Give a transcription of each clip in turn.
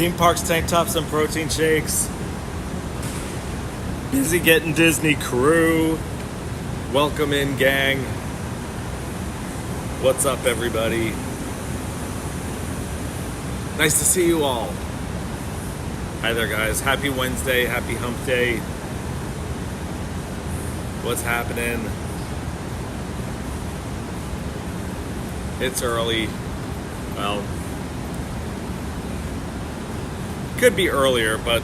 Theme parks, tank tops, and protein shakes. Busy Getting Disney crew. Welcome in, gang. What's up, everybody? Nice to see you all. Hi there, guys. Happy Wednesday. Happy hump day. What's happening? It's early. Well, could be earlier, but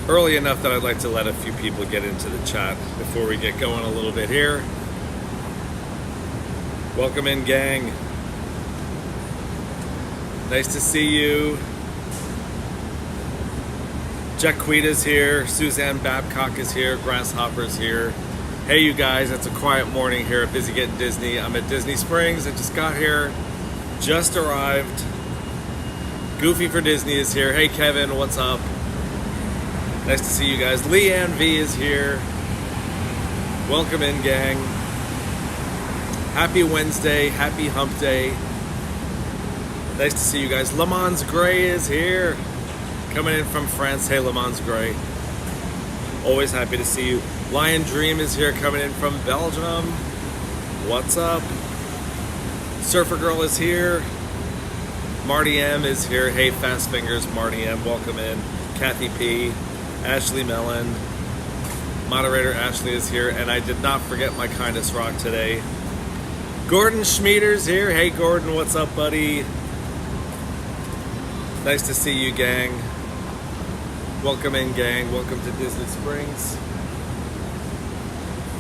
early enough that I'd like to let a few people get into the chat before we get going a little bit here. Welcome in, gang. Nice to see you. Jaquita's here. Suzanne Babcock is here. Grasshopper's here. Hey, you guys, it's a quiet morning here at Busy Getting Disney. I'm at Disney Springs. I just got here. Just arrived. Goofy for Disney is here. Hey, Kevin, what's up? Nice to see you guys. Leanne V is here. Welcome in, gang. Happy Wednesday. Happy hump day. Nice to see you guys. Le Mans Gray is here. Coming in from France. Hey, Le Mans Gray. Always happy to see you. Lion Dream is here, coming in from Belgium. What's up? Surfer Girl is here. Marty M is here. Hey, Fast Fingers, Marty M, welcome in. Kathy P, Ashley Mellon. Moderator Ashley is here, and I did not forget my Kindness Rock today. Gordon Schmieder's here. Hey, Gordon, what's up, buddy? Nice to see you, gang. Welcome in, gang. Welcome to Disney Springs.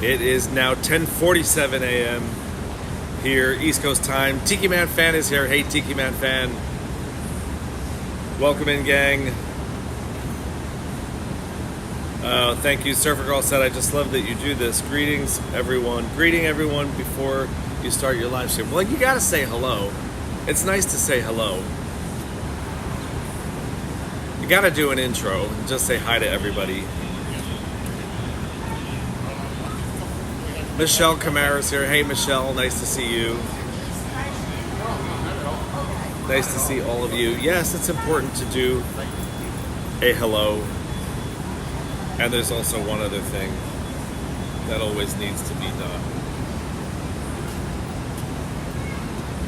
It is now 10:47 a.m. here, East Coast time. Tiki Man Fan is here. Hey, Tiki Man Fan. Welcome in, gang. Thank you. Surfer Girl said, I just love that you do this. Greetings, everyone. Greeting everyone before you start your live stream. Well, you gotta say hello. It's nice to say hello. You gotta do an intro and just say hi to everybody. Michelle Camara's here. Hey, Michelle, nice to see you. Nice to see all of you. Yes, it's important to do a hello. And there's also one other thing that always needs to be done.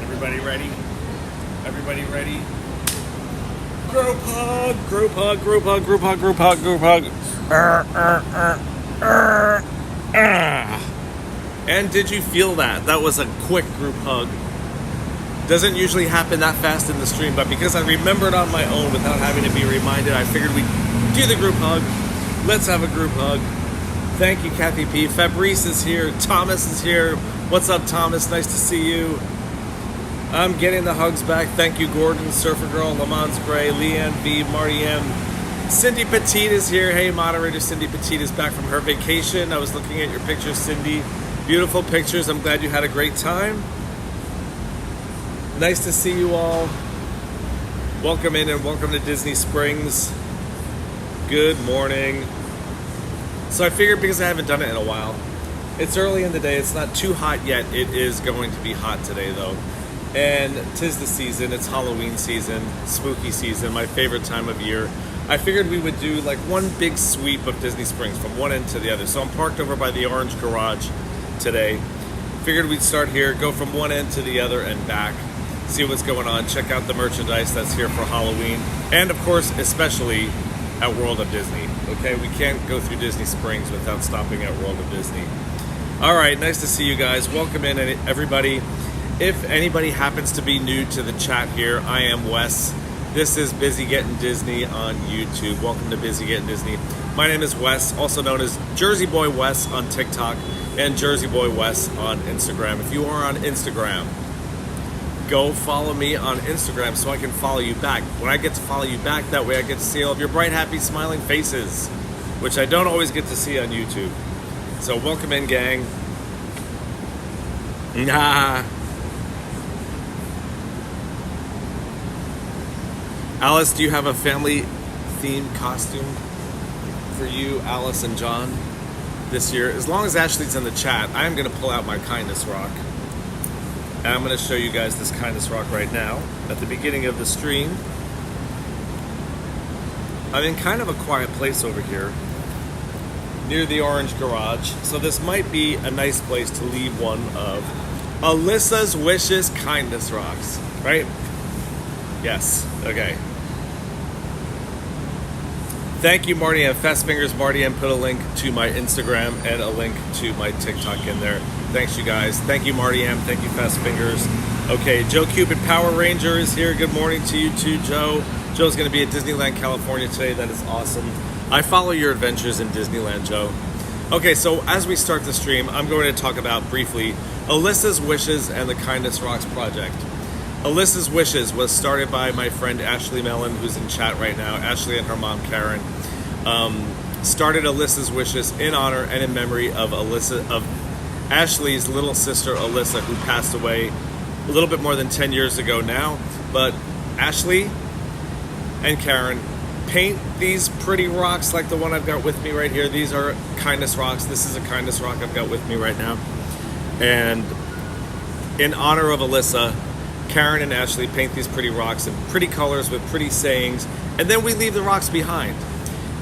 Everybody ready? Everybody ready? Group hug, group hug, group hug, group hug, group hug, group hug. And did you feel that? That was a quick group hug. Doesn't usually happen that fast in the stream, but because I remembered on my own without having to be reminded, I figured we'd do the group hug. Let's have a group hug. Thank you, Kathy P. Fabrice is here. Thomas is here. What's up, Thomas? Nice to see you. I'm getting the hugs back. Thank you, Gordon, Surfer Girl, Le Mans Gray, Leanne V, Marty M. Cindy Petite is here. Hey, moderator Cindy Petite is back from her vacation. I was looking at your pictures, Cindy. Beautiful pictures. I'm glad you had a great time. Nice to see you all. Welcome in and welcome to Disney Springs. Good morning. So I figured because I haven't done it in a while, it's early in the day. It's not too hot yet. It is going to be hot today, though. And 'tis the season. It's Halloween season, spooky season, my favorite time of year. I figured we would do like one big sweep of Disney Springs from one end to the other. So I'm parked over by the Orange Garage today. Figured we'd start here, go from one end to the other and back, see what's going on, check out the merchandise that's here for Halloween, and of course, especially at World of Disney. Okay, we can't go through Disney Springs without stopping at World of Disney. All right, nice to see you guys. Welcome in, everybody. If anybody happens to be new to the chat here, I am Wes. This is Busy Getting Disney on YouTube. Welcome to Busy Getting Disney. My name is Wes, also known as Jersey Boy Wes on TikTok and Jersey Boy Wes on Instagram. If you are on Instagram, go follow me on Instagram so I can follow you back. When I get to follow you back, that way I get to see all of your bright, happy, smiling faces, which I don't always get to see on YouTube. So welcome in, gang. Nah. Alice, do you have a family-themed costume for you, Alice and John, this year? As long as Ashley's in the chat, I am going to pull out my Kindness Rock. And I'm going to show you guys this Kindness Rock right now at the beginning of the stream. I'm in kind of a quiet place over here near the Orange Garage, so this might be a nice place to leave one of Alyssa's Wishes Kindness Rocks, right? Yes, okay. Thank you, Marty M. Fast Fingers. Marty M. put a link to my Instagram and a link to my TikTok in there. Thanks, you guys. Thank you, Marty M. Thank you, Fast Fingers. Okay, Joe Cupid Power Ranger is here. Good morning to you too, Joe. Joe's going to be at Disneyland, California today. That is awesome. I follow your adventures in Disneyland, Joe. Okay, so as we start the stream, I'm going to talk about briefly Alyssa's Wishes and the Kindness Rocks project. Alyssa's Wishes was started by my friend Ashley Mellon, who's in chat right now. Ashley and her mom, Karen, started Alyssa's Wishes in honor and in memory of Ashley's little sister, Alyssa, who passed away a little bit more than 10 years ago now. But Ashley and Karen paint these pretty rocks like the one I've got with me right here. These are kindness rocks. This is a kindness rock I've got with me right now. And in honor of Alyssa, Karen and Ashley paint these pretty rocks in pretty colors with pretty sayings, and then we leave the rocks behind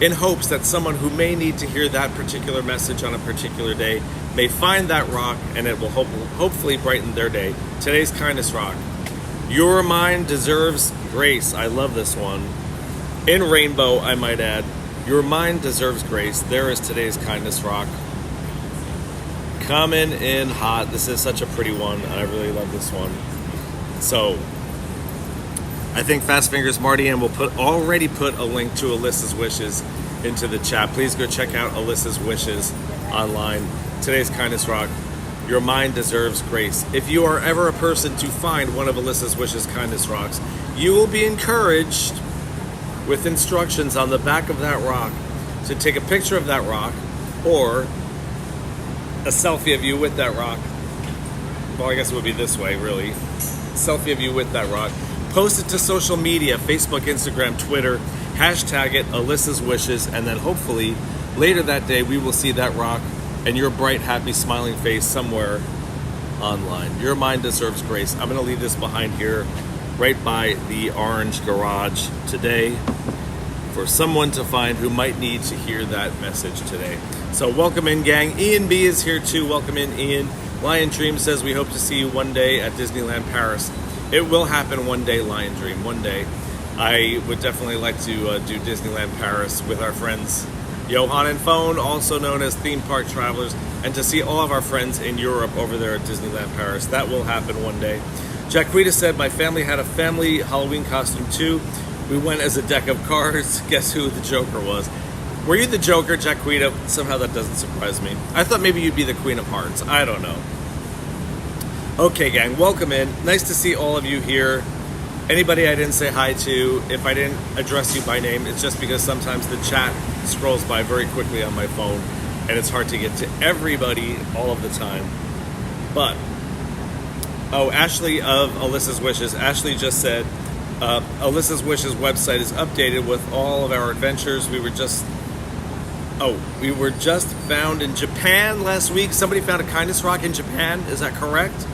in hopes that someone who may need to hear that particular message on a particular day may find that rock, and it will hopefully brighten their day. Today's kindness rock. Your mind deserves grace. I love this one. In rainbow, I might add. Your mind deserves grace. There is today's kindness rock. Coming in hot. This is such a pretty one, and I really love this one. So, I think Fast Fingers Marty M will already put a link to Alyssa's Wishes into the chat. Please go check out Alyssa's Wishes online. Today's kindness rock. Your mind deserves grace. If you are ever a person to find one of Alyssa's Wishes kindness rocks, you will be encouraged with instructions on the back of that rock to take a picture of that rock or a selfie of you with that rock. Well, I guess it would be this way, really. Selfie of you with that rock. Post it to social media, Facebook, Instagram, Twitter, hashtag it Alyssa's Wishes, and then hopefully later that day we will see that rock and your bright, happy, smiling face somewhere online. Your mind deserves grace. I'm going to leave this behind here right by the Orange Garage today for someone to find who might need to hear that message today. So welcome in, gang. Ian B is here too. Welcome in, Ian. Lion Dream says we hope to see you one day at Disneyland Paris. It will happen one day, Lion Dream, one day. I would definitely like to do Disneyland Paris with our friends Johan and Phone, also known as Theme Park Travelers, and to see all of our friends in Europe over there at Disneyland Paris. That will happen one day. Jacquita said my family had a family Halloween costume too. We went as a deck of cards. Guess who the Joker was? Were you the Joker, Jacquita? Somehow that doesn't surprise me. I thought maybe you'd be the Queen of Hearts. I don't know. Okay, gang, welcome in. Nice to see all of you here. Anybody I didn't say hi to, if I didn't address you by name, it's just because sometimes the chat scrolls by very quickly on my phone, and it's hard to get to everybody all of the time. But, oh, Ashley of Alyssa's Wishes. Ashley just said, Alyssa's Wishes website is updated with all of our adventures. We were just found in Japan last week. Somebody found a kindness rock in Japan. Is that correct?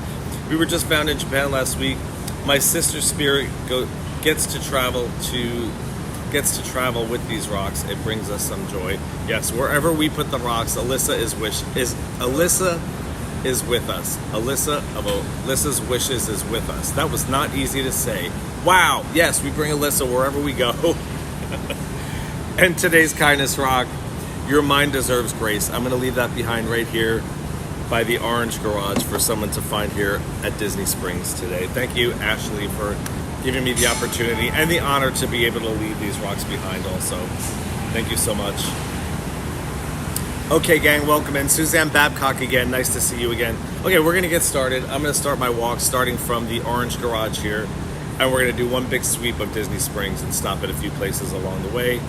We were just found in Japan last week. My sister's spirit gets to travel with these rocks. It brings us some joy. Yes, wherever we put the rocks, Alyssa is with us. Alyssa of Alyssa's Wishes is with us. That was not easy to say. Wow. Yes, we bring Alyssa wherever we go. And today's kindness rock. Your mind deserves grace. I'm going to leave that behind right here by the Orange Garage for someone to find here at Disney Springs today. Thank you, Ashley, for giving me the opportunity and the honor to be able to leave these rocks behind also. Thank you so much. Okay, gang, welcome in. Suzanne Babcock again. Nice to see you again. Okay, we're going to get started. I'm going to start my walk starting from the Orange Garage here, and we're going to do one big sweep of Disney Springs and stop at a few places along the way.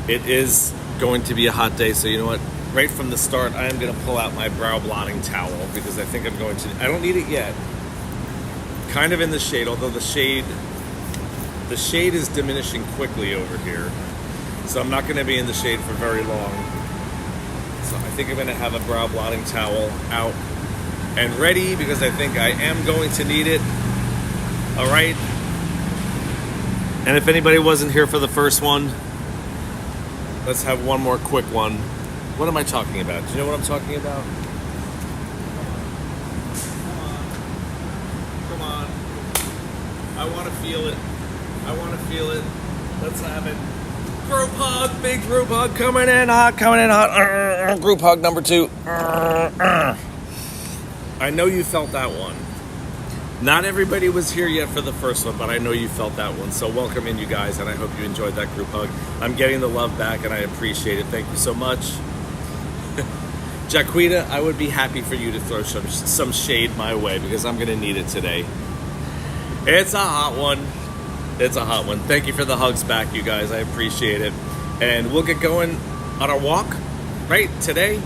It is going to be a hot day, so you know what? Right from the start, I am going to pull out my brow blotting towel because I think I'm going to... I don't need it yet. Kind of in the shade, although the shade is diminishing quickly over here. So I'm not going to be in the shade for very long. So I think I'm going to have a brow blotting towel out and ready because I think I am going to need it. All right. And if anybody wasn't here for the first one, let's have one more quick one. What am I talking about? Do you know what I'm talking about? Come on. I want to feel it. I want to feel it. Let's have it. Group hug, big group hug, coming in hot. Group hug number 2. I know you felt that one. Not everybody was here yet for the first one, but I know you felt that one. So welcome in, you guys, and I hope you enjoyed that group hug. I'm getting the love back, and I appreciate it. Thank you so much. Jaquita, I would be happy for you to throw some shade my way, because I'm going to need it today. It's a hot one. It's a hot one. Thank you for the hugs back, you guys. I appreciate it. And we'll get going on our walk, right? Today,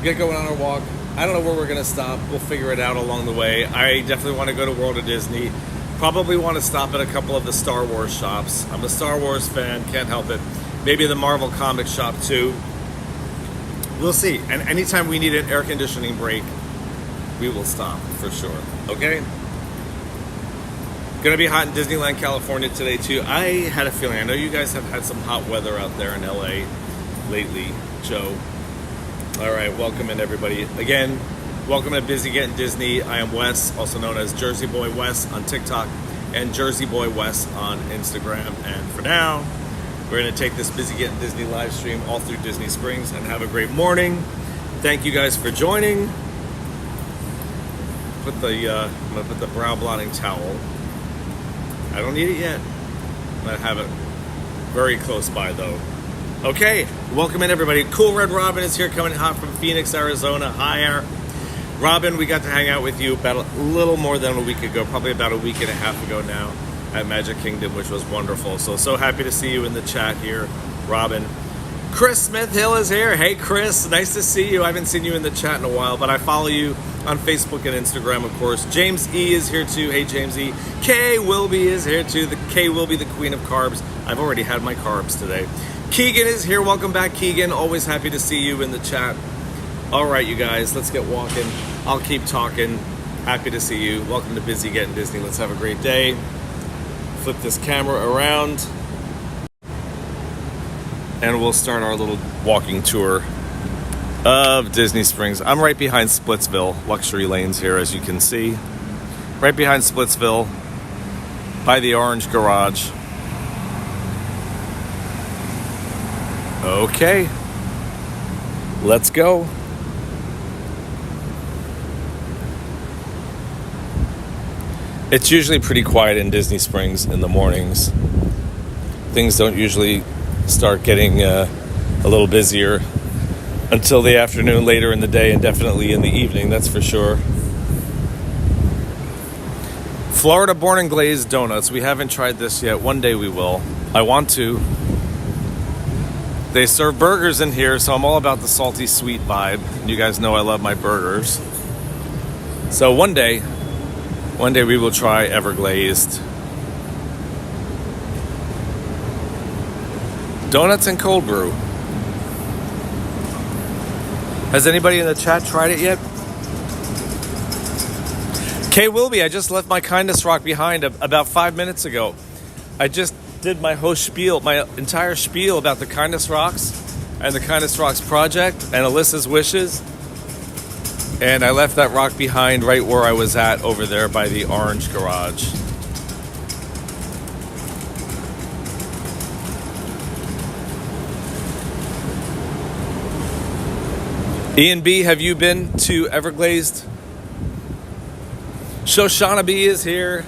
get going on our walk. I don't know where we're going to stop. We'll figure it out along the way. I definitely want to go to World of Disney. Probably want to stop at a couple of the Star Wars shops. I'm a Star Wars fan. Can't help it. Maybe the Marvel comic shop, too. We'll see. And anytime we need an air conditioning break, we will stop for sure. Okay? Gonna be hot in Disneyland, California today too. I had a feeling, I know you guys have had some hot weather out there in LA lately, Joe. All right, welcome in everybody. Again, welcome to Busy Getting Disney. I am Wes, also known as Jersey Boy Wes on TikTok and Jersey Boy Wes on Instagram. And for now, we're gonna take this Busy Getting Disney live stream all through Disney Springs and have a great morning. Thank you guys for joining. I'm gonna put the brow blotting towel. I don't need it yet. I'm gonna have it very close by though. Okay, welcome in everybody. Cool Red Robin is here, coming hot from Phoenix, Arizona. Hi, Robin. We got to hang out with you about a little more than a week ago, probably about a week and a half ago now at Magic Kingdom, which was wonderful. So happy to see you in the chat here, Robin. Chris Smith Hill is here. Hey, Chris, nice to see you. I haven't seen you in the chat in a while, but I follow you on Facebook and Instagram, of course. James E is here too. Hey, James E. Kay Wilby is here too. The Kay Wilby, the queen of carbs. I've already had my carbs today. Keegan is here. Welcome back, Keegan. Always happy to see you in the chat. All right, you guys, let's get walking. I'll keep talking. Happy to see you. Welcome to Busy Getting Disney. Let's have a great day. Flip this camera around. And we'll start our little walking tour of Disney Springs. I'm right behind Splitsville, luxury lanes here, as you can see. Right behind Splitsville, by the Orange Garage. Okay, let's go. It's usually pretty quiet in Disney Springs in the mornings. Things don't usually start getting a little busier until the afternoon, later in the day, and definitely in the evening, that's for sure. Florida Born and Glazed donuts. We haven't tried this yet. One day we will. I want to. They serve burgers in here, so I'm all about the salty sweet vibe. You guys know I love my burgers. So one day we will try Everglazed. Donuts and cold brew. Has anybody in the chat tried it yet? Kay Wilby, I just left my Kindness Rock behind about 5 minutes ago. I just did my whole spiel, my entire spiel about the Kindness Rocks and the Kindness Rocks project and Alyssa's wishes. And I left that rock behind right where I was at over there by the Orange Garage. Ian B, have you been to Everglazed? Shoshana B is here.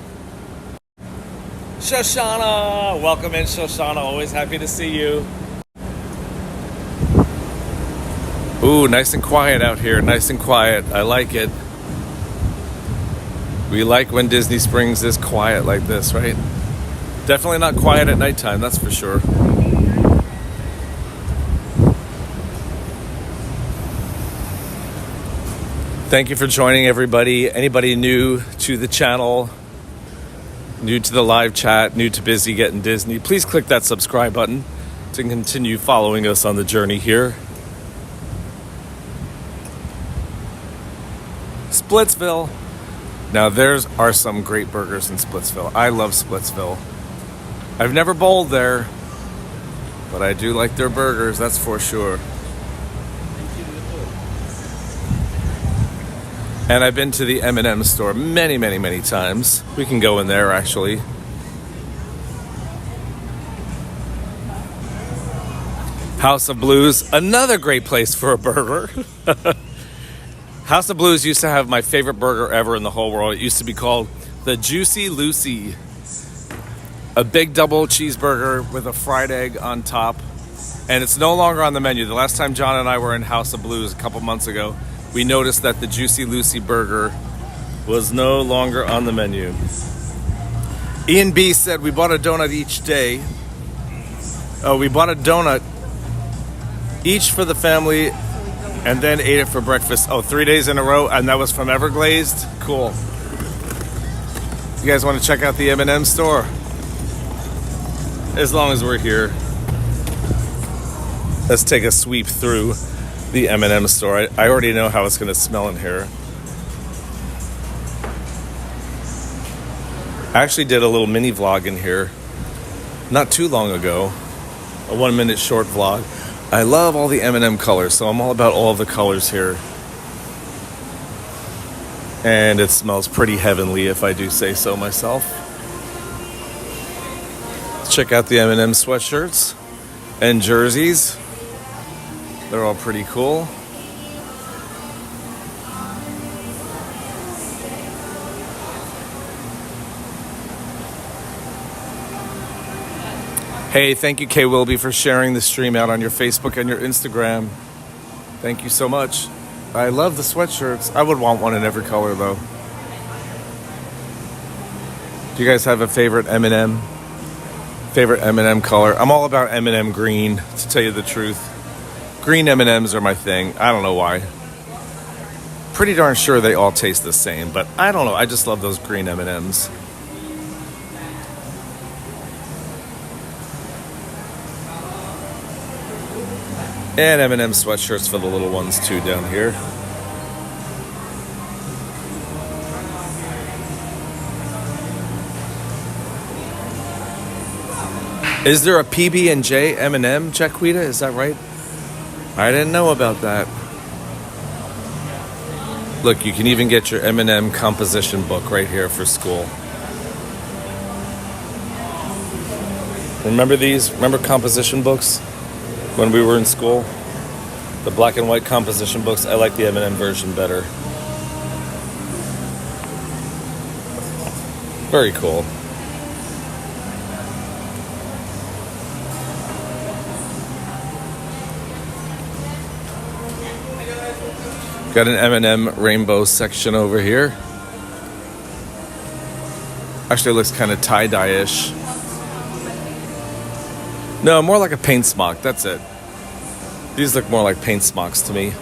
Shoshana, welcome in, Shoshana. Always happy to see you. Ooh, nice and quiet out here. Nice and quiet. I like it. We like when Disney Springs is quiet like this, right? Definitely not quiet at nighttime, that's for sure. Thank you for joining, everybody. Anybody new to the channel, new to the live chat, new to Busy Getting Disney, please click that subscribe button to continue following us on the journey here. Splitsville. Now, there are some great burgers in Splitsville. I love Splitsville. I've never bowled there, but I do like their burgers, that's for sure. And I've been to the M&M store many, many, many times. We can go in there, actually. House of Blues, another great place for a burger. House of Blues used to have my favorite burger ever in the whole world. It used to be called the Juicy Lucy. A big double cheeseburger with a fried egg on top. And it's no longer on the menu. The last time John and I were in House of Blues a couple months ago, we noticed that the Juicy Lucy burger was no longer on the menu. Ian B said we bought a donut each day. Oh, we bought a donut each for the family and then ate it for breakfast. Oh, 3 days in a row, and that was from Everglazed? Cool. You guys want to check out the M&M store? As long as we're here. Let's take a sweep through the M&M store. I already know how it's going to smell in here. I actually did a little mini vlog in here not too long ago. A 1 minute short vlog. I love all the M&M colors, so I'm all about all of the colors here. And it smells pretty heavenly, if I do say so myself. Let's check out the M&M sweatshirts and jerseys. They're all pretty cool. Hey, thank you, Kay Wilby, for sharing the stream out on your Facebook and your Instagram. Thank you so much. I love the sweatshirts. I would want one in every color, though. Do you guys have a favorite M&M? Favorite M&M color? I'm all about M&M green, to tell you the truth. Green M&Ms are my thing. I don't know why. Pretty darn sure they all taste the same, but I don't know. I just love those green M&Ms. And M&M sweatshirts for the little ones too down here. Is there a PB&J M&M, Jaquita? Is that right? I didn't know about that. Look, you can even get your M&M composition book right here for school. Remember these? Remember composition books when we were in school? The black and white composition books. I like the M&M version better. Very cool. Got an M&M rainbow section over here. Actually, it looks kind of tie-dye-ish. No, more like a paint smock. That's it. These look more like paint smocks to me.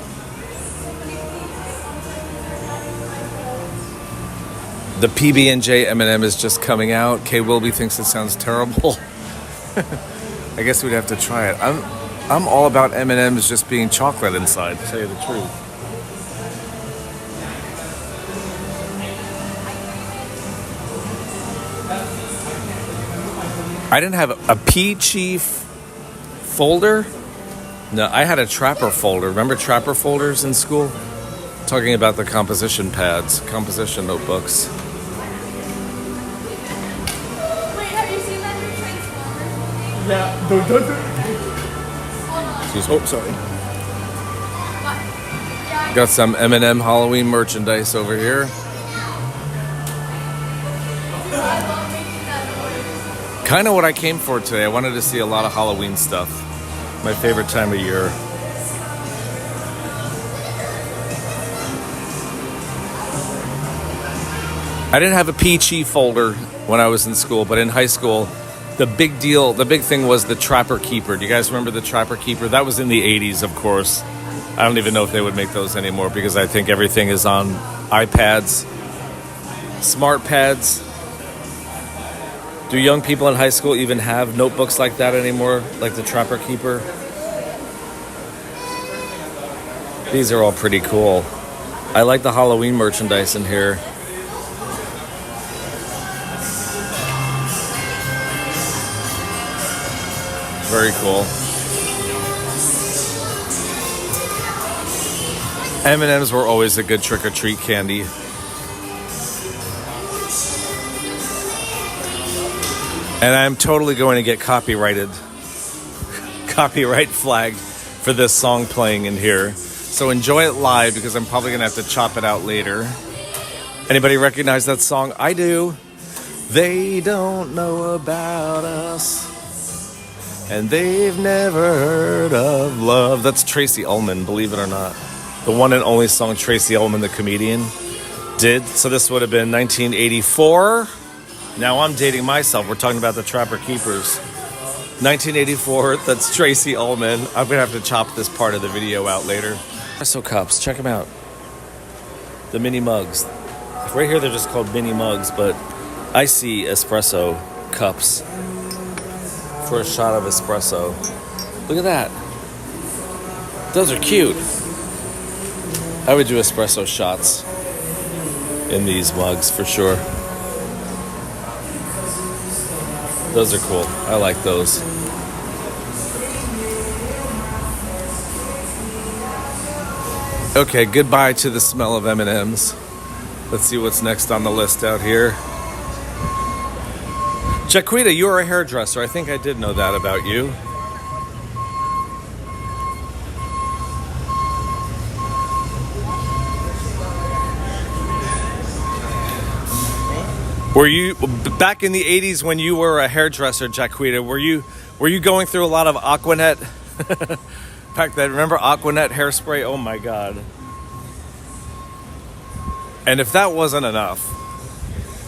The PB&J M&M is just coming out. Kay Wilby thinks it sounds terrible. I guess we'd have to try it. I'm all about M&M's just being chocolate inside, to tell you the truth. I didn't have a Peachy folder. No, I had a Trapper folder. Remember Trapper folders in school? Talking about the composition pads, composition notebooks. Wait, have you seen that new Transformers movie? Yeah, don't. Excuse me. Oh, sorry. Yeah, Got some M&M Halloween merchandise over here. I love making that noise. Kind of what I came for today. I wanted to see a lot of Halloween stuff. My favorite time of year. I didn't have a Peachy folder when I was in school, but in high school, the big thing was the Trapper Keeper. Do you guys remember the Trapper Keeper? That was in the 80s, of course. I don't even know if they would make those anymore because I think everything is on iPads, smart pads. Do young people in high school even have notebooks like that anymore, like the Trapper Keeper? These are all pretty cool. I like the Halloween merchandise in here. Very cool. M&M's were always a good trick-or-treat candy. And I'm totally going to get copyright flagged for this song playing in here. So enjoy it live because I'm probably going to have to chop it out later. Anybody recognize that song? I do. They don't know about us, and they've never heard of love. That's Tracy Ullman, believe it or not. The one and only song Tracy Ullman, the comedian, did. So this would have been 1984. Now I'm dating myself. We're talking about the Trapper Keepers. 1984, that's Tracy Ullman. I'm going to have to chop this part of the video out later. Espresso cups, check them out. The mini mugs. Right here they're just called mini mugs, but I see espresso cups for a shot of espresso. Look at that. Those are cute. I would do espresso shots in these mugs for sure. Those are cool. I like those. Okay, goodbye to the smell of M&Ms. Let's see what's next on the list out here. Jaquita, you are a hairdresser. I think I did know that about you. Were you back in the 80s when you were a hairdresser, Jaquita? Were you going through a lot of Aquanet? Back then, remember Aquanet hairspray? Oh my God. And if that wasn't enough,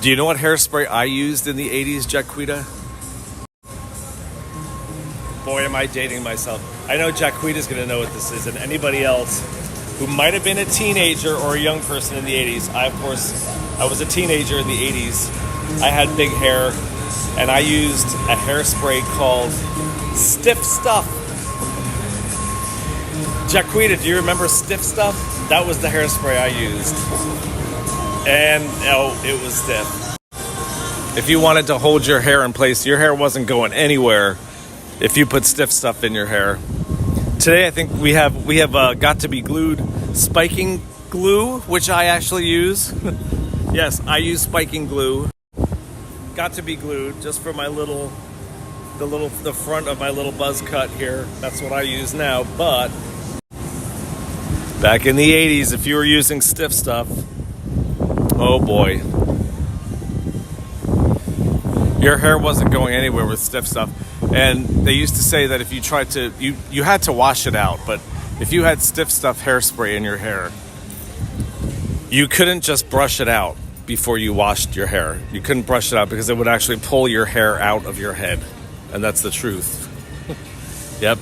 do you know what hairspray I used in the 80s, Jaquita? Boy, am I dating myself. I know Jaquita's going to know what this is, and anybody else who might have been a teenager or a young person in the 80s. I was a teenager in the 80s. I had big hair, and I used a hairspray called Stiff Stuff. Jaquita, do you remember Stiff Stuff? That was the hairspray I used. And it was stiff. If you wanted to hold your hair in place, your hair wasn't going anywhere if you put Stiff Stuff in your hair. Today, I think we have Got to Be Glued spiking glue, which I actually use. Yes, I use spiking glue. Got to Be Glued just for my the front of my little buzz cut here. That's what I use now. But back in the 80s, if you were using Stiff Stuff, oh boy, your hair wasn't going anywhere with Stiff Stuff. And they used to say that if you tried to, you had to wash it out, but if you had Stiff Stuff hairspray in your hair, you couldn't just brush it out before you washed your hair. You couldn't brush it out because it would actually pull your hair out of your head. And that's the truth. Yep.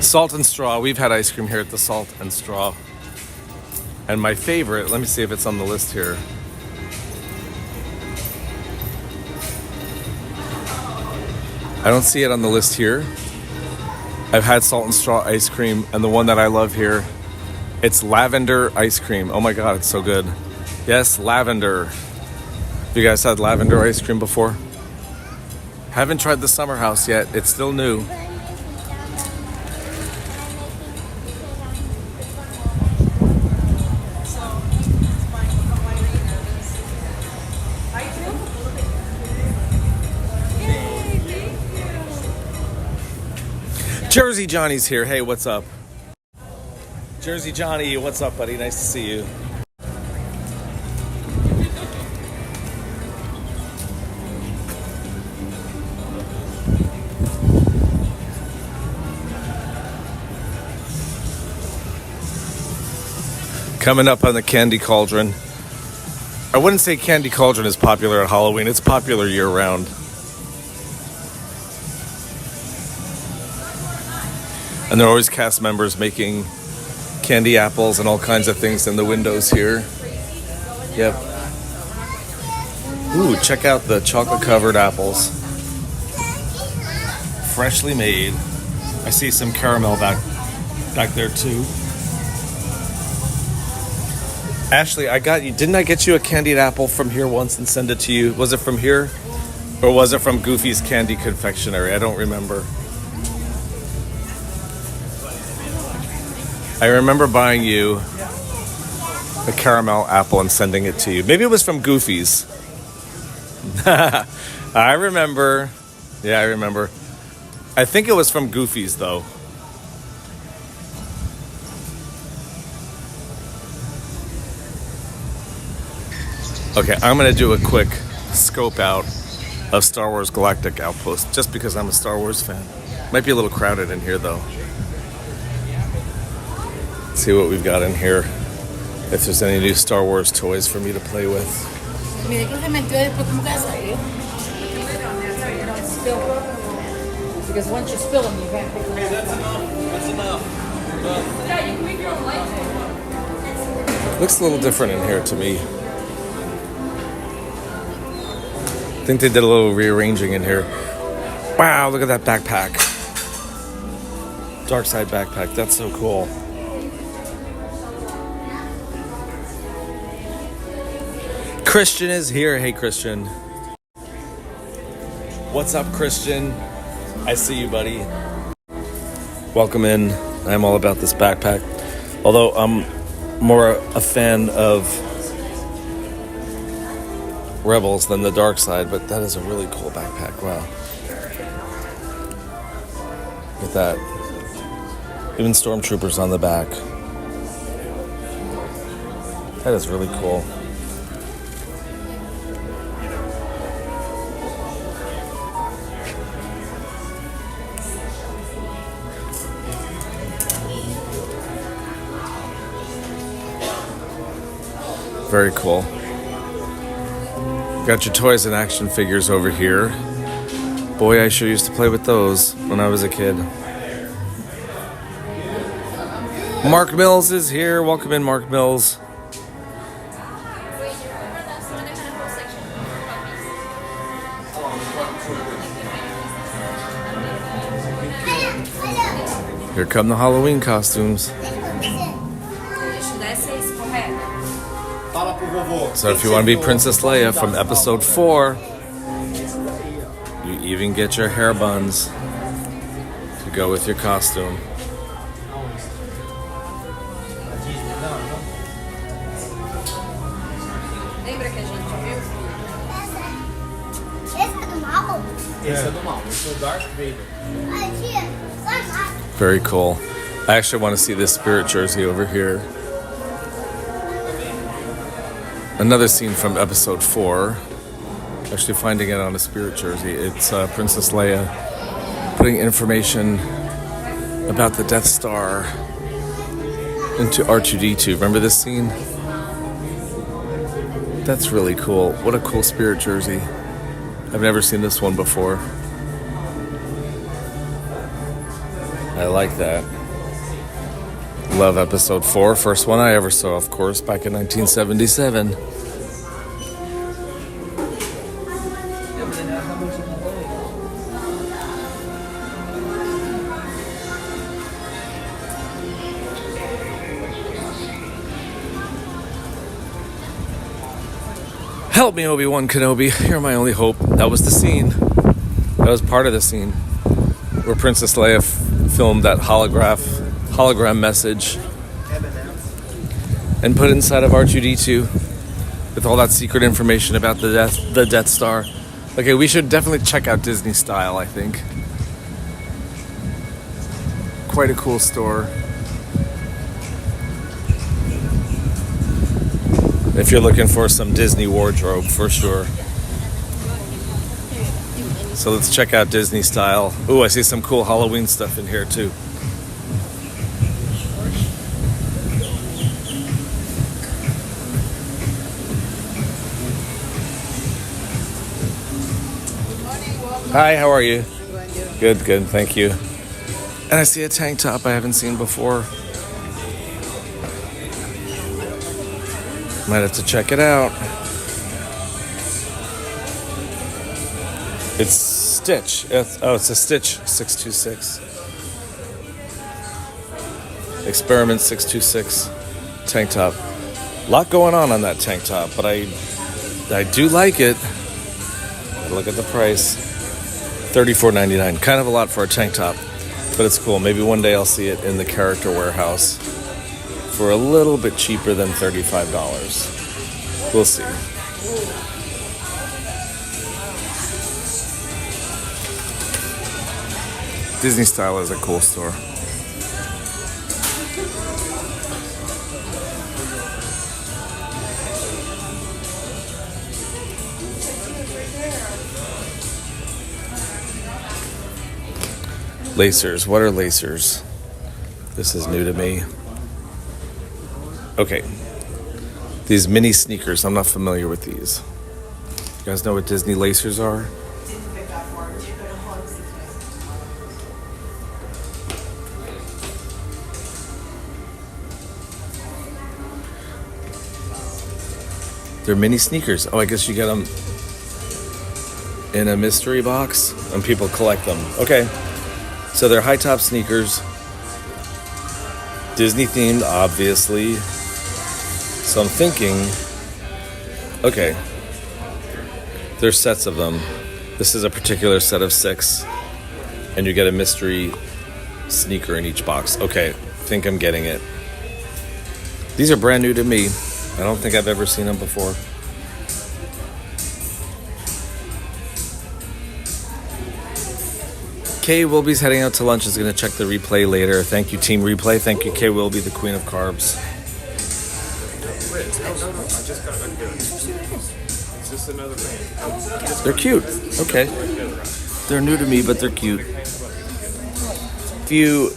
Salt and Straw. We've had ice cream here at the Salt and Straw. And my favorite, let me see if it's on the list here. I don't see it on the list here. I've had Salt and Straw ice cream, and the one that I love here, it's lavender ice cream. Oh my God, it's so good. Yes, lavender. Have you guys had lavender ice cream before? Haven't tried the Summer House yet. It's still new. Jersey Johnny's here. Hey, what's up? Jersey Johnny, what's up, buddy? Nice to see you. Coming up on the Candy Cauldron. I wouldn't say Candy Cauldron is popular at Halloween. It's popular year-round. And there are always cast members making candy apples and all kinds of things in the windows here. Yep. Ooh, check out the chocolate-covered apples. Freshly made. I see some caramel back there too. Ashley, didn't I get you a candied apple from here once and send it to you? Was it from here? Or was it from Goofy's Candy Confectionery? I don't remember. I remember buying you a caramel apple and sending it to you. Maybe it was from Goofy's. I remember. Yeah, I remember. I think it was from Goofy's, though. Okay, I'm going to do a quick scope out of Star Wars Galactic Outpost, just because I'm a Star Wars fan. Might be a little crowded in here, though. Let's see what we've got in here. If there's any new Star Wars toys for me to play with. Because once you spill them, you can't pick them up. Hey, that's enough. Yeah, you can make your own lightsaber. Looks a little different in here to me. I think they did a little rearranging in here. Wow, look at that backpack. Dark side backpack. That's so cool. Christian is here. Hey, Christian. What's up, Christian? I see you, buddy. Welcome in. I'm all about this backpack. Although I'm more a fan of Rebels than the dark side, but that is a really cool backpack. Wow. Look at that. Even stormtroopers on the back. That is really cool. Very cool. Got your toys and action figures over here. Boy, I sure used to play with those when I was a kid. Mark Mills is here. Welcome in, Mark Mills. Here come the Halloween costumes. So if you want to be Princess Leia from episode 4, you even get your hair buns to go with your costume. Very cool. I actually want to see this Spirit jersey over here. Another scene from episode 4. Actually finding it on a Spirit jersey. It's Princess Leia putting information about the Death Star into R2-D2. Remember this scene? That's really cool. What a cool Spirit jersey. I've never seen this one before. I like that. Love episode 4. First one I ever saw, of course, back in 1977. Help me, Obi-Wan Kenobi. You're my only hope. That was the scene. That was part of the scene where Princess Leia filmed that hologram message and put it inside of R2-D2 with all that secret information about the Death Star. Okay, we should definitely check out Disney Style, I think. Quite a cool store. If you're looking for some Disney wardrobe, for sure. So let's check out Disney Style. Ooh, I see some cool Halloween stuff in here too. Hi, how are you? Good, good, thank you. And I see a tank top I haven't seen before. Might have to check it out. It's Stitch. It's a Stitch 626. Experiment 626 tank top. A lot going on that tank top, but I do like it. Look at the price. $34.99. Kind of a lot for a tank top, but it's cool. Maybe one day I'll see it in the Character Warehouse for a little bit cheaper than $35. We'll see. Disney Style is a cool store. Lacers. What are lacers? This is new to me. Okay. These mini sneakers. I'm not familiar with these. You guys know what Disney lacers are? They're mini sneakers. Oh, I guess you get them in a mystery box and people collect them. Okay. So they're high top sneakers. Disney themed, obviously. So I'm thinking, okay, there's sets of them. This is a particular set of 6. And you get a mystery sneaker in each box. Okay, think I'm getting it. These are brand new to me. I don't think I've ever seen them before. Kay Wilby's heading out to lunch. Is going to check the replay later. Thank you, Team Replay. Thank you, Kay Wilby, the queen of carbs. They're cute. Okay. They're new to me, but they're cute. Few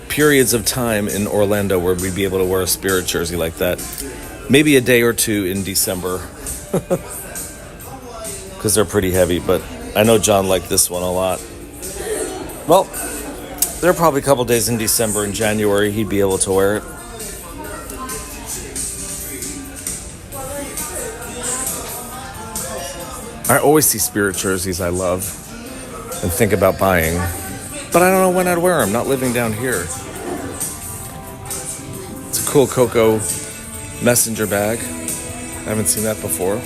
periods of time in Orlando where we'd be able to wear a Spirit jersey like that. Maybe a day or two in December. Because they're pretty heavy, but I know John liked this one a lot. Well, there are probably a couple days in December and January he'd be able to wear it. I always see Spirit jerseys I love and think about buying, but I don't know when I'd wear them, not living down here. It's a cool Coco messenger bag. I haven't seen that before.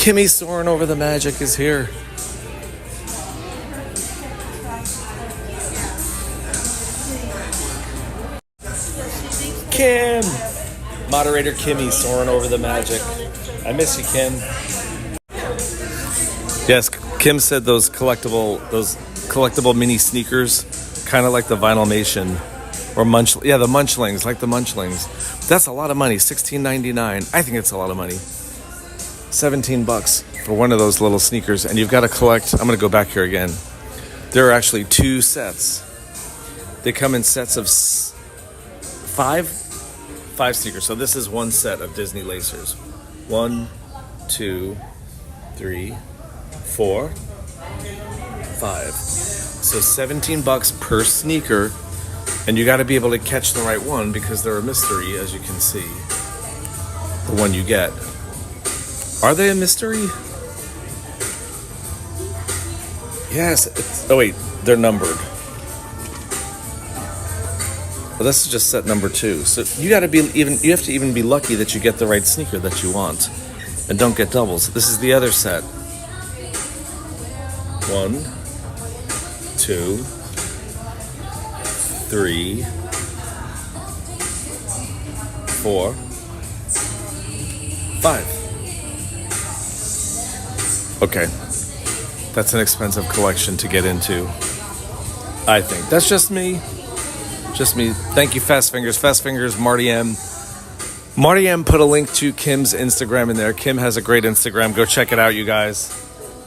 Kimmy soaring over the magic is here. Kim! Moderator Kimmy soaring over the magic. I miss you, Kim. Yes, Kim said those collectible mini sneakers, kind of like the Vinylmation or the Munchlings, like the Munchlings. That's a lot of money, $16.99. I think it's a lot of money. $17 for one of those little sneakers, and you've got to collect. I'm going to go back here again. There are actually 2 sets. They come in sets of 5 sneakers. So this is one set of Disney lacers. 1, 2, 3, 4, 5. So $17 per sneaker, and you got to be able to catch the right one because they're a mystery, as you can see. The one you get. Are they a mystery? Yes. Oh wait, they're numbered. Well, this is just set number 2. So you have to even be lucky that you get the right sneaker that you want, and don't get doubles. This is the other set. 1, 2, 3, 4, 5. Okay, that's an expensive collection to get into, I think. That's just me. Just me. Thank you, Fast Fingers. Fast Fingers, Marty M. Marty M put a link to Kim's Instagram in there. Kim has a great Instagram. Go check it out, you guys.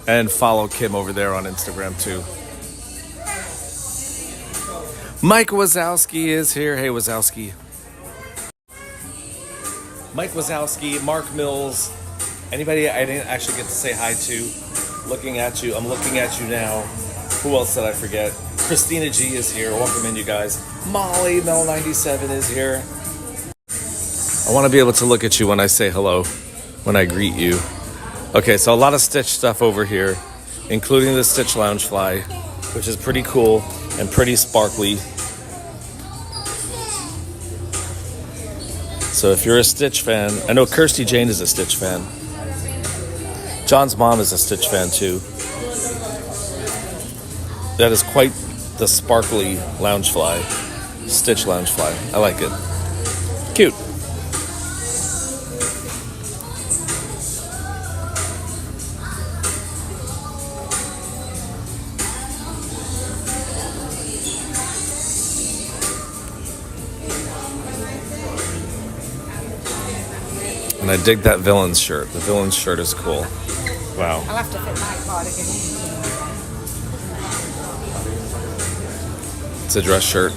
And follow Kim over there on Instagram, too. Mike Wazowski is here. Hey, Wazowski. Mike Wazowski, Mark Mills. Anybody I didn't actually get to say hi to? Looking at you. I'm looking at you now. Who else did I forget? Christina G is here. Welcome in, you guys. Molly Mel97 is here. I want to be able to look at you when I say hello, when I greet you. Okay, so a lot of Stitch stuff over here, including the Stitch Loungefly. which is pretty cool and pretty sparkly. So if you're a Stitch fan, I know Kirsty Jane is a Stitch fan. John's mom is a Stitch fan too. That is quite the sparkly loungefly, Stitch loungefly. I like it. Cute. And I dig that Villains shirt. The Villains shirt is cool. Wow. I'll have to fit my cardigan. It's a dress shirt.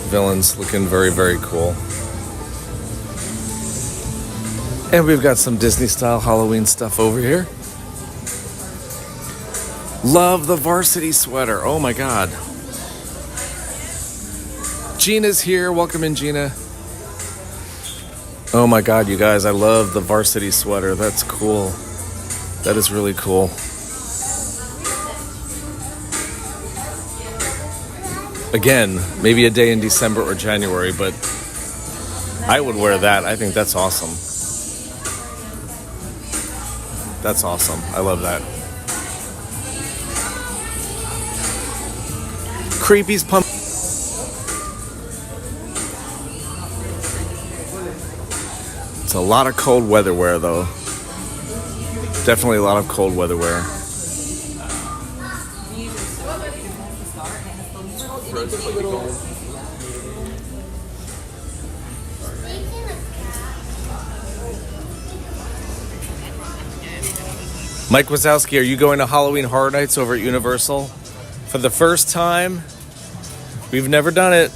Villains looking very, very cool. And we've got some Disney style Halloween stuff over here. Love the varsity sweater. Oh my God. Gina's here. Welcome in, Gina. Oh my God, you guys, I love the varsity sweater. That's cool. That is really cool. Again, maybe a day in December or January, but I would wear that. I think that's awesome. That's awesome. I love that. Creepy's pump. It's a lot of cold weather wear, though. Definitely a lot of cold weather wear. Mike Wazowski, are you going to Halloween Horror Nights over at Universal? For the first time? We've never done it.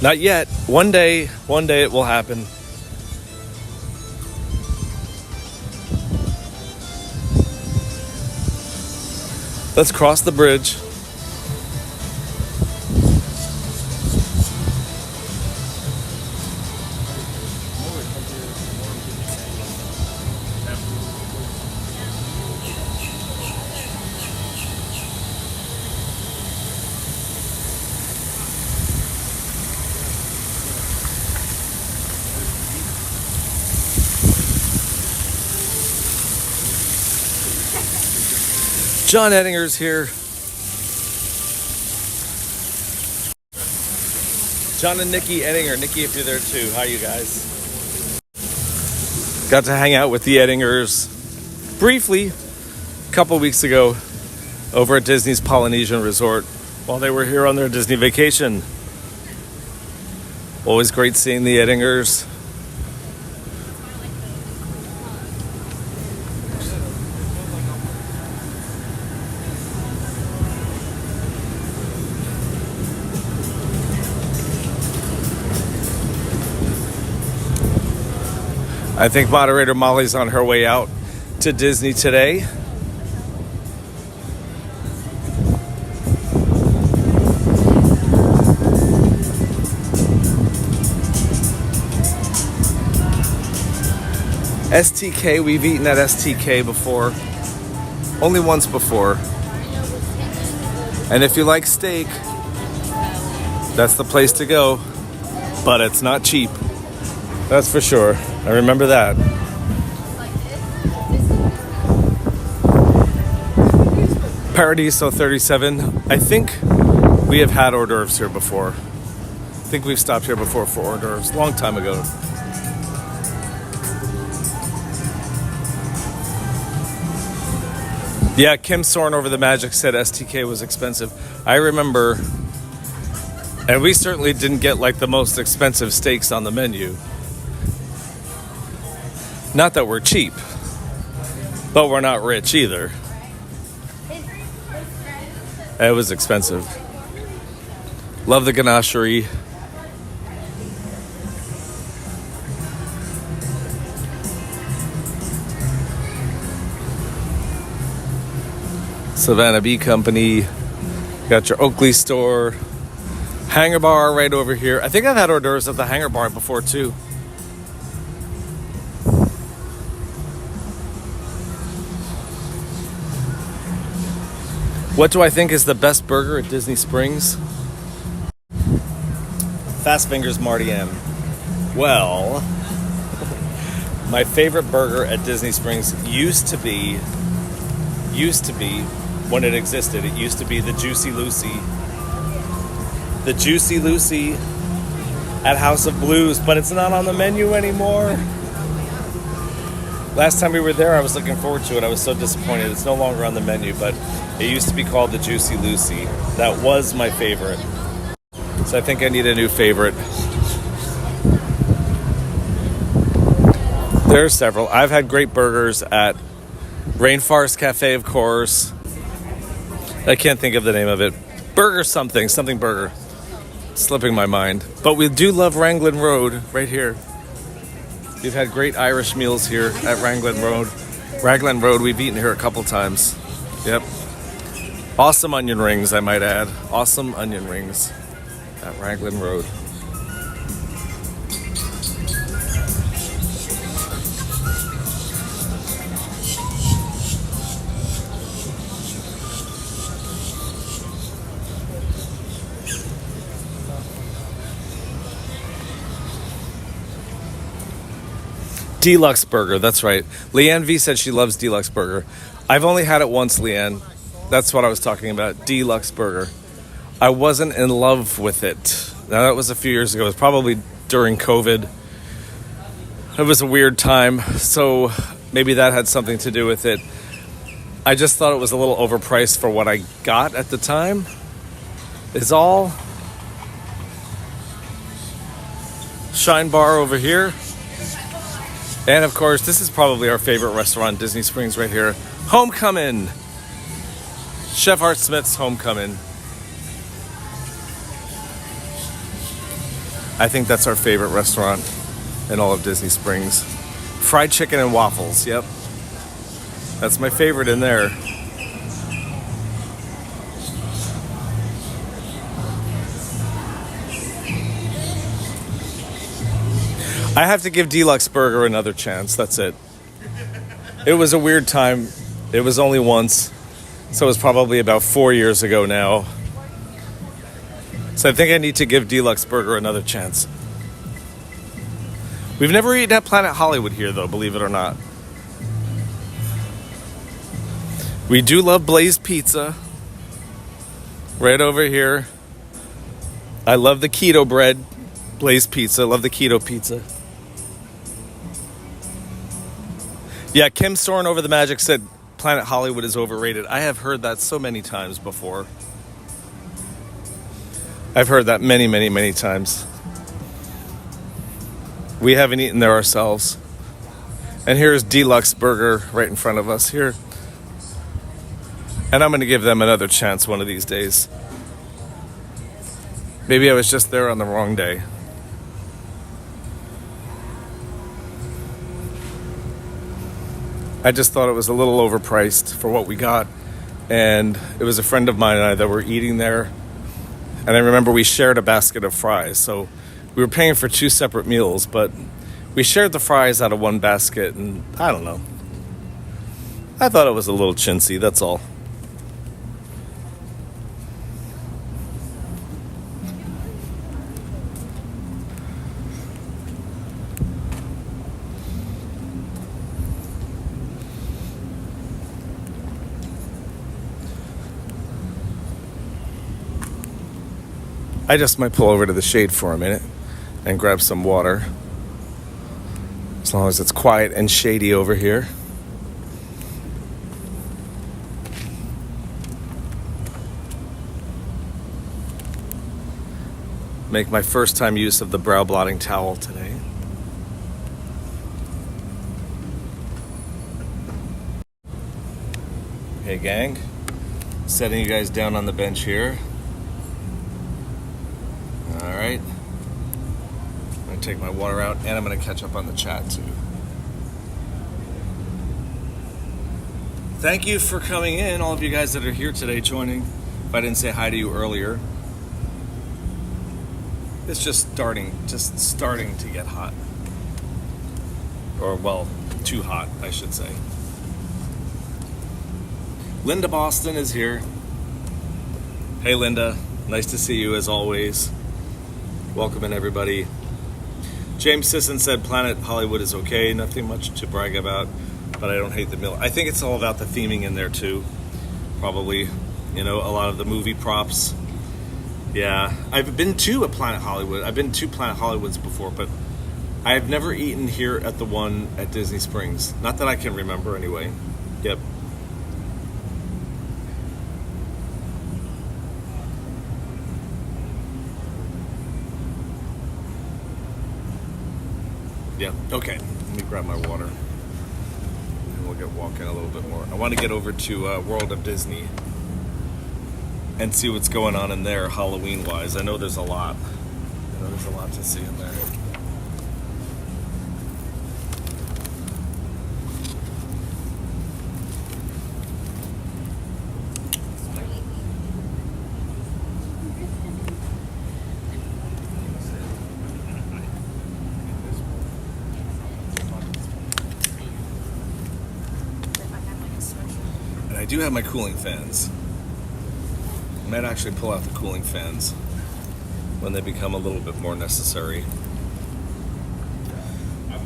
Not yet. One day it will happen. Let's cross the bridge. John Ettinger's here. John and Nikki Ettinger. Nikki, if you're there too. Hi, you guys. Got to hang out with the Ettingers briefly a couple weeks ago over at Disney's Polynesian Resort while they were here on their Disney vacation. Always great seeing the Ettingers. I think moderator Molly's on her way out to Disney today. STK, we've eaten at STK before. Only once before. And if you like steak, that's the place to go. But it's not cheap. That's for sure. I remember that. Paradiso 37. I think we have had hors d'oeuvres here before. I think we've stopped here before for hors d'oeuvres. Long time ago. Yeah, Kim Soren over the Magic said STK was expensive. I remember, and we certainly didn't get like the most expensive steaks on the menu. Not that we're cheap, but we're not rich either. It was expensive. Love the ganachery. Savannah Bee Company. Got your Oakley store. Hangar Bar right over here. I think I've had hors d'oeuvres at the Hangar Bar before too. What do I think is the best burger at Disney Springs? Fast Fingers Marty M. Well, my favorite burger at Disney Springs used to be when it existed. It used to be the Juicy Lucy. The Juicy Lucy at House of Blues, but it's not on the menu anymore. Last time we were there, I was looking forward to it. I was so disappointed. It's no longer on the menu, but it used to be called the Juicy Lucy. That was my favorite. So I think I need a new favorite. There are several. I've had great burgers at Rainforest Cafe, of course. I can't think of the name of it. Burger something burger. Slipping my mind. But we do love Raglan Road right here. We've had great Irish meals here at Raglan Road. Raglan Road, we've eaten here a couple times. Yep. Awesome onion rings, I might add. Awesome onion rings at Raglan Road. Deluxe Burger, that's right. Leanne V said she loves Deluxe Burger. I've only had it once, Leanne. That's what I was talking about, Deluxe Burger. I wasn't in love with it. Now, that was a few years ago. It was probably during COVID. It was a weird time, so maybe that had something to do with it. I just thought it was a little overpriced for what I got at the time, is all. Shine Bar over here. And of course, this is probably our favorite restaurant, Disney Springs right here. Homecoming! Chef Art Smith's Homecoming. I think that's our favorite restaurant in all of Disney Springs. Fried chicken and waffles, yep. That's my favorite in there. I have to give Deluxe Burger another chance. That's it. It was a weird time. It was only once. So it was probably about 4 years ago now. So I think I need to give Deluxe Burger another chance. We've never eaten at Planet Hollywood here, though, believe it or not. We do love Blaze Pizza. Right over here. I love the keto bread. Blaze Pizza. Love the keto pizza. Yeah, Kim Soren over the Magic said Planet Hollywood is overrated. I have heard that so many times before. I've heard that many, many, many times. We haven't eaten there ourselves. And here's Deluxe Burger right in front of us here. And I'm going to give them another chance one of these days. Maybe I was just there on the wrong day. I just thought it was a little overpriced for what we got. And it was a friend of mine and I that were eating there. And I remember we shared a basket of fries. So we were paying for 2 separate meals, but we shared the fries out of one basket. And I don't know. I thought it was a little chintzy, that's all. I just might pull over to the shade for a minute and grab some water. As long as it's quiet and shady over here. Make my first time use of the brow blotting towel today. Hey gang, setting you guys down on the bench here. Alright, I'm going to take my water out and I'm going to catch up on the chat too. Thank you for coming in, all of you guys that are here today joining. If I didn't say hi to you earlier. It's just starting to get hot. Or well, too hot, I should say. Linda Boston is here. Hey Linda, nice to see you as always. Welcome in everybody. James Sisson said Planet Hollywood is okay, nothing much to brag about, but I don't hate the mill. I think it's all about the theming in there too, probably. You know, a lot of the movie props. Yeah, I've been to a Planet Hollywood. I've been to Planet Hollywoods before, but I've never eaten here at the one at Disney Springs. Not that I can remember anyway. Yep. Yeah, okay. Let me grab my water. And we'll get walking a little bit more. I want to get over to World of Disney and see what's going on in there Halloween-wise. I know there's a lot. I know there's a lot to see in there. And I do have my cooling fans. I might actually pull out the cooling fans when they become a little bit more necessary.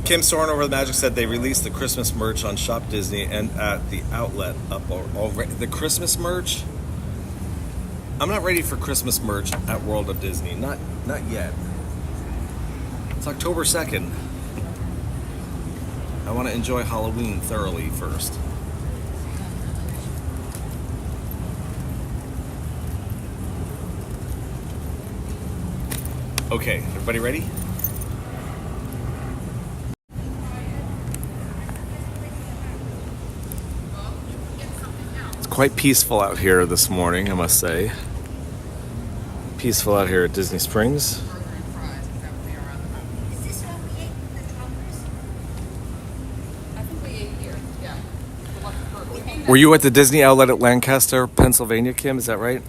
Kim Soren over the Magic said they released the Christmas merch on Shop Disney and at the outlet up already. The Christmas merch? I'm not ready for Christmas merch at World of Disney. Not yet. It's October 2nd. I want to enjoy Halloween thoroughly first. Okay, everybody ready? It's quite peaceful out here this morning, I must say. Peaceful out here at Disney Springs. Is this what we ate in the Trumpers? I think we ate here, yeah. The lucky burger. Were you at the Disney outlet at Lancaster, Pennsylvania, Kim? Is that right?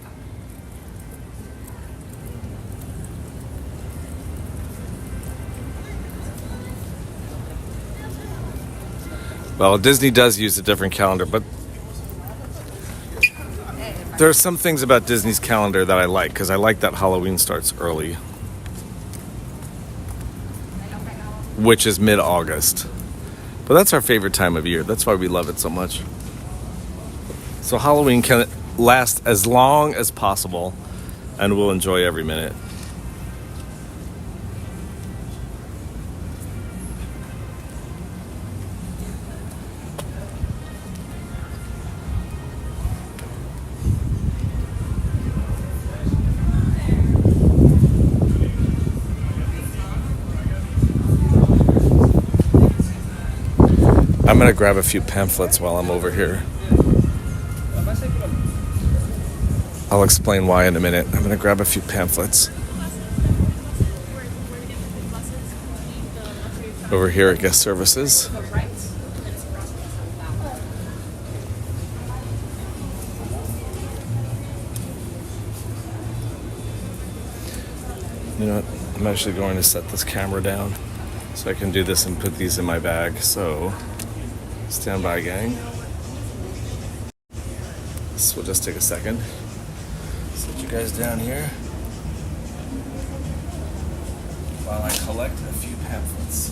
Well, Disney does use a different calendar, but there are some things about Disney's calendar that I like, because I like that Halloween starts early, which is mid-August. But that's our favorite time of year. That's why we love it so much. So Halloween can last as long as possible, and we'll enjoy every minute. I'm gonna grab a few pamphlets while I'm over here. I'll explain why in a minute. I'm gonna grab a few pamphlets. Over here at Guest Services. You know what? I'm actually going to set this camera down so I can do this and put these in my bag. So stand by, gang. This will just take a second. Set you guys down here while I collect a few pamphlets.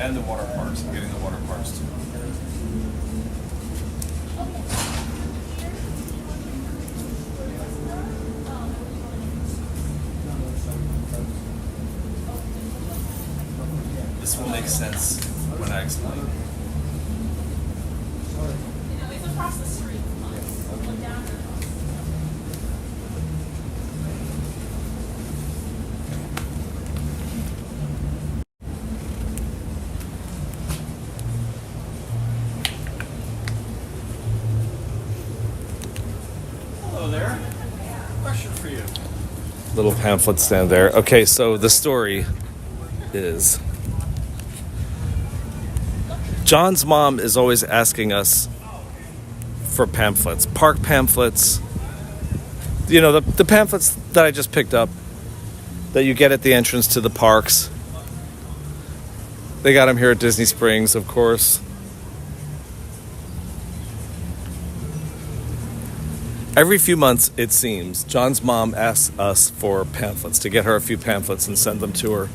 And the water parks. I'm getting the water parks too. This will make sense when I explain. It's across the street. Look down. Hello there. Question for you. Little pamphlet stand there. Okay, so the story is John's mom is always asking us for pamphlets, park pamphlets. You know, the pamphlets that I just picked up that you get at the entrance to the parks. They got them here at Disney Springs, of course. Every few months, it seems, John's mom asks us for pamphlets, to get her a few pamphlets and send them to her.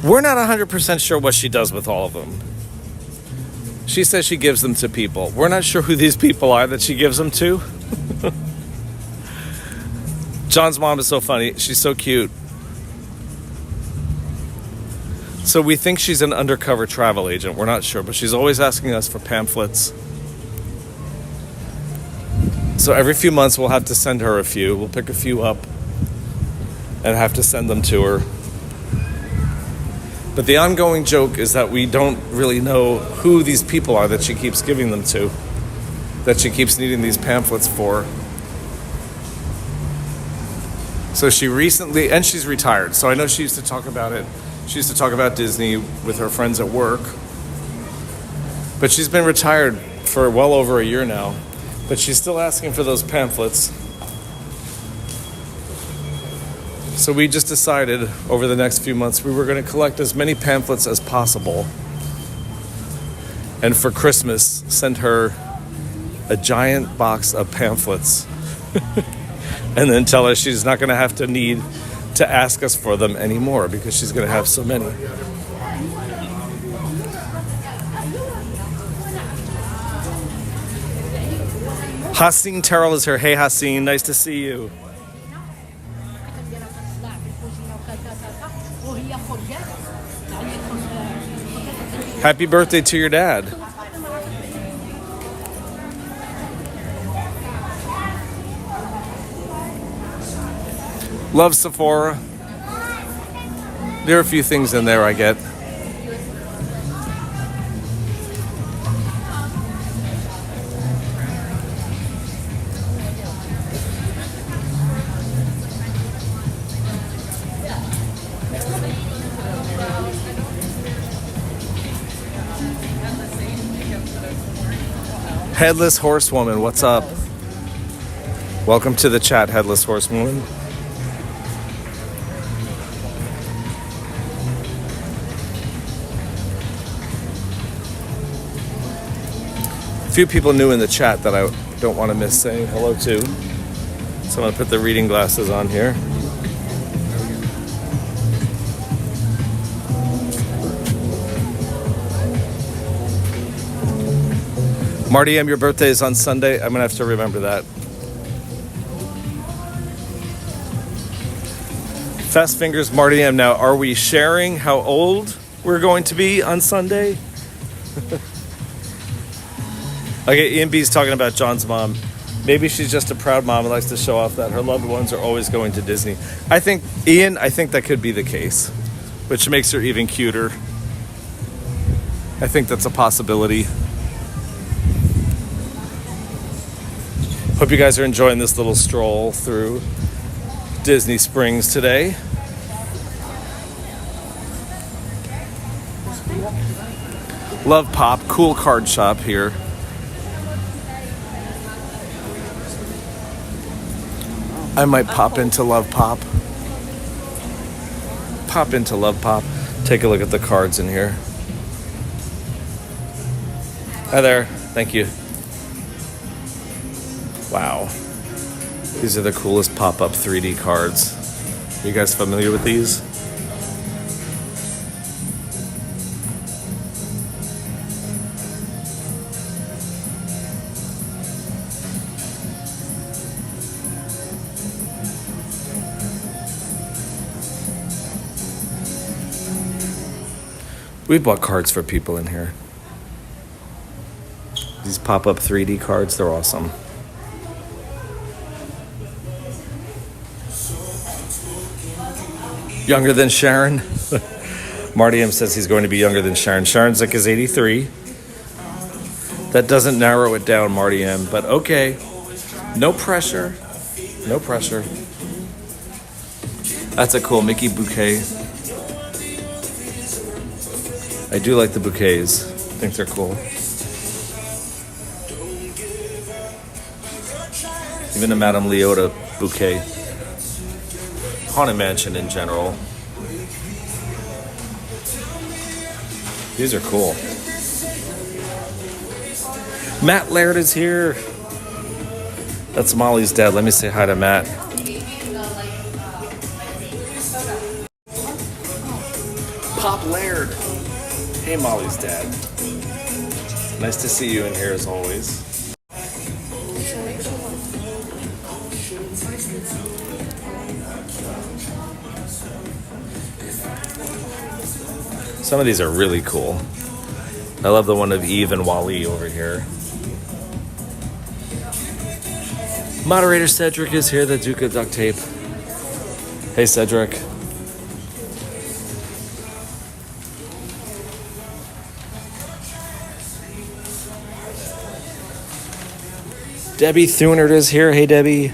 We're not 100% sure what she does with all of them. She says she gives them to people. We're not sure who these people are that she gives them to. John's mom is so funny. She's so cute. So we think she's an undercover travel agent. We're not sure, but she's always asking us for pamphlets. So every few months we'll have to send her a few. We'll pick a few up and have to send them to her. But the ongoing joke is that we don't really know who these people are that she keeps giving them to, that she keeps needing these pamphlets for. So she recently, and she's retired, so I know she used to talk about it. She used to talk about Disney with her friends at work. But she's been retired for well over a year now. But she's still asking for those pamphlets. So we just decided over the next few months we were going to collect as many pamphlets as possible. And for Christmas, send her a giant box of pamphlets. And then tell her she's not going to have to need to ask us for them anymore because she's going to have so many. Haseen Terrell is here. Hey Haseen, nice to see you. Happy birthday to your dad. Love Sephora. There are a few things in there I get. Headless Horsewoman, what's up? Welcome to the chat, Headless Horsewoman. A few people new in the chat that I don't want to miss saying hello to. So I'm going to put the reading glasses on here. Marty M, your birthday is on Sunday. I'm going to have to remember that. Fast Fingers, Marty M. Now, are we sharing how old we're going to be on Sunday? Okay, Ian B's talking about John's mom. Maybe she's just a proud mom and likes to show off that her loved ones are always going to Disney. I think that could be the case, which makes her even cuter. I think that's a possibility. Hope you guys are enjoying this little stroll through Disney Springs today. Love Pop, cool card shop here. I might pop into Love Pop. Pop into Love Pop. Take a look at the cards in here. Hi there. Thank you. Wow. These are the coolest pop-up 3D cards. Are you guys familiar with these? We bought cards for people in here. These pop-up 3D cards, they're awesome. Younger than Sharon? Marty M says he's going to be younger than Sharon. Sharon's like is 83. That doesn't narrow it down, Marty M, but okay. No pressure. No pressure. That's a cool Mickey bouquet. I do like the bouquets. I think they're cool. Even a Madame Leota bouquet. Haunted Mansion in general. These are cool. Matt Laird is here. That's Molly's dad. Let me say hi to Matt. Pop Laird. Hey, Molly's dad. Nice to see you in here as always. Some of these are really cool. I love the one of Eve and Wally over here. Moderator Cedric is here, the Duke of Duct Tape. Hey, Cedric. Debbie Thunert is here. Hey, Debbie.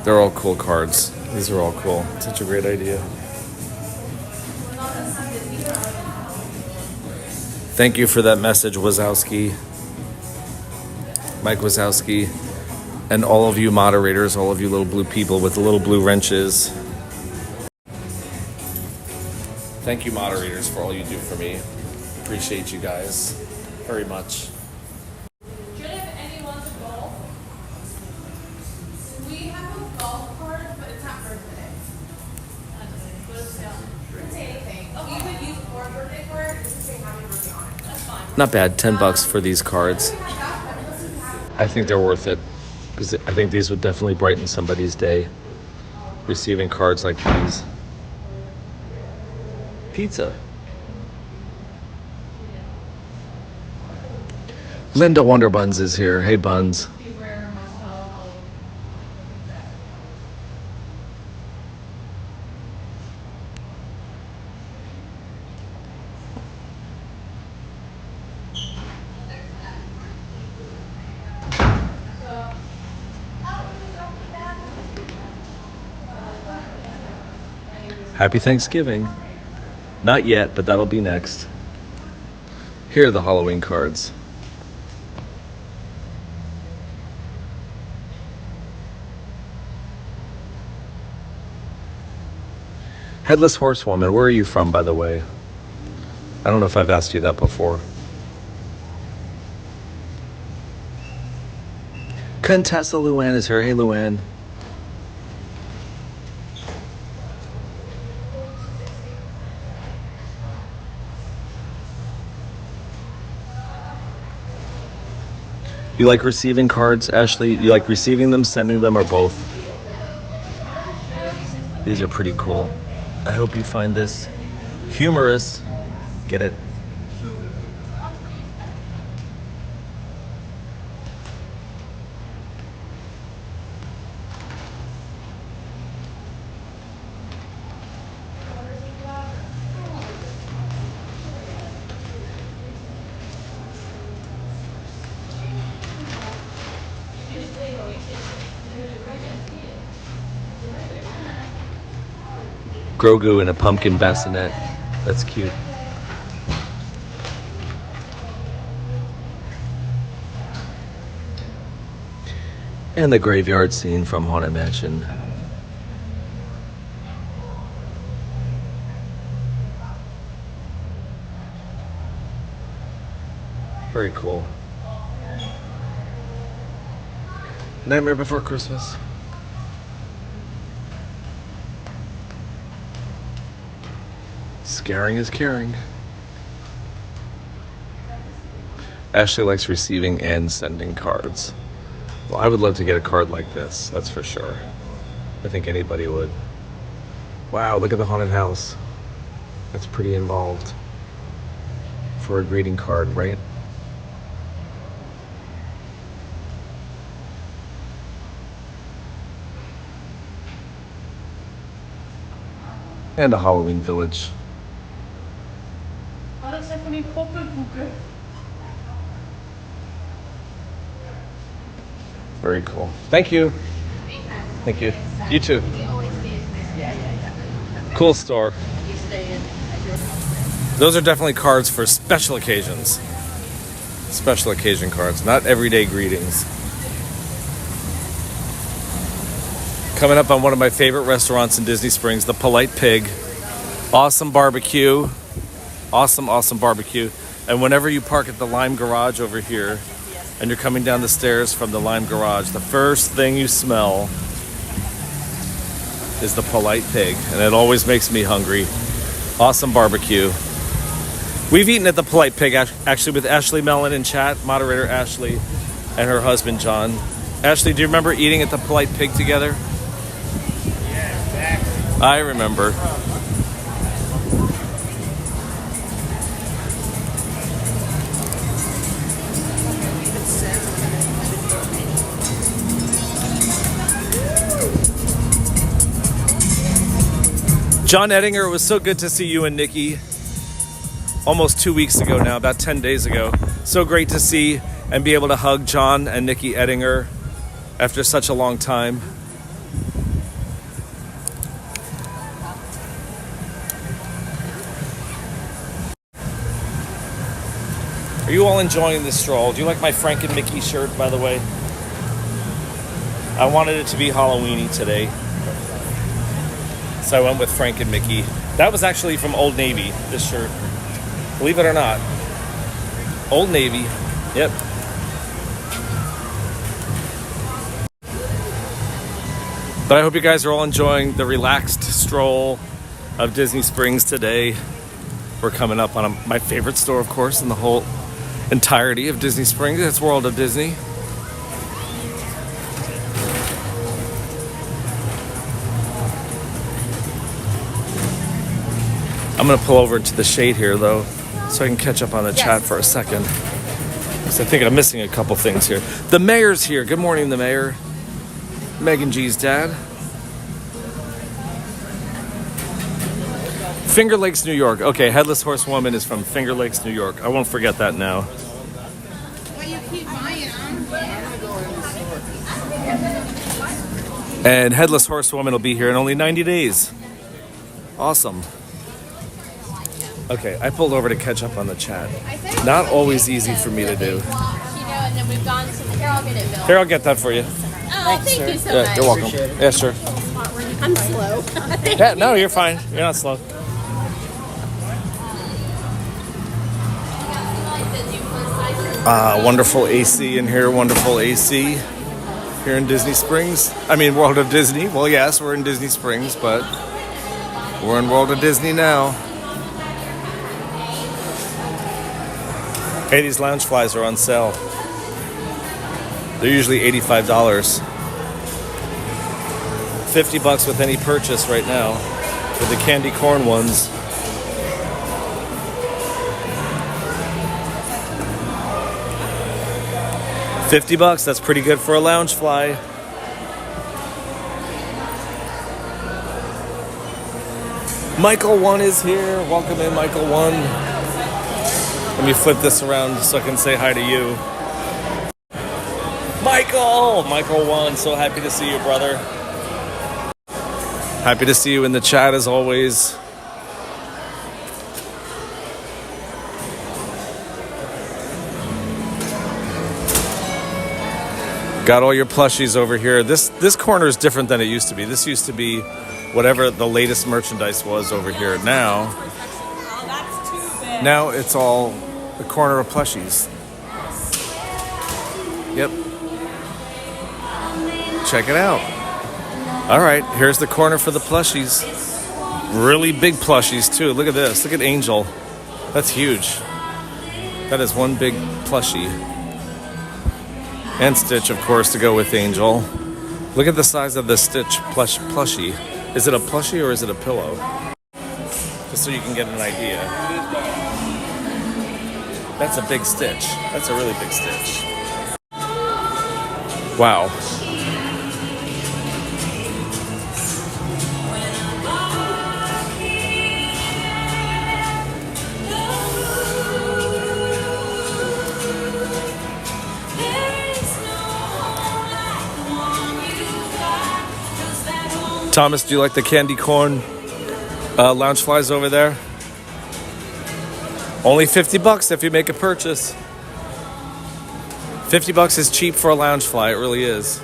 They're all cool cards. These are all cool. Such a great idea. Thank you for that message, Wazowski. Mike Wazowski. And all of you moderators, all of you little blue people with the little blue wrenches. Thank you, moderators, for all you do for me. Appreciate you guys very much. Should have anyone to golf? We have a golf cart, but it's not for today. Doesn't say anything. Oh, you could use for a birthday card. It doesn't say happy birthday on it. That's fine. Not bad. $10 for these cards. I think they're worth it. Because I think these would definitely brighten somebody's day. Receiving cards like these. Pizza. Linda Wonderbuns is here. Hey, Buns. Happy Thanksgiving. Not yet, but that'll be next. Here are the Halloween cards. Headless Horsewoman, where are you from, by the way? I don't know if I've asked you that before. Contessa Luann is here. Hey, Luann. You like receiving cards, Ashley? You like receiving them, sending them, or both? These are pretty cool. I hope you find this humorous. Get it? Grogu in a pumpkin bassinet. That's cute. And the graveyard scene from Haunted Mansion. Very cool. Nightmare Before Christmas. Scaring is caring. Ashley likes receiving and sending cards. Well, I would love to get a card like this, that's for sure. I think anybody would. Wow, look at the haunted house. That's pretty involved. For a greeting card, right? And a Halloween village. Oh, dat zijn van die poppenboeken. Very cool. Thank you. Thank you. You too. Cool store. Those are definitely cards for special occasions. Special occasion cards, not everyday greetings. Coming up on one of my favorite restaurants in Disney Springs, the Polite Pig. Awesome barbecue. Awesome barbecue. And whenever you park at the Lime Garage over here, and you're coming down the stairs from the Lime Garage, the first thing you smell is the Polite Pig. And it always makes me hungry. Awesome barbecue. We've eaten at the Polite Pig actually with Ashley Mellon in chat, moderator Ashley, and her husband John. Ashley, do you remember eating at the Polite Pig together? Yeah, exactly. I remember. John Ettinger, it was so good to see you and Nikki almost 2 weeks ago now, about 10 days ago. So great to see and be able to hug John and Nikki Ettinger after such a long time. Are you all enjoying this stroll? Do you like my Frank and Mickey shirt, by the way? I wanted it to be Halloweeny today, so I went with Frank and Mickey. That was actually from Old Navy, this shirt. Believe it or not. Old Navy. Yep. But I hope you guys are all enjoying the relaxed stroll of Disney Springs today. We're coming up on my favorite store, of course, in the whole entirety of Disney Springs. It's World of Disney. I'm going to pull over into the shade here, though, so I can catch up on the chat for a second. Because I think I'm missing a couple things here. The mayor's here. Good morning, the mayor. Megan G's dad. Finger Lakes, New York. Okay, Headless Horsewoman is from Finger Lakes, New York. I won't forget that now. And Headless Horsewoman will be here in only 90 days. Awesome. Okay, I pulled over to catch up on the chat. Not always easy for me to do. And then we've gone to here. I'll get it, Bill. Here, I'll get that for you. Oh, thank you so much. You're welcome. Yeah, sure. I'm slow. Yeah, no, you're fine. You're not slow. Wonderful AC in here. Wonderful AC here in Disney Springs. I mean, World of Disney. Well, yes, we're in Disney Springs, but we're in World of Disney now. Hey, these lounge flies are on sale. They're usually $85. $50 with any purchase right now for the candy corn ones. $50, that's pretty good for a lounge fly. Michael 1 is here. Welcome in, Michael 1. Let me flip this around so I can say hi to you. Michael 1, so happy to see you, brother. Happy to see you in the chat as always. Got all your plushies over here. This corner is different than it used to be. This used to be whatever the latest merchandise was over here. Now it's all the corner of plushies. Yep. Check it out. All right, here's the corner for the plushies. Really big plushies too. Look at this. Look at Angel. That's huge. That is one big plushie. And Stitch, of course, to go with Angel. Look at the size of the Stitch plushie. Is it a plushie or is it a pillow? Just so you can get an idea. That's a big Stitch. That's a really big Stitch. Wow. Thomas, do you like the candy corn lounge flies over there? Only $50 if you make a purchase. $50 is cheap for a lounge fly. It really is.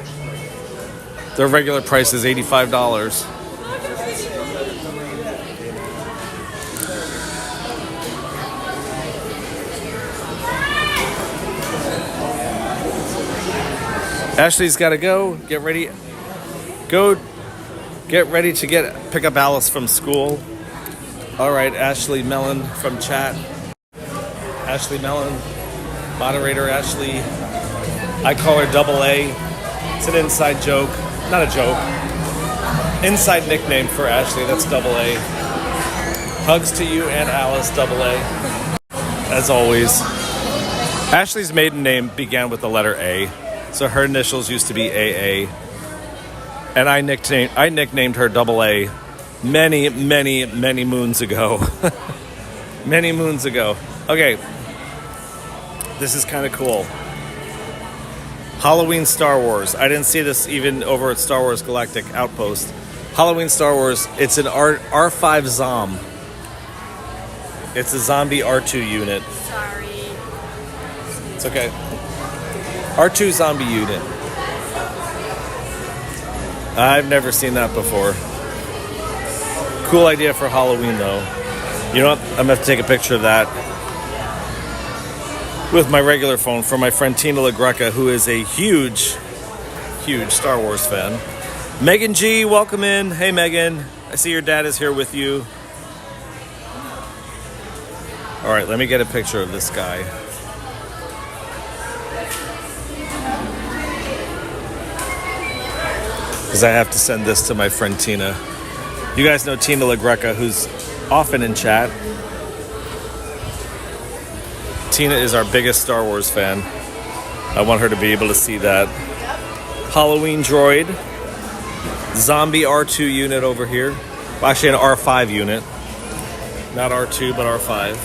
Their regular price is $85. Ashley's got to go. Get ready. Go. Get ready to pick up Alice from school. All right, Ashley Mellon from chat. Ashley Mellon, moderator Ashley. I call her Double A. It's an inside joke. Not a joke. Inside nickname for Ashley. That's Double A. Hugs to you and Alice, Double A. As always. Ashley's maiden name began with the letter A. So her initials used to be AA. And I nicknamed her Double A many moons ago. Many moons ago. Okay. This is kind of cool. Halloween Star Wars. I didn't see this even over at Star Wars Galactic Outpost. Halloween Star Wars. It's an R5 Zom. It's a zombie R2 unit. Sorry. It's okay. R2 zombie unit. I've never seen that before. Cool idea for Halloween, though. You know what? I'm going to have to take a picture of that with my regular phone for my friend Tina LaGreca, who is a huge Star Wars fan. Megan G, welcome in. Hey, Megan. I see your dad is here with you. All right, let me get a picture of this guy. Because I have to send this to my friend Tina. You guys know Tina LaGreca, who's often in chat. Tina is our biggest Star Wars fan. I want her to be able to see that. Halloween droid. Zombie R2 unit over here. Well, actually an R5 unit. Not R2, but R5.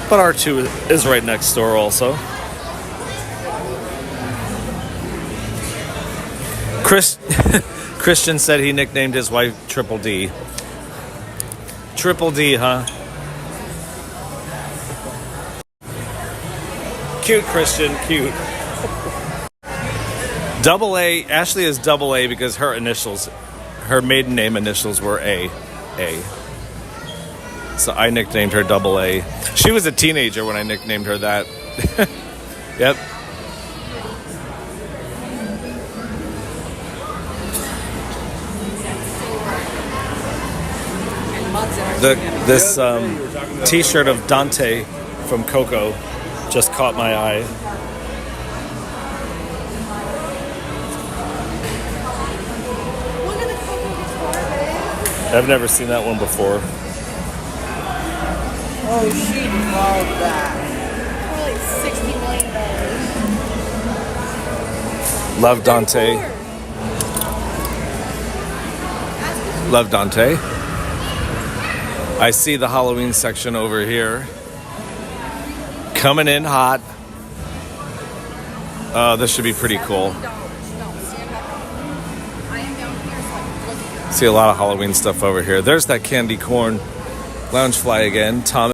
But R2 is right next door also. Christian said he nicknamed his wife Triple D. Triple D, huh? Cute, Christian, cute. Double A, Ashley is Double A because her maiden name initials were A. So I nicknamed her Double A. She was a teenager when I nicknamed her that. Yep. This T-shirt of Dante from Coco just caught my eye. I've never seen that one before. Oh, she'd love that. Probably $60 million. Love Dante. Love Dante. I see the Halloween section over here. Coming in hot. This should be pretty cool. See a lot of Halloween stuff over here. There's that candy corn lounge fly again. Thomas.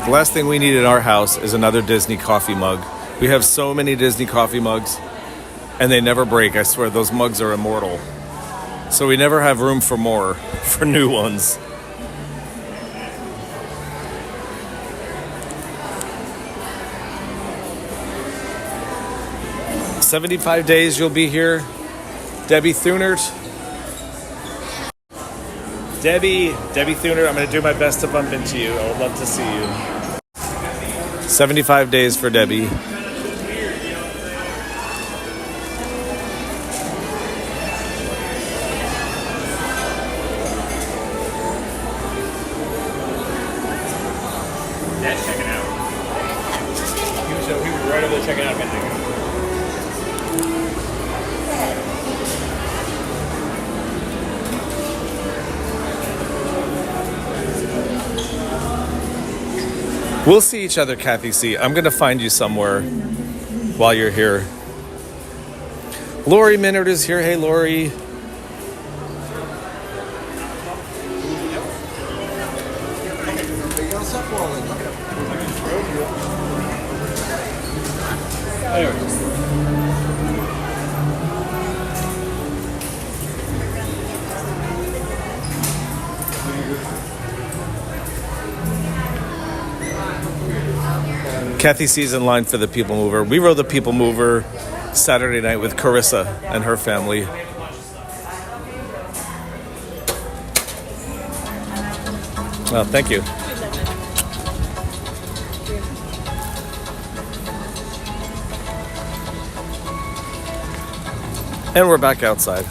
The last thing we need in our house is another Disney coffee mug. We have so many Disney coffee mugs, and they never break. I swear, those mugs are immortal. So we never have room for more, for new ones. "75 days you'll be here." Debbie Thunert. Debbie Thunert, I'm going to do my best to bump into you. I would love to see you. 75 days for Debbie. Dad's checking out. He was right over there checking out. I think. We'll see each other, Kathy C. I'm going to find you somewhere while you're here. Lori Minard is here. Hey, Lori. Kathy C's in line for the People Mover. We rode the People Mover Saturday night with Carissa and her family. Well, thank you. And we're back outside.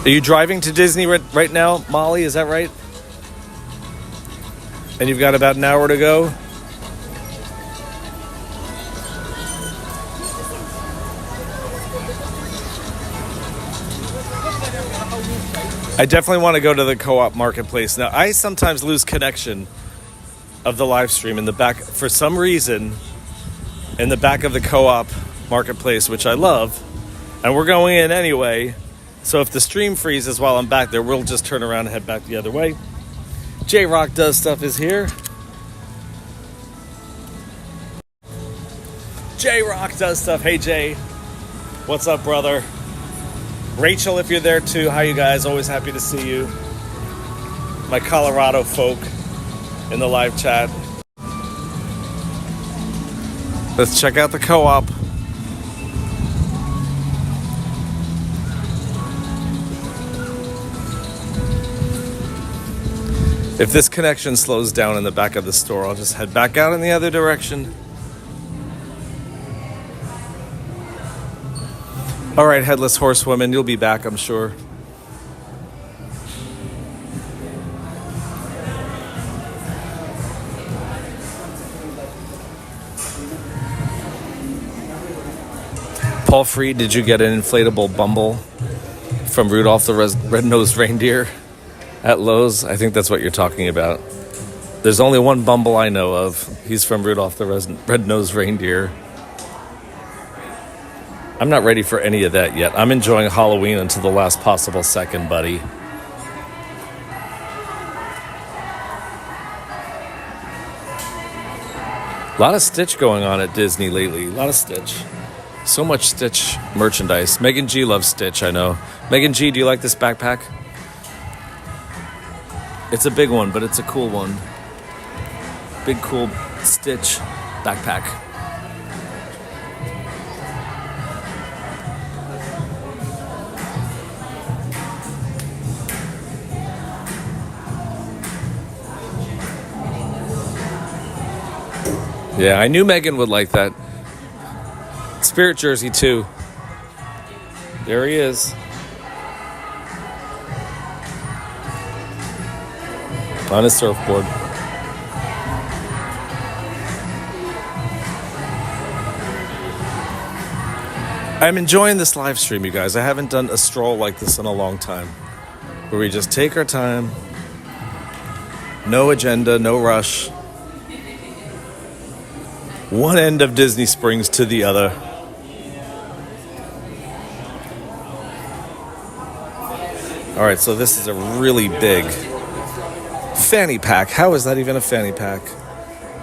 Are you driving to Disney right now, Molly? Is that right? And you've got about an hour to go? I definitely want to go to the Co-op Marketplace. Now, I sometimes lose connection of the live stream in the back, for some reason, in the back of the Co-op Marketplace, which I love. And we're going in anyway. So if the stream freezes while I'm back there, we'll just turn around and head back the other way. J-Rock Does Stuff is here. J-Rock Does Stuff. Hey, Jay. What's up, brother? Rachel, if you're there too. How you guys? Always happy to see you. My Colorado folk in the live chat. Let's check out the Co-op. If this connection slows down in the back of the store, I'll just head back out in the other direction. All right, Headless Horsewoman, you'll be back, I'm sure. Paul Freed, did you get an inflatable Bumble from Rudolph the Red-Nosed Reindeer at Lowe's? I think that's what you're talking about. There's only one Bumble I know of. He's from Rudolph the Red-Nosed Reindeer. I'm not ready for any of that yet. I'm enjoying Halloween until the last possible second, buddy. A lot of Stitch going on at Disney lately. A lot of Stitch. So much Stitch merchandise. Megan G loves Stitch, I know. Megan G, do you like this backpack? It's a big one, but it's a cool one. Big, cool Stitch backpack. Yeah, I knew Megan would like that. Spirit jersey, too. There he is. On his surfboard. I'm enjoying this live stream, you guys. I haven't done a stroll like this in a long time. Where we just take our time. No agenda, no rush. One end of Disney Springs to the other. All right, so this is a really big fanny pack. How is that even a fanny pack?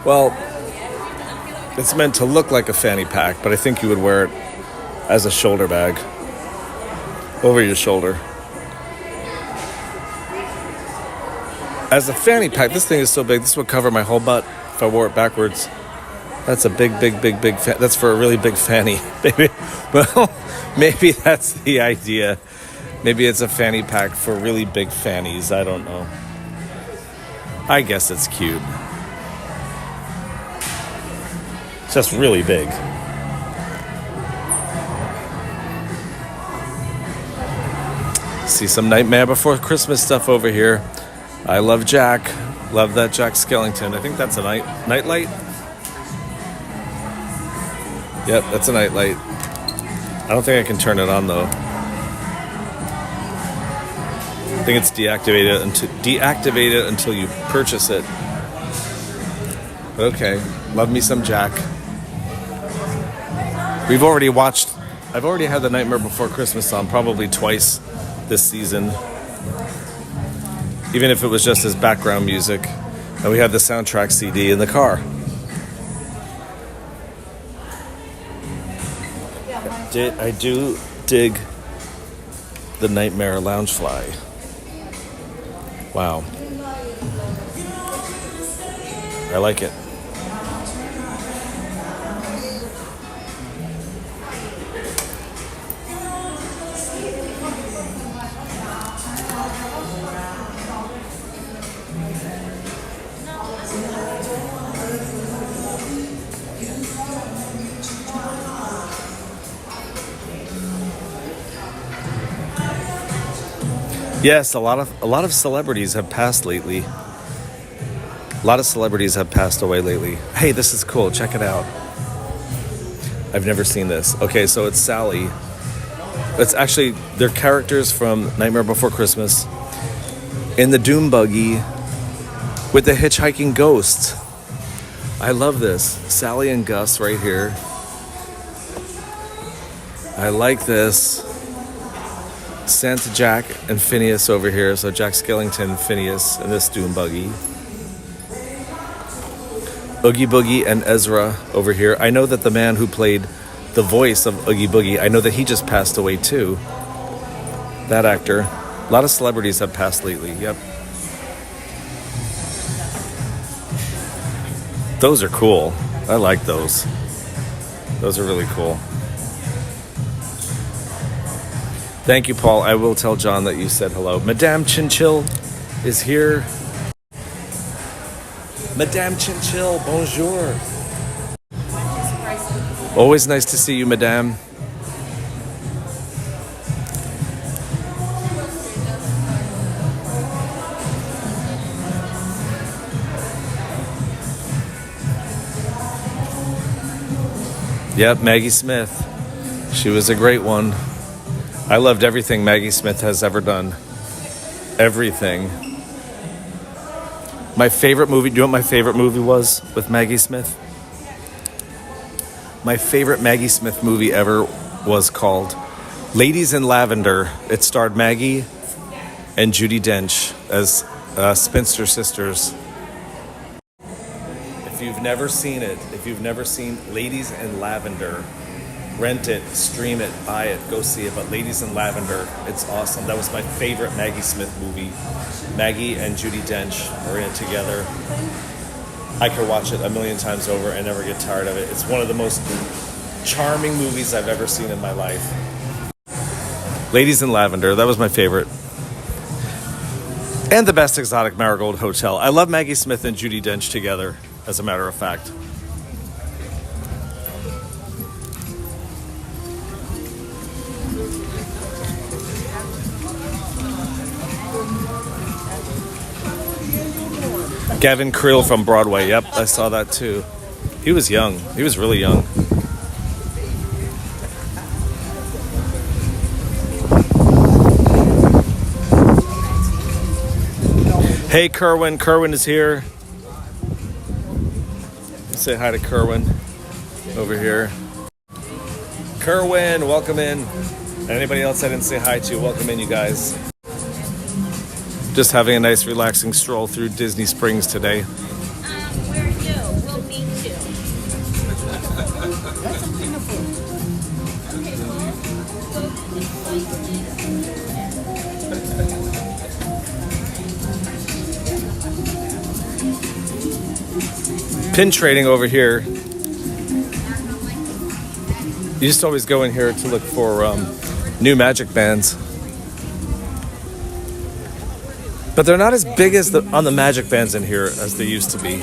Well, it's meant to look like a fanny pack, but I think you would wear it as a shoulder bag over your shoulder. As a fanny pack, this thing is so big, this would cover my whole butt if I wore it backwards. That's a big that's for a really big fanny. Maybe, well, maybe that's the idea. Maybe it's a fanny pack for really big fannies. I don't know. I guess it's cute. It's just really big. See some Nightmare Before Christmas stuff over here. I love Jack. Love that Jack Skellington. I think that's a night light. Yep, that's a night light. I don't think I can turn it on though. I think it's deactivated until you purchase it. But okay, love me some Jack. I've already had the Nightmare Before Christmas on probably twice this season. Even if it was just as background music. And we have the soundtrack CD in the car. I do dig the Nightmare Loungefly. Wow. I like it. Yes, a lot of celebrities have passed lately. A lot of celebrities have passed away lately. Hey, this is cool. Check it out. I've never seen this. Okay, so it's Sally. It's actually, they're characters from Nightmare Before Christmas in the Doom Buggy with the hitchhiking ghost. I love this. Sally and Gus right here. I like this. Santa Jack and Phineas over here. So Jack Skellington, Phineas in this Doom Buggy. Oogie Boogie and Ezra over here. I know that the man who played the voice of Oogie Boogie, I know that he just passed away too. That actor. A lot of celebrities have passed lately. Yep. Those are cool. I like those. Those are really cool. Thank you, Paul. I will tell John that you said hello. Madame Chinchil is here. Madame Chinchil, bonjour. Always nice to see you, Madame. Yep, Maggie Smith. She was a great one. I loved everything Maggie Smith has ever done. Everything. My favorite movie, do you know what my favorite movie was with Maggie Smith? My favorite Maggie Smith movie ever was called Ladies in Lavender. It starred Maggie and Judi Dench as spinster sisters. If you've never seen it, if you've never seen Ladies in Lavender, rent it, stream it, buy it, go see it. But Ladies in Lavender, it's awesome. That was my favorite Maggie Smith movie. Maggie and Judi Dench are in it together. I could watch it a million times over and never get tired of it. It's one of the most charming movies I've ever seen in my life. Ladies in Lavender, that was my favorite. And The Best Exotic Marigold Hotel. I love Maggie Smith and Judi Dench together, as a matter of fact. Gavin Creel from Broadway. Yep, I saw that too. He was young. He was really young. Hey, Kerwin. Kerwin is here. Say hi to Kerwin over here. Kerwin, welcome in. Anybody else I didn't say hi to, welcome in, you guys. Just having a nice relaxing stroll through Disney Springs today. Where are you? We'll meet you. That's wonderful. Okay, well, go to this place. Pin trading over here. You just always go in here to look for new magic bands. But they're not as big as on the magic bands in here as they used to be.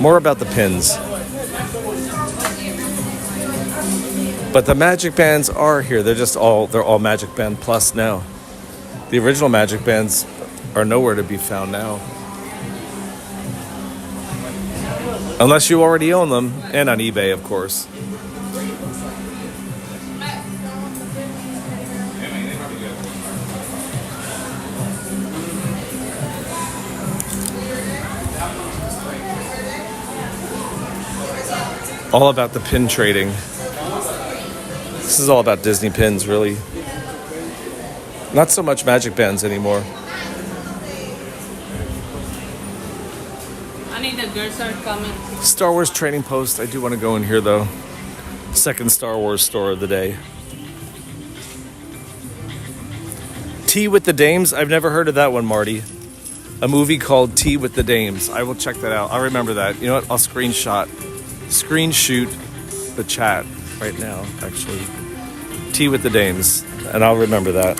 More about the pins. But the magic bands are here. They're all Magic Band Plus now. The original magic bands are nowhere to be found now. Unless you already own them, and on eBay, of course. All about the pin trading. This is all about Disney pins, really. Not so much magic bands anymore. Honey, the girls are coming. Star Wars Trading Post. I do want to go in here, though. Second Star Wars store of the day. Tea with the Dames. I've never heard of that one, Marty. A movie called Tea with the Dames. I will check that out. I'll remember that. You know what? I'll screen shoot the chat right now, actually. Tea with the Dames. And I'll remember that.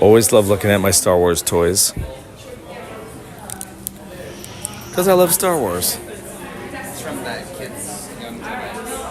Always love looking at my Star Wars toys. Because I love Star Wars. It's from that kid's young I found a little.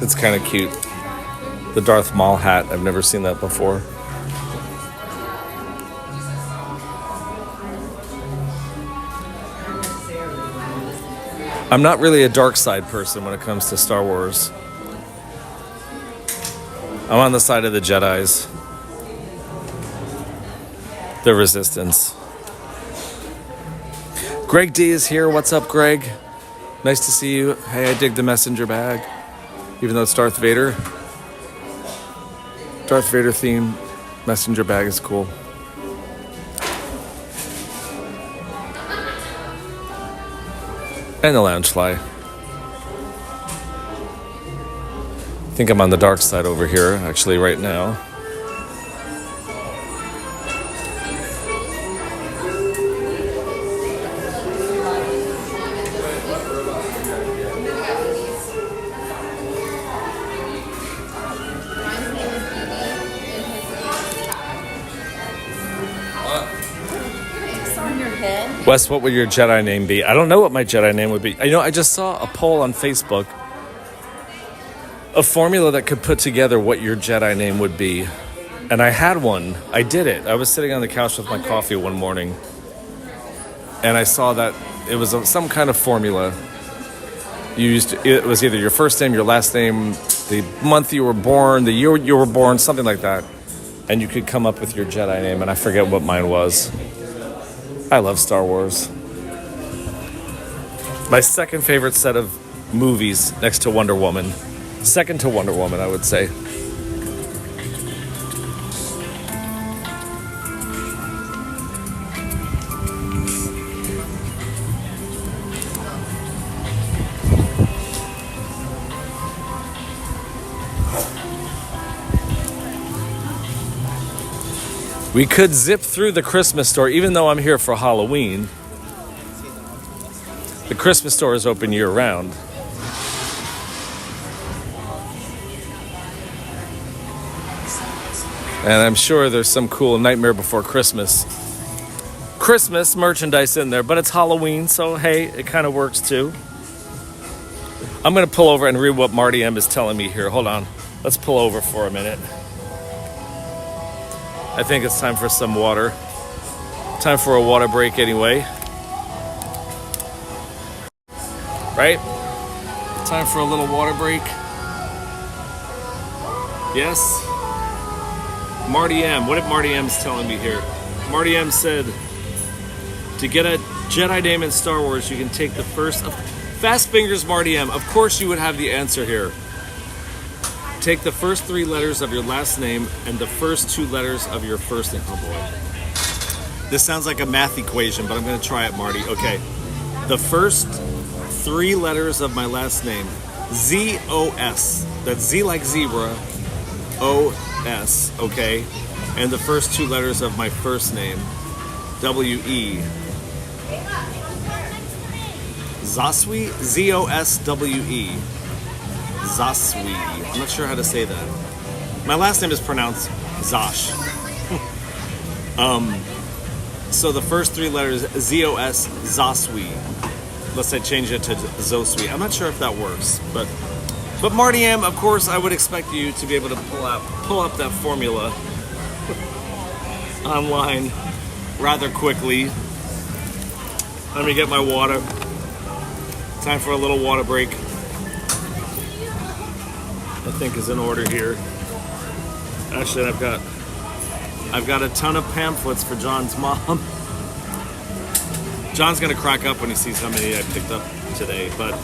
It's kind of cute. The Darth Maul hat. I've never seen that before. I'm not really a dark side person when it comes to Star Wars. I'm on the side of the Jedis. The Resistance. Greg D is here. What's up, Greg? Nice to see you. Hey, I dig the messenger bag. Even though it's Darth Vader. Darth Vader themed messenger bag is cool. And the lounge fly. I think I'm on the dark side over here, actually, right now. Wes, what would your Jedi name be? I don't know what my Jedi name would be. You know, I just saw a poll on Facebook. A formula that could put together what your Jedi name would be. And I had one. I did it. I was sitting on the couch with my coffee one morning. And I saw that it was some kind of formula. It was either your first name, your last name, the month you were born, the year you were born, something like that. And you could come up with your Jedi name. And I forget what mine was. I love Star Wars. My second favorite set of movies next to Wonder Woman. Second to Wonder Woman, I would say. We could zip through the Christmas store, even though I'm here for Halloween. The Christmas store is open year-round. And I'm sure there's some cool Nightmare Before Christmas merchandise in there, but it's Halloween, so hey, it kind of works too. I'm going to pull over and read what Marty M is telling me here. Hold on. Let's pull over for a minute. I think it's time for some water. Time for a water break anyway. Right? Time for a little water break. Yes? Marty M. What did Marty M's telling me here? Marty M said, to get a Jedi name in Star Wars, you can take the first of... Fast fingers, Marty M. Of course you would have the answer here. Take the first 3 letters of your last name and the first 2 letters of your first name. Oh boy. This sounds like a math equation, but I'm going to try it, Marty. Okay. The first 3 letters of my last name. Z-O-S. That's Z like zebra. O-S. Okay? And the first 2 letters of my first name. W-E. Zoswi? Z-O-S-W-E. Zoswi. I'm not sure how to say that. My last name is pronounced Zosh. So the first 3 letters, Z-O-S, Zoswi. Unless I change it to Zoswi. I'm not sure if that works, but Marty M, of course, I would expect you to be able to pull up that formula online rather quickly. Let me get my water. Time for a little water break. I think is in order here. Actually, I've got a ton of pamphlets for John's mom. John's gonna crack up when he sees how many I picked up today, but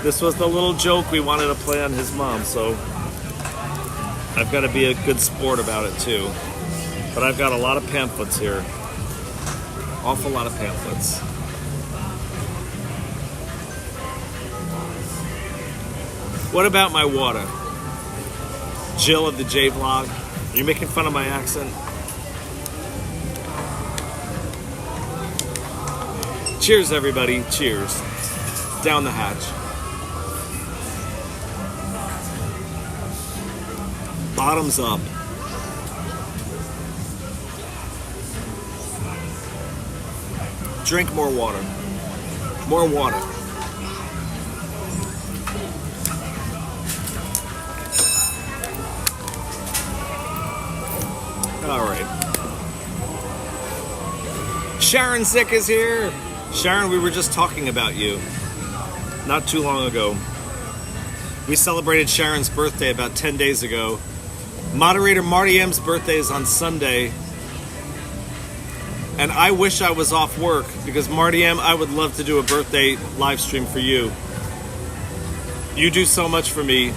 this was the little joke we wanted to play on his mom, so I've got to be a good sport about it too. But I've got a lot of pamphlets here. Awful lot of pamphlets. What about my water? Jill of the J Vlog. Are you making fun of my accent? Cheers, everybody. Cheers. Down the hatch. Bottoms up. Drink more water. More water. All right. Sharon Sick is here. Sharon, we were just talking about you not too long ago. We celebrated Sharon's birthday about 10 days ago. Moderator Marty M's birthday is on Sunday. And I wish I was off work because Marty M, I would love to do a birthday live stream for you. You do so much for me,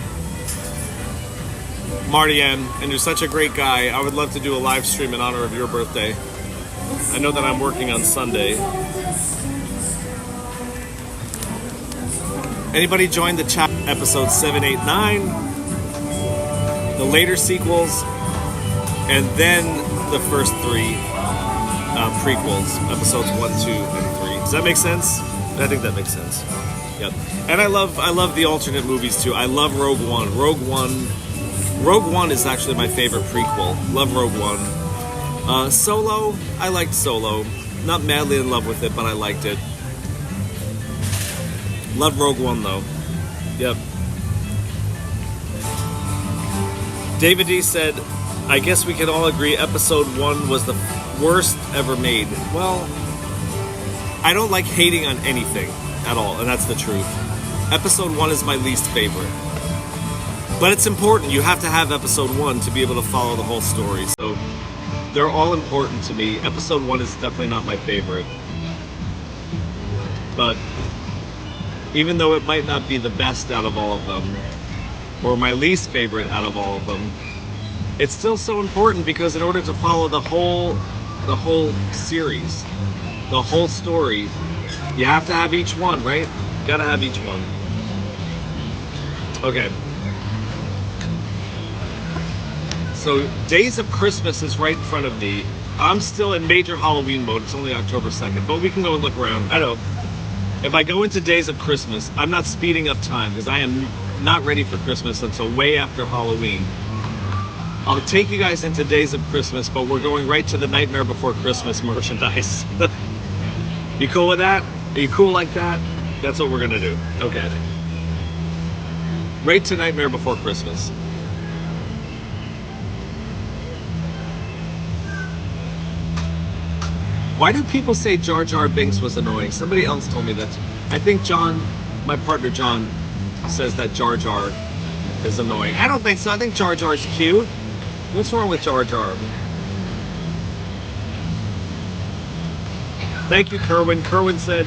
Marty M, and you're such a great guy. I would love to do a live stream in honor of your birthday. I know that I'm working on Sunday. Anybody join the chat? Episode 7, 8, 9, the later sequels, and then the first 3 prequels, episodes 1, 2, and 3. Does that make sense? I think that makes sense. Yep. And I love the alternate movies too. I love Rogue One. Rogue One is actually my favorite prequel. Love Rogue One. Solo, I liked Solo. Not madly in love with it, but I liked it. Love Rogue One though. Yep. David D said, I guess we can all agree episode 1 was the worst ever made. Well, I don't like hating on anything at all, and that's the truth. Episode 1 is my least favorite. But it's important. You have to have episode 1 to be able to follow the whole story. So they're all important to me. Episode 1 is definitely not my favorite. But even though it might not be the best out of all of them, or my least favorite out of all of them, it's still so important because in order to follow the whole series, the whole story, you have to have each one, right? You gotta have each one. Okay. So Days of Christmas is right in front of me. I'm still in major Halloween mode. It's only October 2nd, but we can go and look around. I know. If I go into Days of Christmas, I'm not speeding up time because I am not ready for Christmas until way after Halloween. I'll take you guys into Days of Christmas, but we're going right to the Nightmare Before Christmas merchandise. You cool with that? Are you cool like that? That's what we're gonna do. Okay. Right to Nightmare Before Christmas. Why do people say Jar Jar Binks was annoying? Somebody else told me that. I think John, my partner John, says that Jar Jar is annoying. I don't think so. I think Jar Jar's cute. What's wrong with Jar Jar? Thank you, Kerwin. Kerwin said,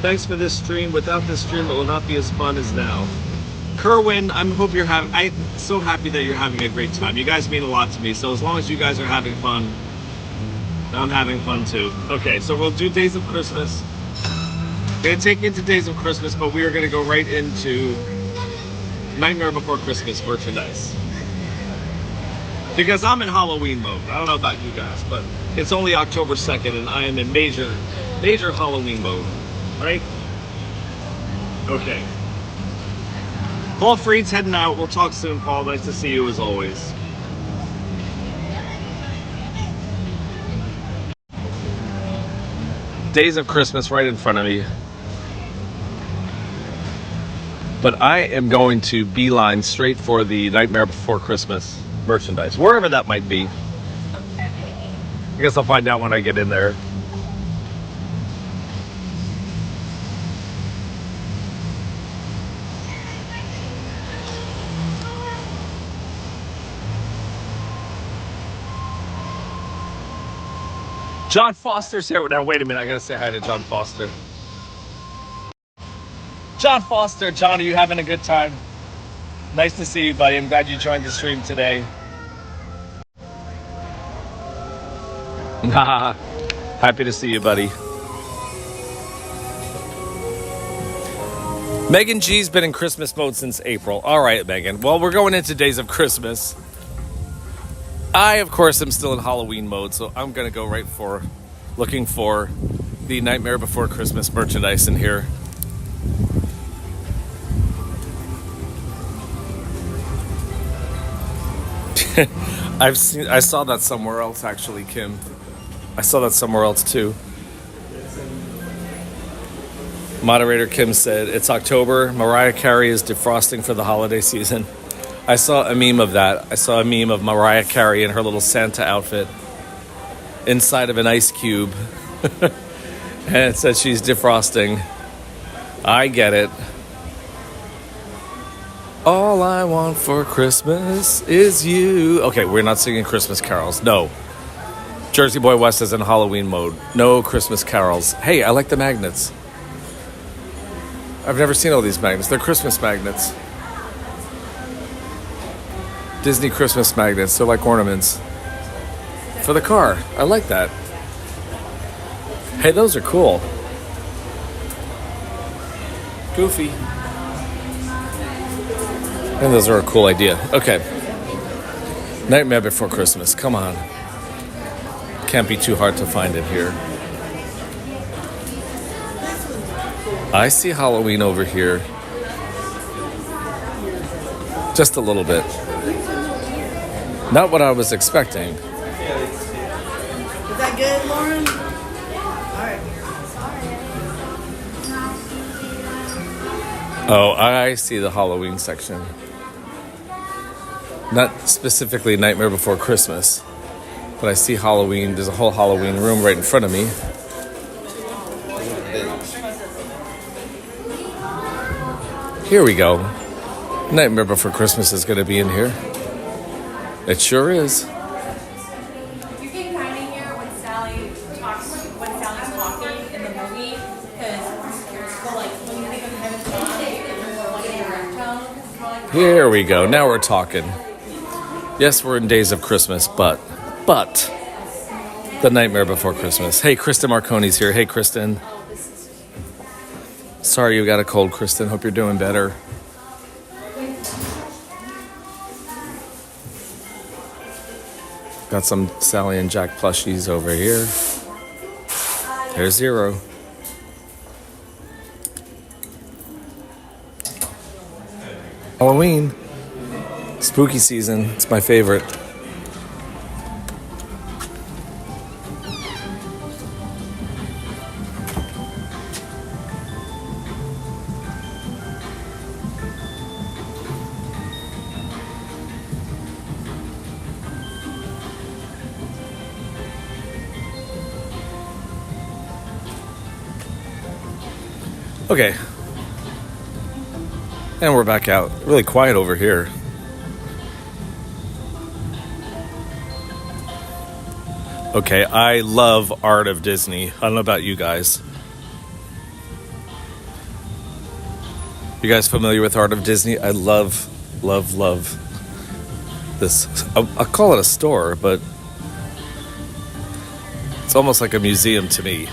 thanks for this stream. Without this stream, it will not be as fun as now. Kerwin, I'm so happy that you're having a great time. You guys mean a lot to me. So as long as you guys are having fun, I'm having fun too. Okay, so we'll do Days of Christmas. Gonna take you into Days of Christmas, but we are gonna go right into Nightmare Before Christmas merchandise. Because I'm in Halloween mode. I don't know about you guys, but it's only October 2nd and I am in major Halloween mode, right? Okay. Paul Freed's heading out. We'll talk soon, Paul. Nice to see you as always. Days of Christmas right in front of me. But I am going to beeline straight for the Nightmare Before Christmas merchandise, wherever that might be. I guess I'll find out when I get in there. John Foster's here. Now, wait a minute. I gotta say hi to John Foster. John Foster. John, are you having a good time? Nice to see you, buddy. I'm glad you joined the stream today. Happy to see you, buddy. Megan G's been in Christmas mode since April. All right, Megan. Well, we're going into Days of Christmas. I, of course, am still in Halloween mode, so I'm going to go right for looking for the Nightmare Before Christmas merchandise in here. I saw that somewhere else, actually, Kim. I saw that somewhere else, too. Moderator Kim said, it's October. Mariah Carey is defrosting for the holiday season. I saw a meme of that. I saw a meme of Mariah Carey in her little Santa outfit inside of an ice cube. And it said she's defrosting. I get it. All I want for Christmas is you. Okay, we're not singing Christmas carols. No. Jersey Boy West is in Halloween mode. No Christmas carols. Hey, I like the magnets. I've never seen all these magnets. They're Christmas magnets. Disney Christmas magnets. They're like ornaments for the car. I like that. Hey, those are cool. Goofy. And those are a cool idea. Okay. Nightmare Before Christmas. Come on. Can't be too hard to find it here. I see Halloween over here. Just a little bit. Not what I was expecting. Is that good, Lauren? All right. Oh, I see the Halloween section. Not specifically Nightmare Before Christmas, but I see Halloween. There's a whole Halloween room right in front of me. Here we go. Nightmare Before Christmas is going to be in here. It sure is. You can kind of hear when Sally's talking in the movie, because when you think of Heaven's Gone, it's more like a direct tone. Here we go. Now we're talking. Yes, we're in Days of Christmas, but the Nightmare Before Christmas. Hey, Kristen Marconi's here. Hey, Kristen. Sorry you got a cold, Kristen. Hope you're doing better. Got some Sally and Jack plushies over here. There's Zero. Halloween. Spooky season. It's my favorite. Okay. And we're back out. Really quiet over here. Okay, I love Art of Disney. I don't know about you guys. You guys familiar with Art of Disney? I love this. I'll call it a store, but it's almost like a museum to me.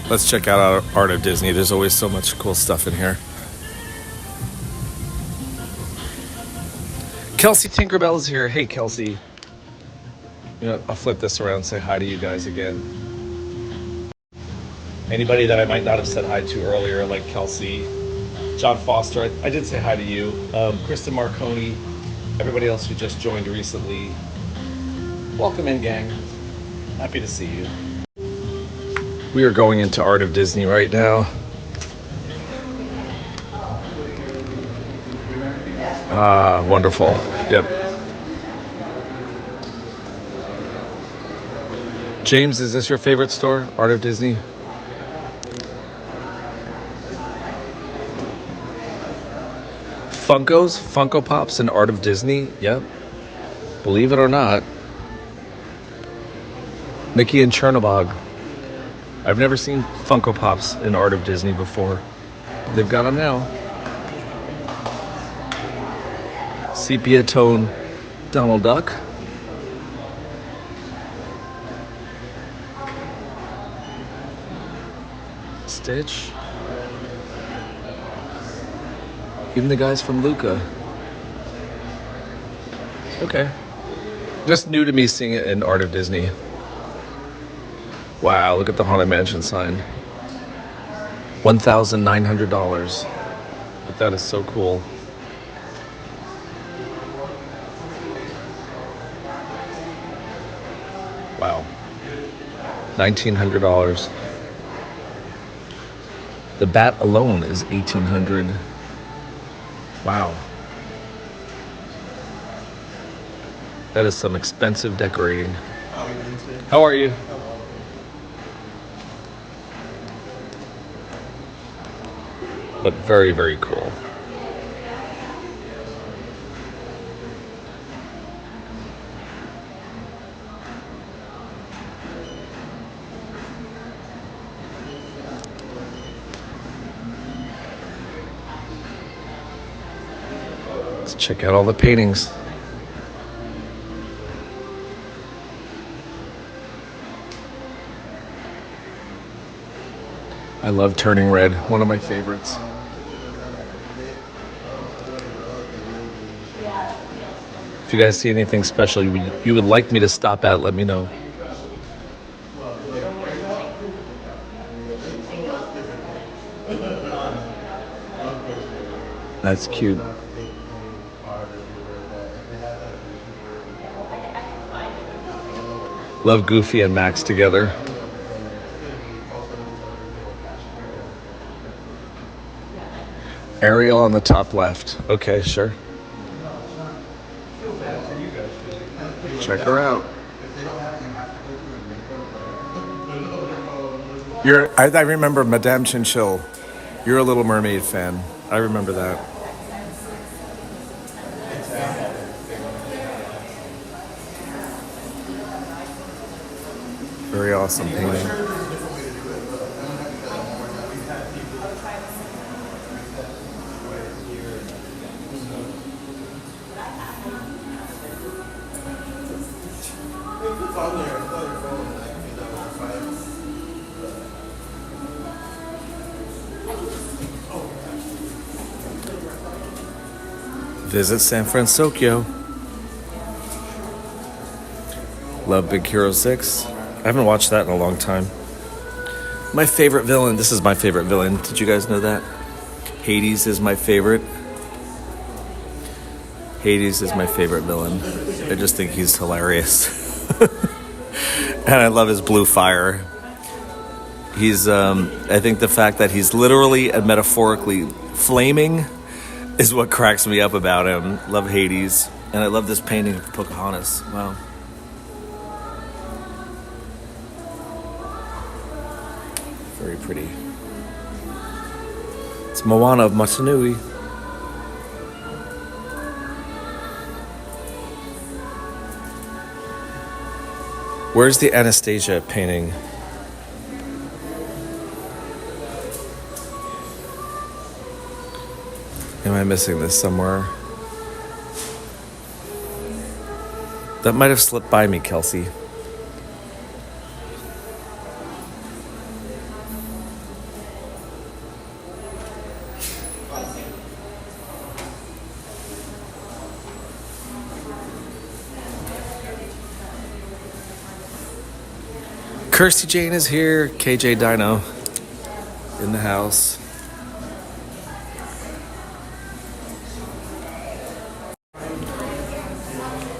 Let's check out Art of Disney. There's always so much cool stuff in here. Kelsey Tinkerbell is here. Hey, Kelsey. You know, I'll flip this around and say hi to you guys again. Anybody that I might not have said hi to earlier, like Kelsey, John Foster, I did say hi to you. Kristen Marconi, everybody else who just joined recently. Welcome in, gang. Happy to see you. We are going into Art of Disney right now. Ah, wonderful. Yep. James, is this your favorite store, Art of Disney? Funkos, Funko Pops, and Art of Disney. Yep. Believe it or not. Mickey and Chernobog. I've never seen Funko Pops in Art of Disney before. They've got them now. Sepia tone Donald Duck. Stitch. Even the guys from Luca. Okay. Just new to me seeing it in Art of Disney. Wow, look at the Haunted Mansion sign. $1,900. But that is so cool. Wow. $1,900. The bat alone is $1,800. Wow. That is some expensive decorating. How are you? But very, very cool. Let's check out all the paintings. I love Turning Red, one of my favorites. If you guys see anything special you would like me to stop at, let me know. That's cute. Love Goofy and Max together. Ariel on the top left. Okay, sure. Check her out. I remember Madame Chinchil. You're a Little Mermaid fan. I remember that. Very awesome painting. Visit San Francisco. Love Big Hero 6. I haven't watched that in a long time. My favorite villain. This is my favorite villain. Did you guys know that? Hades is my favorite. Hades is my favorite villain. I just think he's hilarious. And I love his blue fire. He's, I think the fact that he's literally and metaphorically flaming is what cracks me up about him. Love Hades. And I love this painting of Pocahontas. Wow. Very pretty. It's Moana of Motunui. Where's the Anastasia painting? Am I missing this somewhere? That might have slipped by me, Kelsey. Kirsty Jane is here. KJ Dino in the house.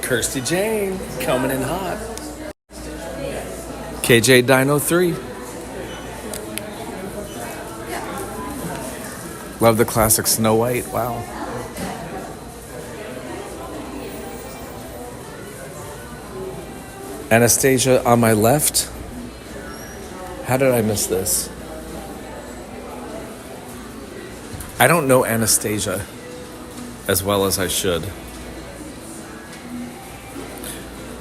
Kirsty Jane coming in hot. KJ Dino 3. Love the classic Snow White. Wow. Anastasia on my left. How did I miss this? I don't know Anastasia as well as I should.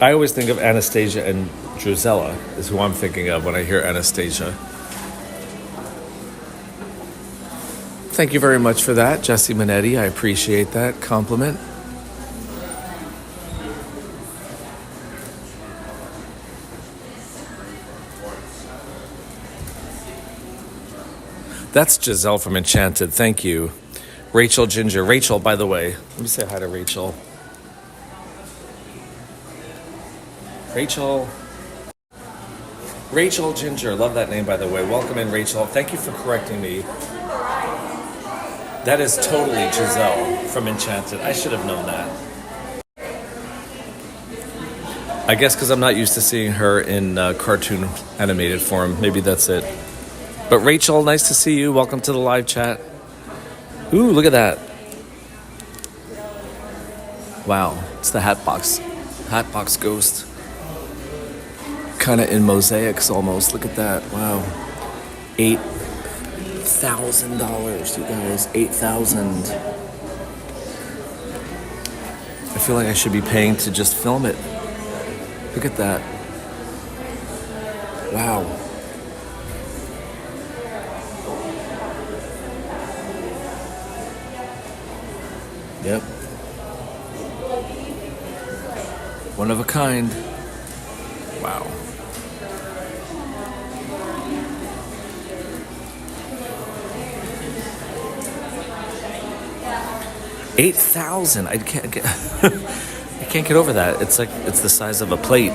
I always think of Anastasia and Drusilla is who I'm thinking of when I hear Anastasia. Thank you very much for that, Jesse Minetti. I appreciate that compliment. That's Giselle from Enchanted. Thank you. Rachel Ginger. Rachel, by the way. Let me say hi to Rachel. Rachel. Rachel Ginger. Love that name, by the way. Welcome in, Rachel. Thank you for correcting me. That is totally Giselle from Enchanted. I should have known that. I guess because I'm not used to seeing her in cartoon animated form. Maybe that's it. But Rachel, nice to see you. Welcome to the live chat. Ooh, look at that. Wow, it's the Hatbox. Hatbox Ghost. Kind of in mosaics almost. Look at that. Wow. $8,000, you guys. $8,000. I feel like I should be paying to just film it. Look at that. Wow. Yep. One of a kind. Wow. $8,000. I can't get I can't get over that. It's like it's the size of a plate.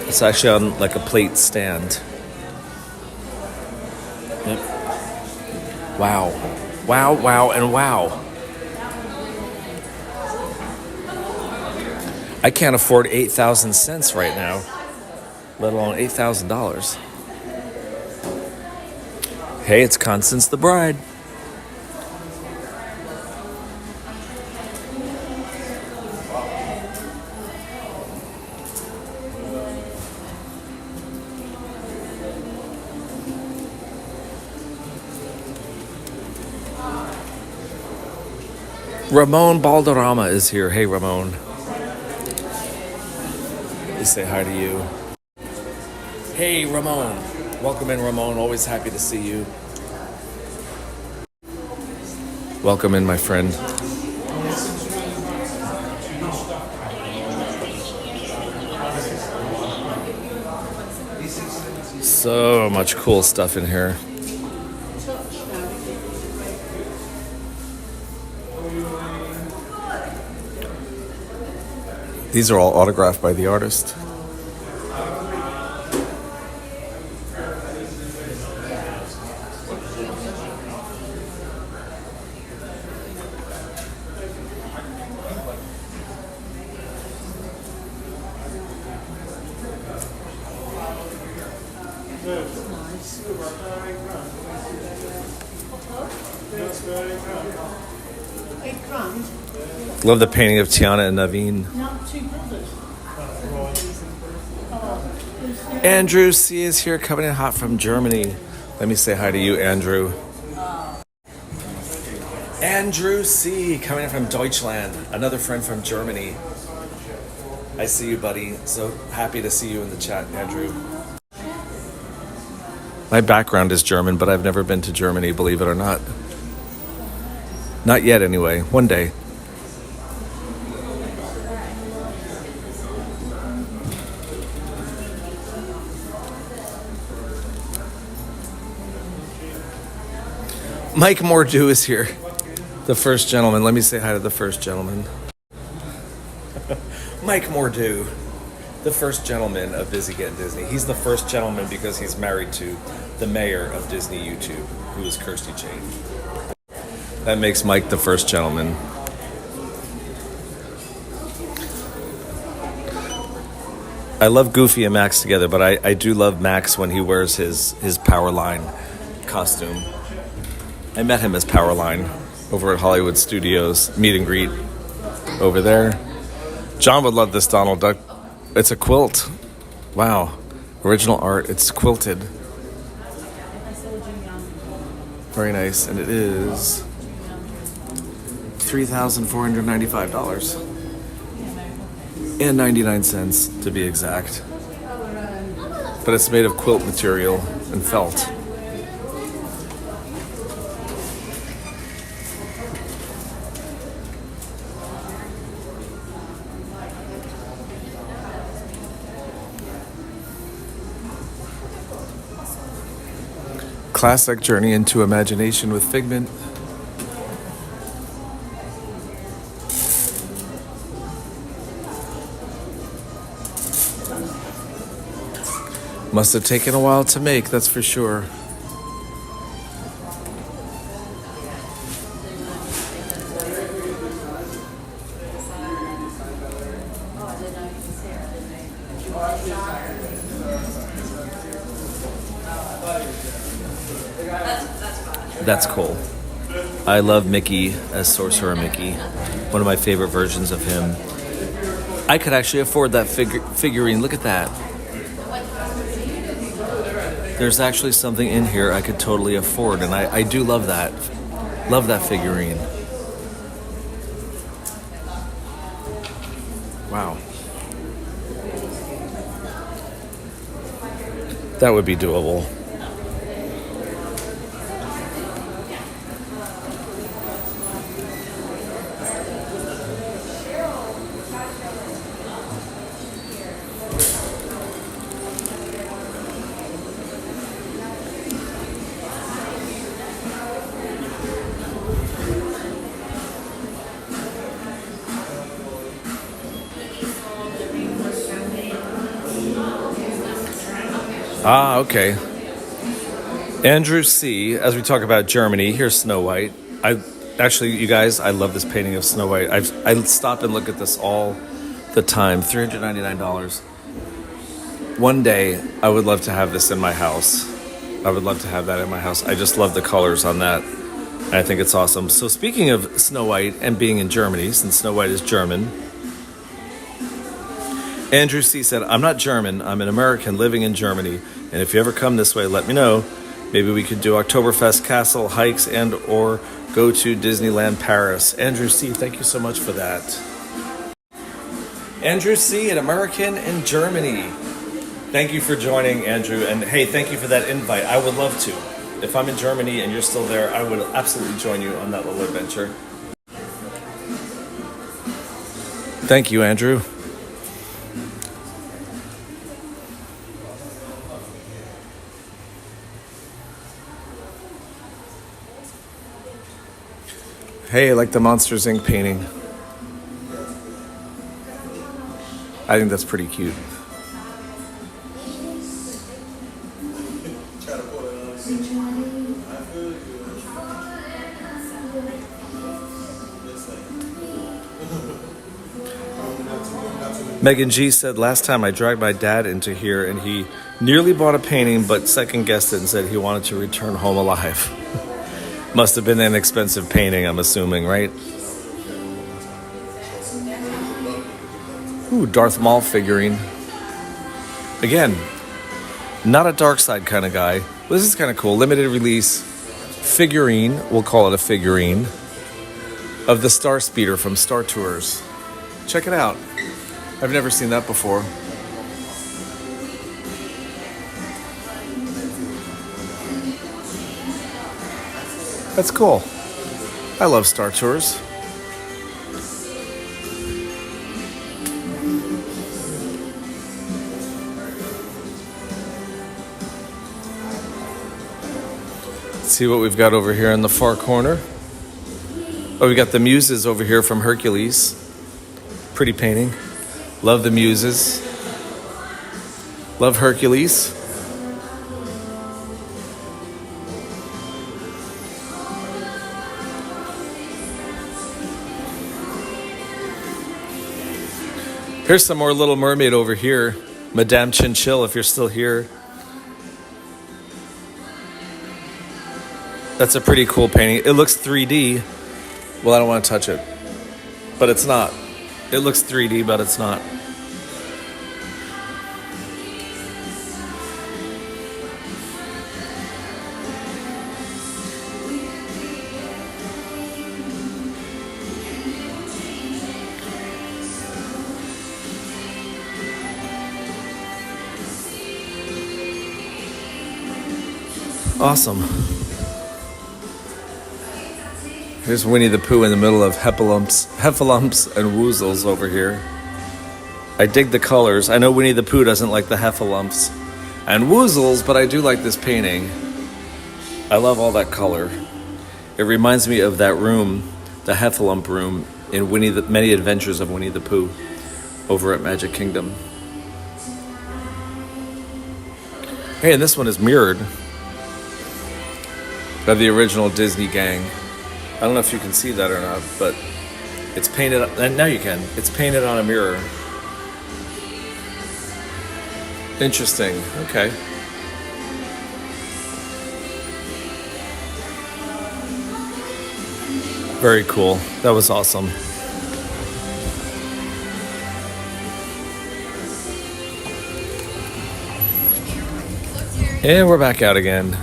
It's actually on like a plate stand. Yep. Wow. Wow, wow, and wow. I can't afford 8,000 cents right now, let alone $8,000. Hey, it's Constance the Bride. Ramon Balderrama is here. Hey, Ramon. Say hi to you. Hey, Ramon. Welcome in, Ramon. Always happy to see you. Welcome in, my friend. So much cool stuff in here. These are all autographed by the artist. Love the painting of Tiana and Naveen. Andrew C is here, coming in hot from Germany. Let me say hi to you, Andrew. Andrew C coming in from Deutschland, another friend from Germany. I see you, buddy. So happy to see you in the chat, Andrew. My background is German, but I've never been to Germany, believe it or not. Not yet, anyway. One day. Mike Mordew is here. The first gentleman. Let me say hi to the first gentleman. Mike Mordew, the first gentleman of Busy Getting Disney. He's the first gentleman because he's married to the mayor of Disney YouTube, who is Kirsty Jane. That makes Mike the first gentleman. I love Goofy and Max together, but I do love Max when he wears his Powerline costume. I met him as Powerline over at Hollywood Studios, meet and greet over there. John would love this Donald Duck. It's a quilt. Wow. Original art. It's quilted. Very nice. And it is $3,495 and 99 cents to be exact. But it's made of quilt material and felt. Classic Journey into Imagination with Figment. Must have taken a while to make, that's for sure. That's cool. I love Mickey as Sorcerer Mickey. One of my favorite versions of him. I could actually afford that figurine. Look at that. There's actually something in here I could totally afford, and I do love that. Love that figurine. Wow. That would be doable. Ah, okay. Andrew C., as we talk about Germany, here's Snow White. You guys, I love this painting of Snow White. I stop and look at this all the time. $399. One day, I would love to have this in my house. I would love to have that in my house. I just love the colors on that. I think it's awesome. So speaking of Snow White and being in Germany, since Snow White is German, Andrew C. said, I'm not German, I'm an American living in Germany, and if you ever come this way, let me know. Maybe we could do Oktoberfest Castle hikes and or go to Disneyland Paris. Andrew C., thank you so much for that. Andrew C., an American in Germany. Thank you for joining, Andrew, and hey, thank you for that invite. I would love to. If I'm in Germany and you're still there, I would absolutely join you on that little adventure. Thank you, Andrew. Hey, I like the Monsters, Inc. painting. I think that's pretty cute. Megan G said, last time I dragged my dad into here and he nearly bought a painting but second guessed it and said he wanted to return home alive. Must have been an expensive painting, I'm assuming, right? Ooh, Darth Maul figurine. Again, not a dark side kind of guy. But this is kind of cool. Limited release figurine, we'll call it a figurine, of the Star Speeder from Star Tours. Check it out. I've never seen that before. That's cool. I love Star Tours. Let's see what we've got over here in the far corner. Oh, we got the Muses over here from Hercules. Pretty painting. Love the Muses. Love Hercules. Here's some more Little Mermaid over here. Madame Chinchil, if you're still here. That's a pretty cool painting. It looks 3D. Well, I don't want to touch it. But it's not. It looks 3D, but it's not. Awesome. Here's Winnie the Pooh in the middle of heffalumps and woozles over here. I dig the colors. I know Winnie the Pooh doesn't like the heffalumps and woozles, but I do like this painting. I love all that color. It reminds me of that room, the heffalump room in Many Adventures of Winnie the Pooh over at Magic Kingdom. Hey, and this one is mirrored by the original Disney gang. I don't know if you can see that or not, but it's painted, and now you can. It's painted on a mirror. Interesting. Okay. Very cool. That was awesome. And we're back out again.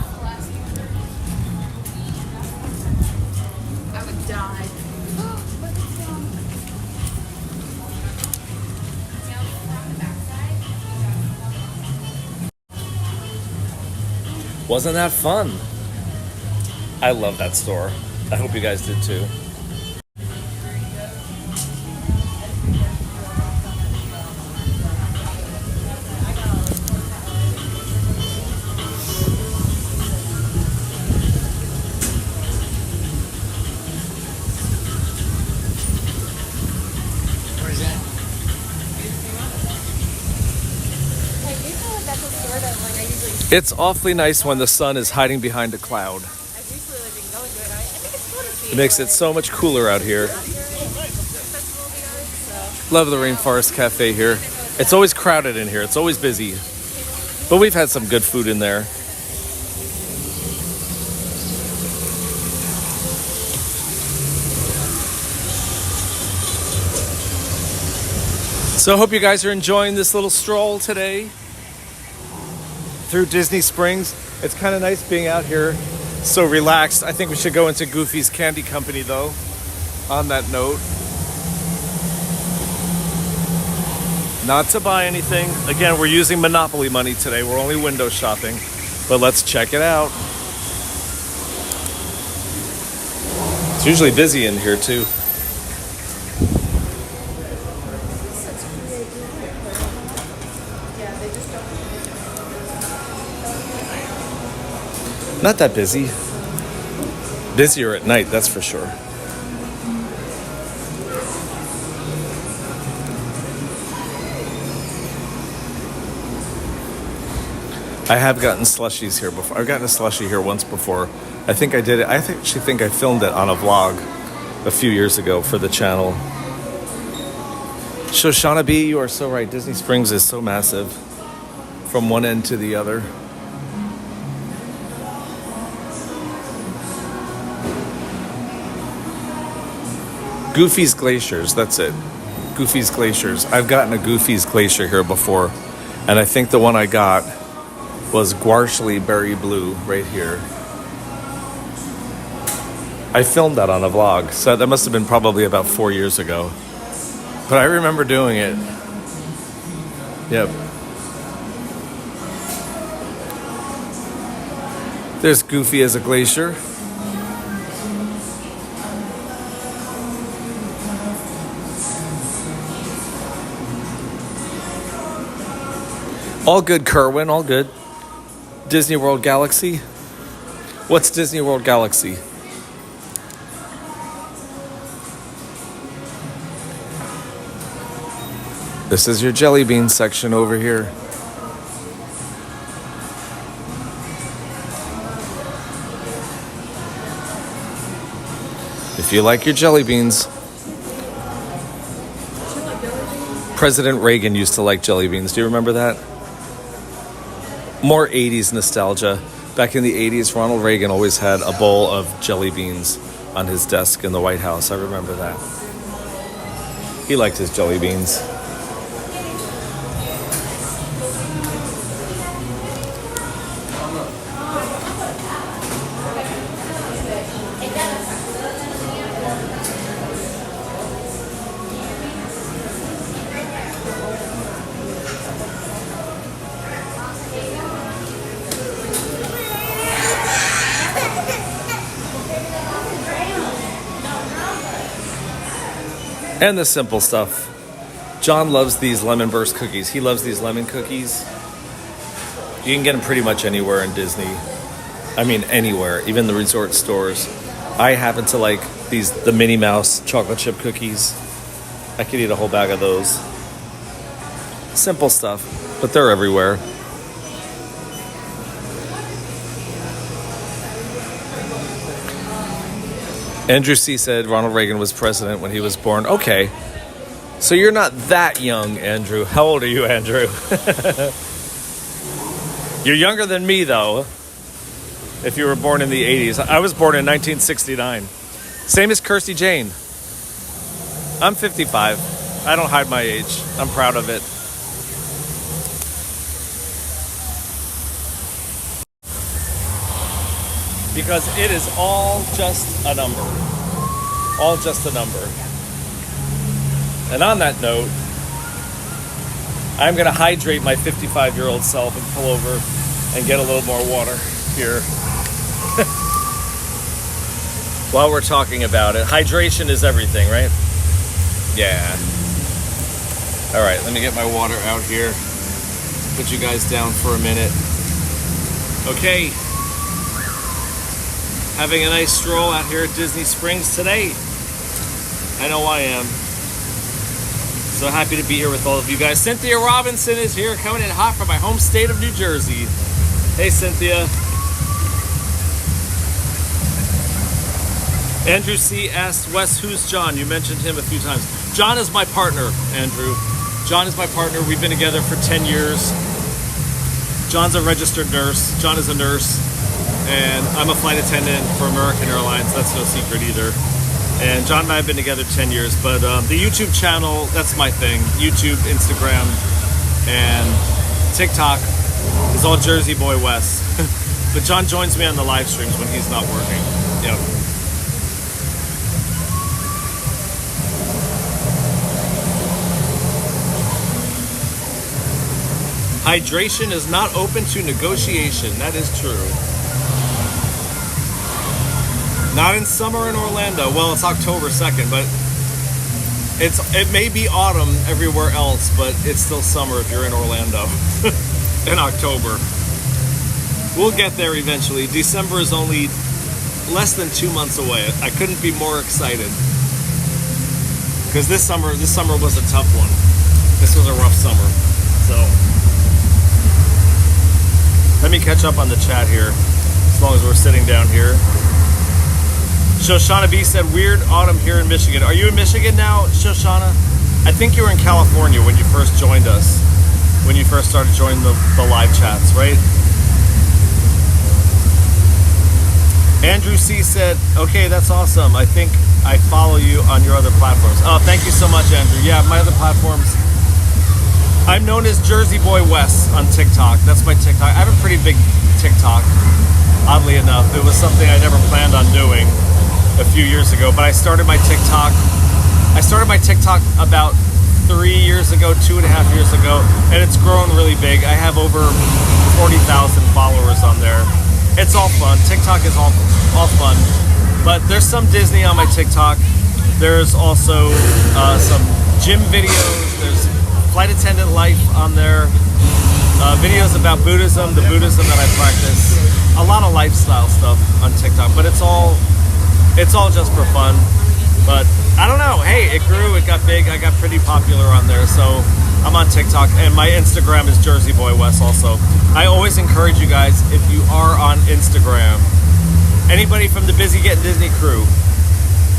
Wasn't that fun? I love that store. I hope you guys did too. Where's that? It's awfully nice when the sun is hiding behind a cloud. It makes it so much cooler out here. Love the Rainforest Cafe here. It's always crowded in here. It's always busy. But we've had some good food in there. So I hope you guys are enjoying this little stroll today through Disney Springs. It's kind of nice being out here so relaxed. I think we should go into Goofy's Candy Company though, on that note. Not to buy anything. Again, we're using Monopoly money today. We're only window shopping, but let's check it out. It's usually busy in here too. Not that busy. Busier at night, that's for sure. I have gotten slushies here before. I've gotten a slushie here once before. I think I did it. Actually think I filmed it on a vlog a few years ago for the channel. Shoshana B, you are so right. Disney Springs is so massive from one end to the other. Goofy's Glaciers, that's it. Goofy's Glaciers. I've gotten a Goofy's Glacier here before, and I think the one I got was Guarchley Berry Blue right here. I filmed that on a vlog, so that must have been probably about 4 years ago. But I remember doing it. Yep. There's Goofy as a glacier. All good, Kerwin, all good. Disney World Galaxy. What's Disney World Galaxy? This is your jelly bean section over here. If you like your jelly beans. President Reagan used to like jelly beans. Do you remember that? More 80s nostalgia. Back in the 80s, Ronald Reagan always had a bowl of jelly beans on his desk in the White House. I remember that. He liked his jelly beans. And the simple stuff. John loves these lemon burst cookies. He loves these lemon cookies. You can get them pretty much anywhere in Disney. I mean, anywhere, even the resort stores. I happen to like the Minnie Mouse chocolate chip cookies. I could eat a whole bag of those. Simple stuff, but they're everywhere. Andrew C. said Ronald Reagan was president when he was born. Okay. So you're not that young, Andrew. How old are you, Andrew? You're younger than me, though, if you were born in the 80s. I was born in 1969. Same as Kirsty Jane. I'm 55. I don't hide my age. I'm proud of it. Because it is all just a number. All just a number. And on that note, I'm going to hydrate my 55-year-old self and pull over and get a little more water here. While we're talking about it, hydration is everything, right? Yeah. All right, let me get my water out here. Put you guys down for a minute. Okay. Having a nice stroll out here at Disney Springs today. I know I am. So happy to be here with all of you guys. Cynthia Robinson is here, coming in hot from my home state of New Jersey. Hey, Cynthia. Andrew C. asked, Wes, who's John? You mentioned him a few times. John is my partner, Andrew. John is my partner. We've been together for 10 years. John's a registered nurse. John is a nurse. And I'm a flight attendant for American Airlines. That's no secret either. And John and I have been together 10 years. But the YouTube channel, that's my thing. YouTube, Instagram, and TikTok is all Jersey Boy Wes. But John joins me on the live streams when he's not working. Yep. Hydration is not open to negotiation. That is true. Not in summer in Orlando. Well, it's October 2nd, but it may be autumn everywhere else, but it's still summer if you're in Orlando in October. We'll get there eventually. December is only less than 2 months away. I couldn't be more excited. Because this summer was a tough one. This was a rough summer. So Let me catch up on the chat here, as long as we're sitting down here. Shoshana B said, weird autumn here in Michigan. Are you in Michigan now, Shoshana? I think you were in California when you first joined us, when you first started joining the live chats, right? Andrew C said, okay, that's awesome. I think I follow you on your other platforms. Oh, thank you so much, Andrew. Yeah, my other platforms. I'm known as Jersey Boy Wes on TikTok. That's my TikTok. I have a pretty big TikTok, oddly enough. It was something I never planned on doing a few years ago, but I started my TikTok about 3 years ago, 2.5 years ago, and it's grown really big. I have over 40,000 followers on there. It's all fun. TikTok is all fun, but there's some Disney on my TikTok. There's also some gym videos. There's flight attendant life on there. Videos about Buddhism, the Buddhism that I practice. A lot of lifestyle stuff on TikTok, but it's all just for fun. But I don't know. Hey, it grew, it got big. I got pretty popular on there, so I'm on TikTok, and my Instagram is Jersey Boy Wes also. I always encourage you guys, if you are on Instagram, anybody from the Busy Getting Disney crew,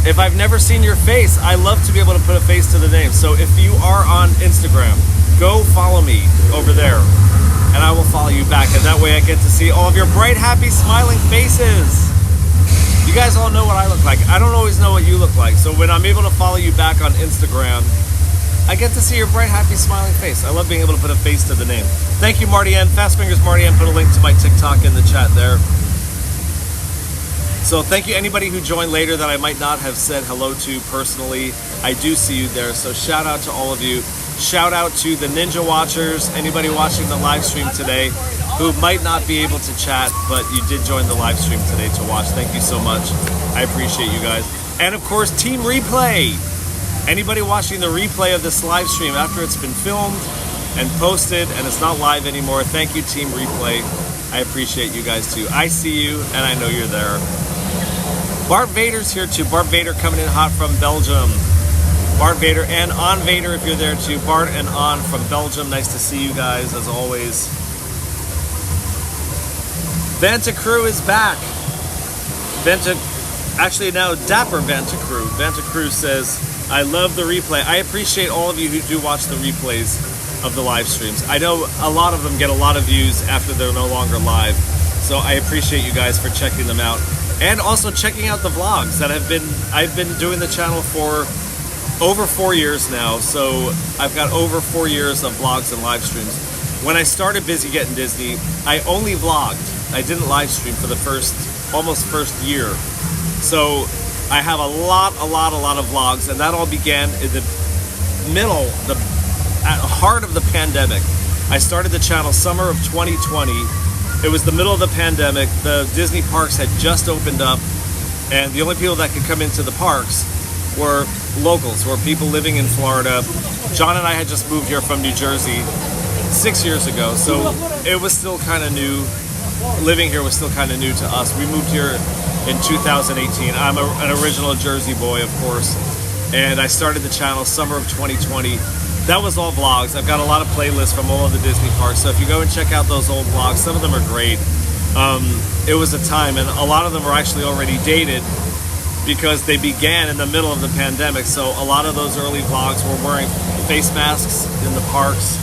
if I've never seen your face, I love to be able to put a face to the name. So if you are on Instagram, go follow me over there, and I will follow you back, and that way I get to see all of your bright, happy, smiling faces. You guys all know what I look like. I don't always know what you look like. So when I'm able to follow you back on Instagram, I get to see your bright, happy, smiling face. I love being able to put a face to the name. Thank you, Marty N. Fast Fingers Marty N. Put a link to my TikTok in the chat there. So thank you anybody who joined later that I might not have said hello to personally. I do see you there. So shout out to all of you. Shout out to the Ninja Watchers, anybody watching the live stream today who might not be able to chat, but you did join the live stream today to watch. Thank you so much. I appreciate you guys. And of course, Team Replay. Anybody watching the replay of this live stream after it's been filmed and posted and it's not live anymore, thank you, Team Replay. I appreciate you guys too. I see you and I know you're there. Bart Vader's here too. Bart Vader coming in hot from Belgium. Bart Vader and On Vader if you're there too. Bart and On from Belgium. Nice to see you guys as always. Vanta Crew is back. Actually now Dapper Vanta Crew. Vanta Crew says, I love the replay. I appreciate all of you who do watch the replays of the live streams. I know a lot of them get a lot of views after they're no longer live. So I appreciate you guys for checking them out. And also checking out the vlogs that I've been doing the channel for over 4 years now. So I've got over 4 years of vlogs and live streams. When I started Busy Getting Disney, I only vlogged. I didn't live stream for the almost first year. So I have a lot of vlogs, and that all began in the heart of the pandemic. I started the channel summer of 2020. It was the middle of the pandemic. The Disney parks had just opened up, and the only people that could come into the parks were locals, were people living in Florida. John and I had just moved here from New Jersey 6 years ago, so it was still kind of new. Living here was still kind of new to us. We moved here in 2018. I'm an original Jersey boy, of course, and I started the channel summer of 2020. That was all vlogs. I've got a lot of playlists from all of the Disney parks, so if you go and check out those old vlogs, some of them are great. It was a time, and a lot of them were actually already dated because they began in the middle of the pandemic, so a lot of those early vlogs were wearing face masks in the parks,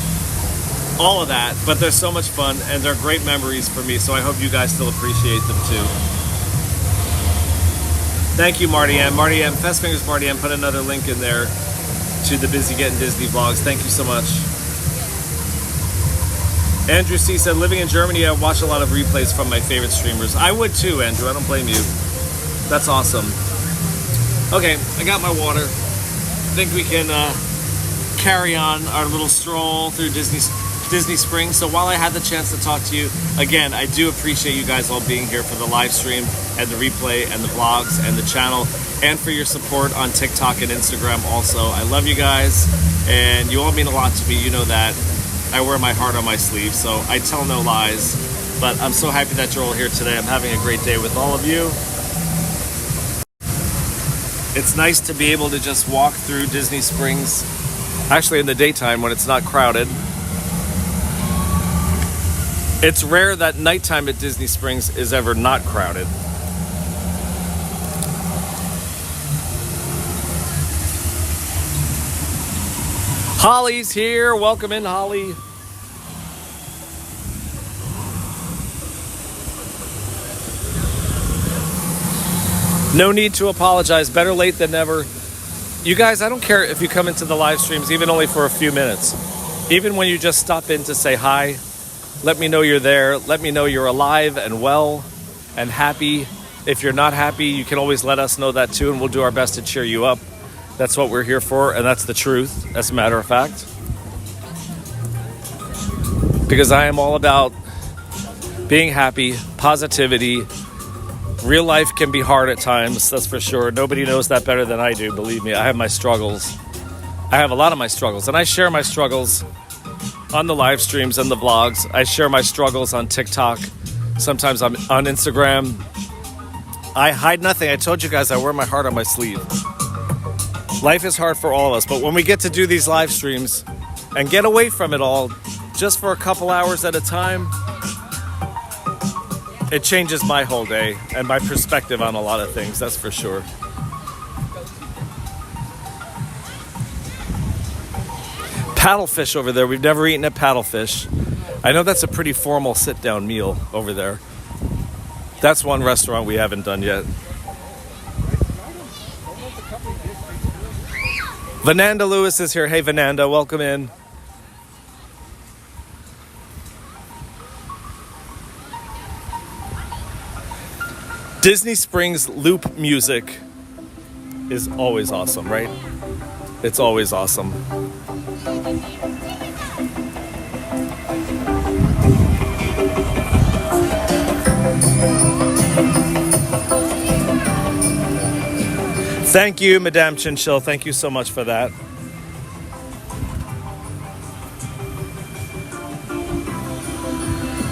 all of that, but they're so much fun, and they're great memories for me, so I hope you guys still appreciate them too. Thank you, Marty M. Marty M. Fast Fingers Marty M. Put another link in there to the Busy Getting Disney vlogs. Thank you so much. Andrew C. said, living in Germany, I watch a lot of replays from my favorite streamers. I would too, Andrew. I don't blame you. That's awesome. Okay, I got my water. I think we can carry on our little stroll through Disney Springs. So while I had the chance to talk to you, again, I do appreciate you guys all being here for the live stream and the replay and the vlogs and the channel, and for your support on TikTok and Instagram also. I love you guys, and you all mean a lot to me. You know that. I wear my heart on my sleeve, so I tell no lies. But I'm so happy that you're all here today. I'm having a great day with all of you. It's nice to be able to just walk through Disney Springs, actually in the daytime when it's not crowded. It's rare that nighttime at Disney Springs is ever not crowded. Holly's here. Welcome in, Holly. No need to apologize. Better late than never. You guys, I don't care if you come into the live streams, even only for a few minutes. Even when you just stop in to say hi, let me know you're there. Let me know you're alive and well and happy. If you're not happy, you can always let us know that too, and we'll do our best to cheer you up. That's what we're here for, and that's the truth, as a matter of fact. Because I am all about being happy, positivity. Real life can be hard at times, that's for sure. Nobody knows that better than I do, believe me. I have my struggles. I have a lot of my struggles, and I share my struggles on the live streams and the vlogs. I share my struggles on TikTok. Sometimes I'm on Instagram. I hide nothing. I told you guys I wear my heart on my sleeve. Life is hard for all of us, but when we get to do these live streams and get away from it all just for a couple hours at a time, it changes my whole day and my perspective on a lot of things, that's for sure. Paddlefish over there. We've never eaten at Paddlefish. I know that's a pretty formal sit-down meal over there. That's one restaurant we haven't done yet. Vananda Lewis is here. Hey, Vananda, welcome in. Disney Springs loop music is always awesome, right? It's always awesome. Thank you, Madame Chinchil. Thank you so much for that.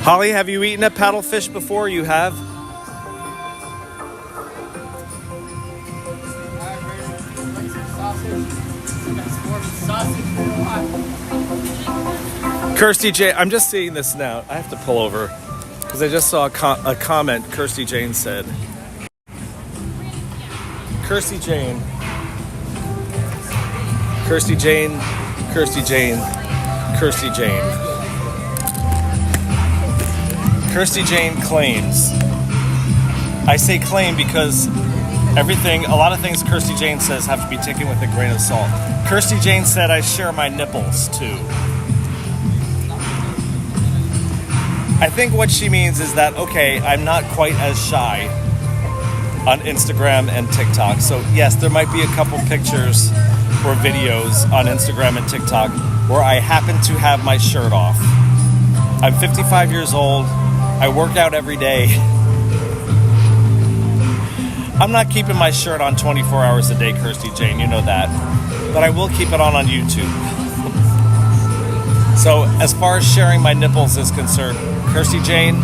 Holly, have you eaten at Paddlefish before? You have? Kirsty J, I'm just seeing this now. I have to pull over because I just saw a comment Kirsty Jane said. Kirsty Jane. Kirsty Jane. Kirsty Jane. Kirsty Jane. Kirsty Jane claims. I say claim because a lot of things Kirsty Jane says have to be taken with a grain of salt. Kirsty Jane said I share my nipples too. I think what she means is that, okay, I'm not quite as shy on Instagram and TikTok. So yes, there might be a couple pictures or videos on Instagram and TikTok where I happen to have my shirt off. I'm 55 years old. I work out every day. I'm not keeping my shirt on 24 hours a day, Kirsty Jane, you know that. But I will keep it on YouTube. So as far as sharing my nipples is concerned, Kirsty Jane,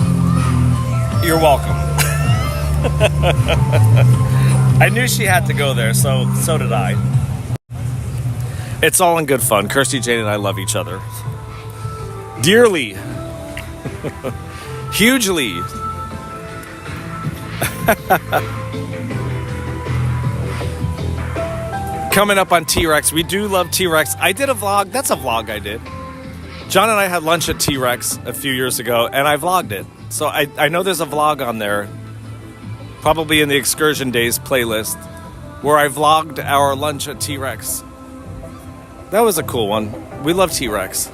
you're welcome. I knew she had to go there, so did I. It's all in good fun. Kirsty Jane and I love each other. Dearly. Hugely. Coming up on T-Rex. We do love T-Rex. I did a vlog. That's a vlog I did. John and I had lunch at T-Rex a few years ago, and I vlogged it. So I know there's a vlog on there, probably in the Excursion Days playlist, where I vlogged our lunch at T-Rex. That was a cool one. We love T-Rex.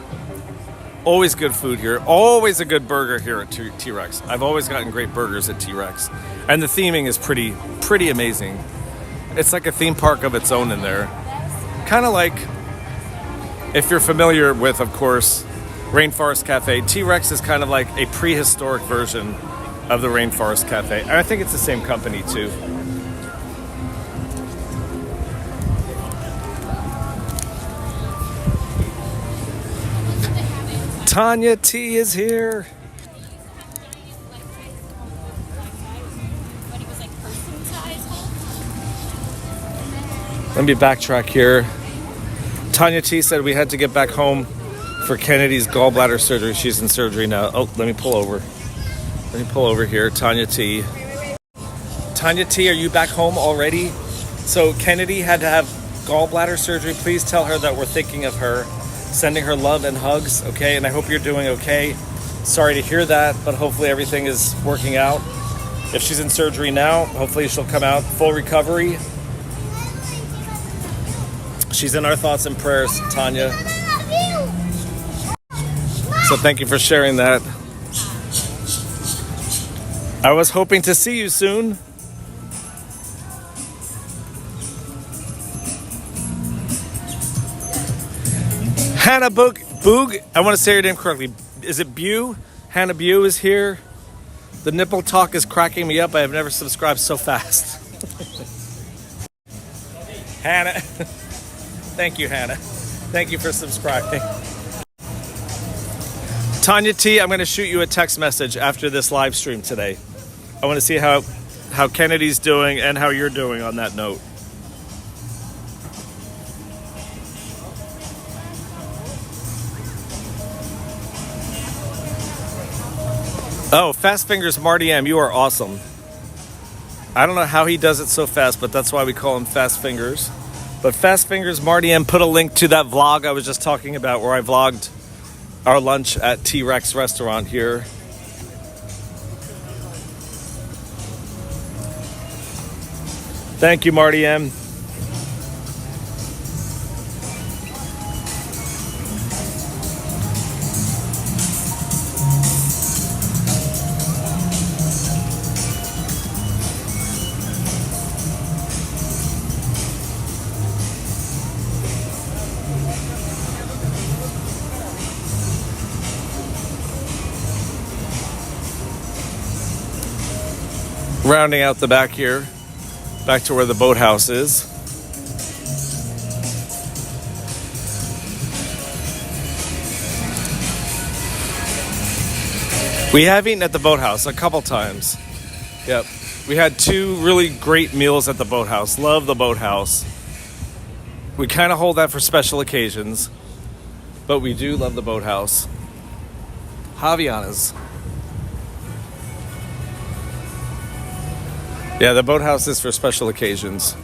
Always good food here. Always a good burger here at T-Rex. I've always gotten great burgers at T-Rex. And the theming is pretty amazing. It's like a theme park of its own in there. Kind of like, if you're familiar with, of course, Rainforest Cafe, T-Rex is kind of like a prehistoric version of the Rainforest Cafe. And I think it's the same company too. Tanya T is here. Let me backtrack here. Tanya T said we had to get back home for Kennedy's gallbladder surgery. She's in surgery now. Oh, let me pull over. Let me pull over here. Tanya T. Tanya T, are you back home already? So Kennedy had to have gallbladder surgery. Please tell her that we're thinking of her, sending her love and hugs, okay? And I hope you're doing okay. Sorry to hear that, but hopefully everything is working out. If she's in surgery now, hopefully she'll come out full recovery. She's in our thoughts and prayers, Tanya. So thank you for sharing that. I was hoping to see you soon. Hannah Boog, I want to say your name correctly. Is it Bew? Hannah Bew is here. The nipple talk is cracking me up. I have never subscribed so fast. Hannah. Thank you, Hannah. Thank you for subscribing. Tanya T, I'm going to shoot you a text message after this live stream today. I want to see how Kennedy's doing and how you're doing on that note. Oh, Fast Fingers Marty M, you are awesome. I don't know how he does it so fast, but that's why we call him Fast Fingers. But Fast Fingers Marty M put a link to that vlog I was just talking about where I vlogged our lunch at T-Rex restaurant here. Thank you, Marty M. Rounding out the back here, back to where the boathouse is. We have eaten at the boathouse a couple times. Yep. We had 2 really great meals at the boathouse. Love the boathouse. We kind of hold that for special occasions, but we do love the boathouse. Javiana's. Yeah, the boathouse is for special occasions.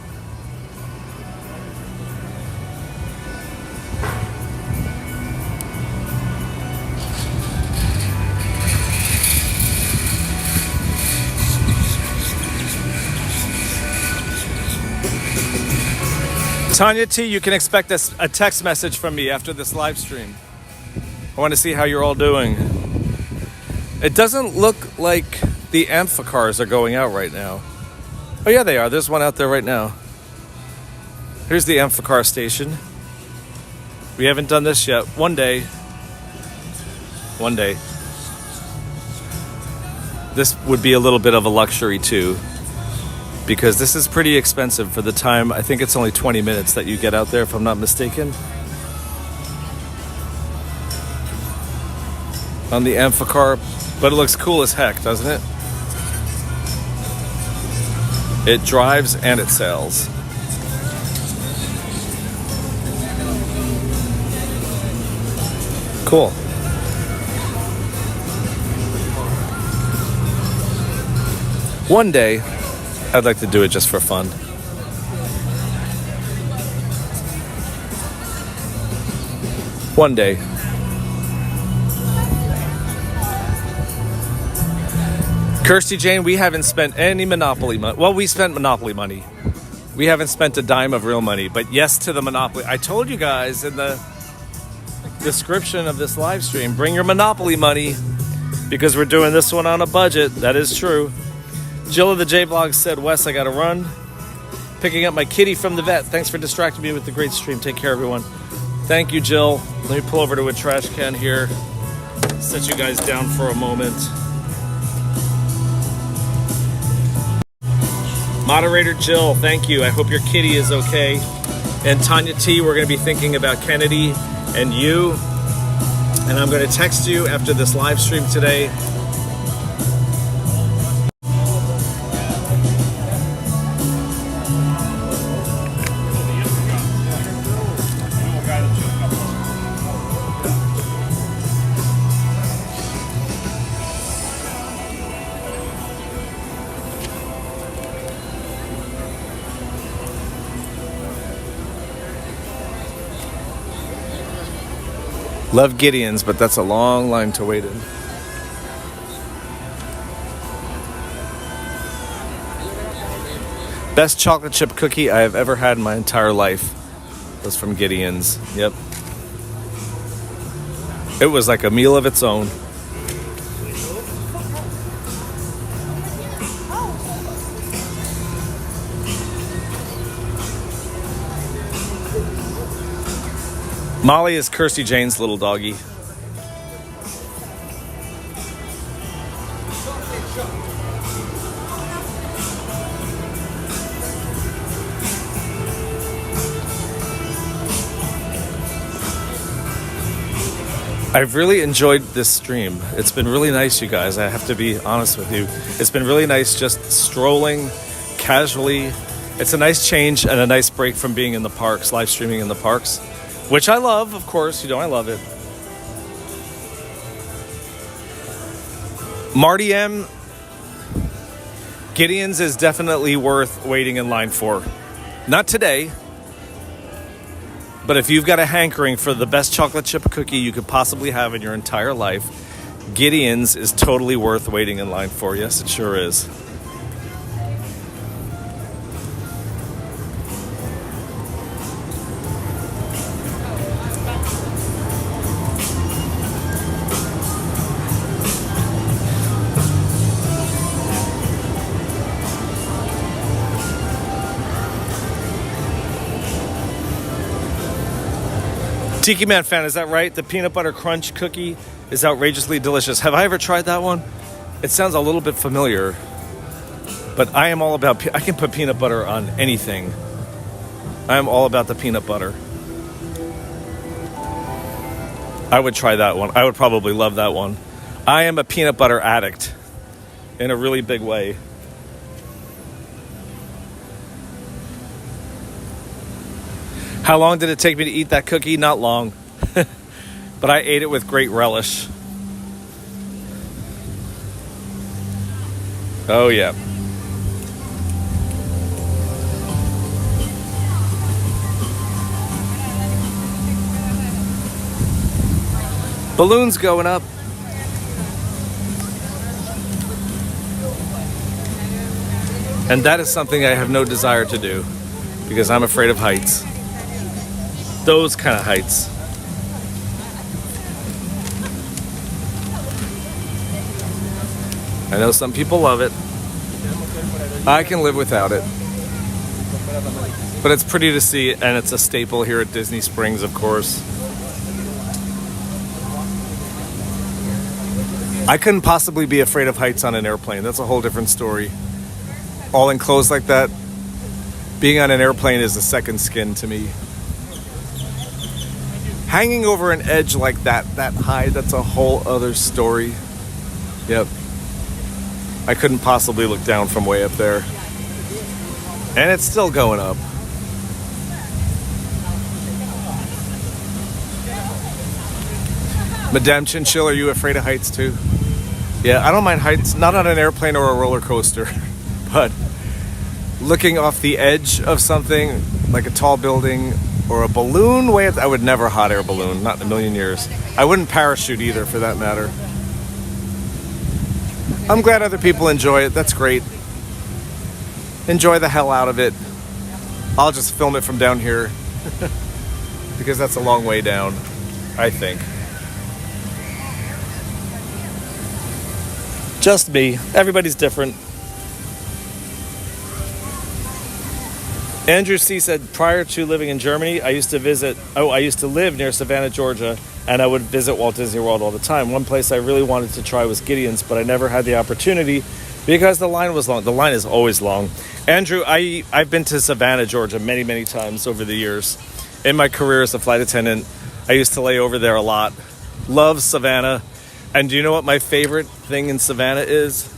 Tanya T, you can expect a text message from me after this live stream. I want to see how you're all doing. It doesn't look like the amphicars are going out right now. Oh yeah, they are. There's one out there right now. Here's the amphicar station. We haven't done this yet. One day. One day. This would be a little bit of a luxury too, because this is pretty expensive for the time. I think it's only 20 minutes that you get out there, if I'm not mistaken. On the amphicar, but it looks cool as heck, doesn't it? It drives and it sails. Cool. One day, I'd like to do it just for fun. One day. Kirsty Jane, we haven't spent any Monopoly money. Well, we spent Monopoly money. We haven't spent a dime of real money, but yes to the Monopoly. I told you guys in the description of this live stream, bring your Monopoly money because we're doing this one on a budget. That is true. Jill of the J-Vlog said, Wes, I gotta run. Picking up my kitty from the vet. Thanks for distracting me with the great stream. Take care, everyone. Thank you, Jill. Let me pull over to a trash can here. Set you guys down for a moment. Moderator Jill, thank you. I hope your kitty is okay. And Tanya T, we're going to be thinking about Kennedy and you. And I'm going to text you after this live stream today. Love Gideon's, but that's a long line to wait in. Best chocolate chip cookie I have ever had in my entire life was from Gideon's. Yep. It was like a meal of its own. Molly is Kirsty Jane's little doggy. I've really enjoyed this stream. It's been really nice, you guys. I have to be honest with you. It's been really nice just strolling casually. It's a nice change and a nice break from being in the parks, live streaming in the parks, which I love, of course. You know, I love it. Marty M. Gideon's is definitely worth waiting in line for. Not today. But if you've got a hankering for the best chocolate chip cookie you could possibly have in your entire life, Gideon's is totally worth waiting in line for. Yes, it sure is. Tiki Man fan, is that right? The peanut butter crunch cookie is outrageously delicious. Have I ever tried that one? It sounds a little bit familiar, but I am all about, I can put peanut butter on anything. I am all about the peanut butter. I would try that one. I would probably love that one. I am a peanut butter addict in a really big way. How long did it take me to eat that cookie? Not long. But I ate it with great relish. Oh, yeah. Balloons going up. And that is something I have no desire to do because I'm afraid of heights. Those kind of heights. I know some people love it. I can live without it. But it's pretty to see, and it's a staple here at Disney Springs, of course. I couldn't possibly be afraid of heights on an airplane. That's a whole different story. All enclosed like that, being on an airplane is a second skin to me. Hanging over an edge like that high, that's a whole other story. Yep. I couldn't possibly look down from way up there. And it's still going up. Madame Chinchill, are you afraid of heights too? Yeah, I don't mind heights, not on an airplane or a roller coaster, but looking off the edge of something like a tall building or a balloon way up, I would never hot air balloon, not in a million years. I wouldn't parachute either, for that matter. I'm glad other people enjoy it. That's great. Enjoy the hell out of it. I'll just film it from down here because that's a long way down, I think. Just me. Everybody's different. Andrew C. said, prior to living in Germany, I used to live near Savannah, Georgia, and I would visit Walt Disney World all the time. One place I really wanted to try was Gideon's, but I never had the opportunity because the line was long. The line is always long. Andrew, I've been to Savannah, Georgia many, many times over the years. In my career as a flight attendant, I used to lay over there a lot. Love Savannah. And do you know what my favorite thing in Savannah is?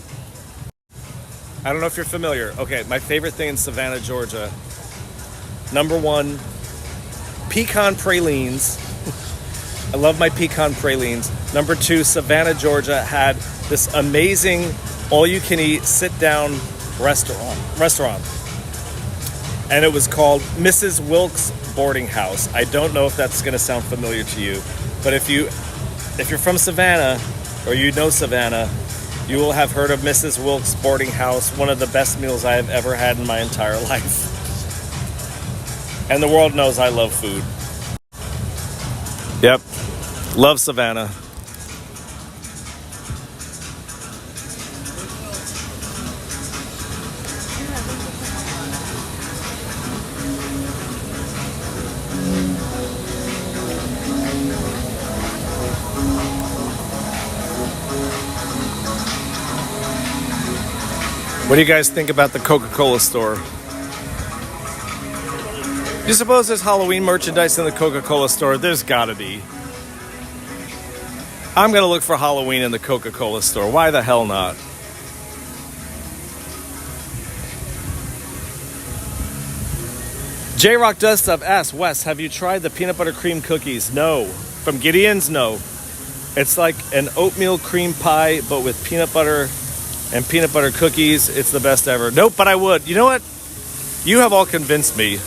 I don't know if you're familiar. Okay, my favorite thing in Savannah, Georgia. Number one, pecan pralines. I love my pecan pralines. Number two, Savannah, Georgia had this amazing all-you-can-eat sit-down restaurant. And it was called Mrs. Wilkes Boarding House. I don't know if that's going to sound familiar to you, But if you're from Savannah, or you know Savannah, you will have heard of Mrs. Wilkes Boarding House, one of the best meals I have ever had in my entire life. And the world knows I love food. Yep, love Savannah. What do you guys think about the Coca-Cola store? Do you suppose there's Halloween merchandise in the Coca-Cola store? There's gotta be. I'm gonna look for Halloween in the Coca-Cola store. Why the hell not? J-Rock Does Stuff asks, Wes, have you tried the peanut butter cream cookies? No. From Gideon's? No. It's like an oatmeal cream pie, but with peanut butter and peanut butter cookies. It's the best ever. Nope, but I would. You know what? You have all convinced me.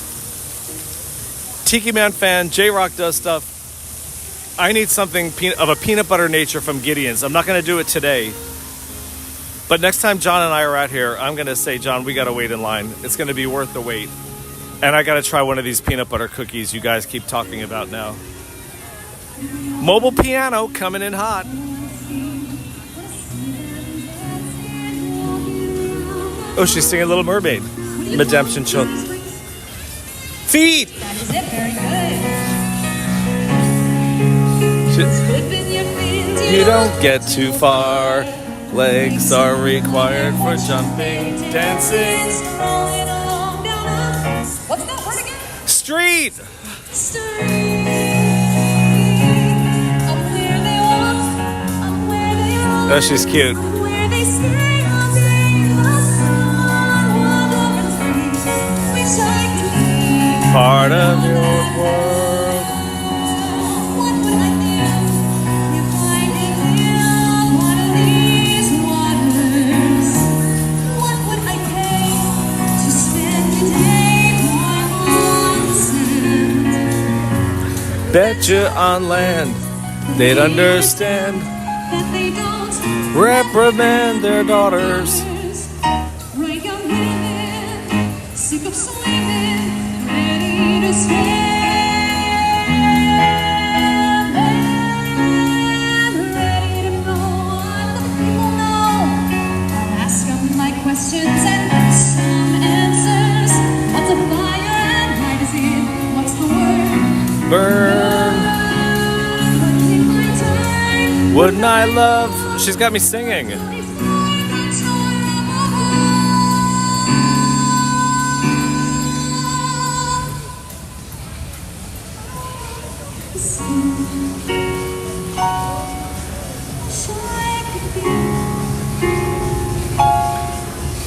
Tiki Man fan, J-Rock Does Stuff. I need something of a peanut butter nature from Gideon's. I'm not going to do it today. But next time John and I are out here, I'm going to say, John, we got to wait in line. It's going to be worth the wait. And I got to try one of these peanut butter cookies you guys keep talking about now. Mobile piano coming in hot. Oh, she's singing Little Mermaid. Redemption Child. Feet! That is it. Very good. You don't get too far. Legs are required for jumping, dancing. What's that word again? Street! Oh, she's cute. Part of your world. What would I think you finding in one of these waters? What would I pay to spend your day on sand? Bet you on land they'd understand. That they don't Reprimand their daughters. right young women, sick of swimming, ready to stand, ready to know what the people know. I'll ask them my questions and get some answers. What's a fire and magazine? What's the word? Burn. In my time, Wouldn't I love? She's got me singing.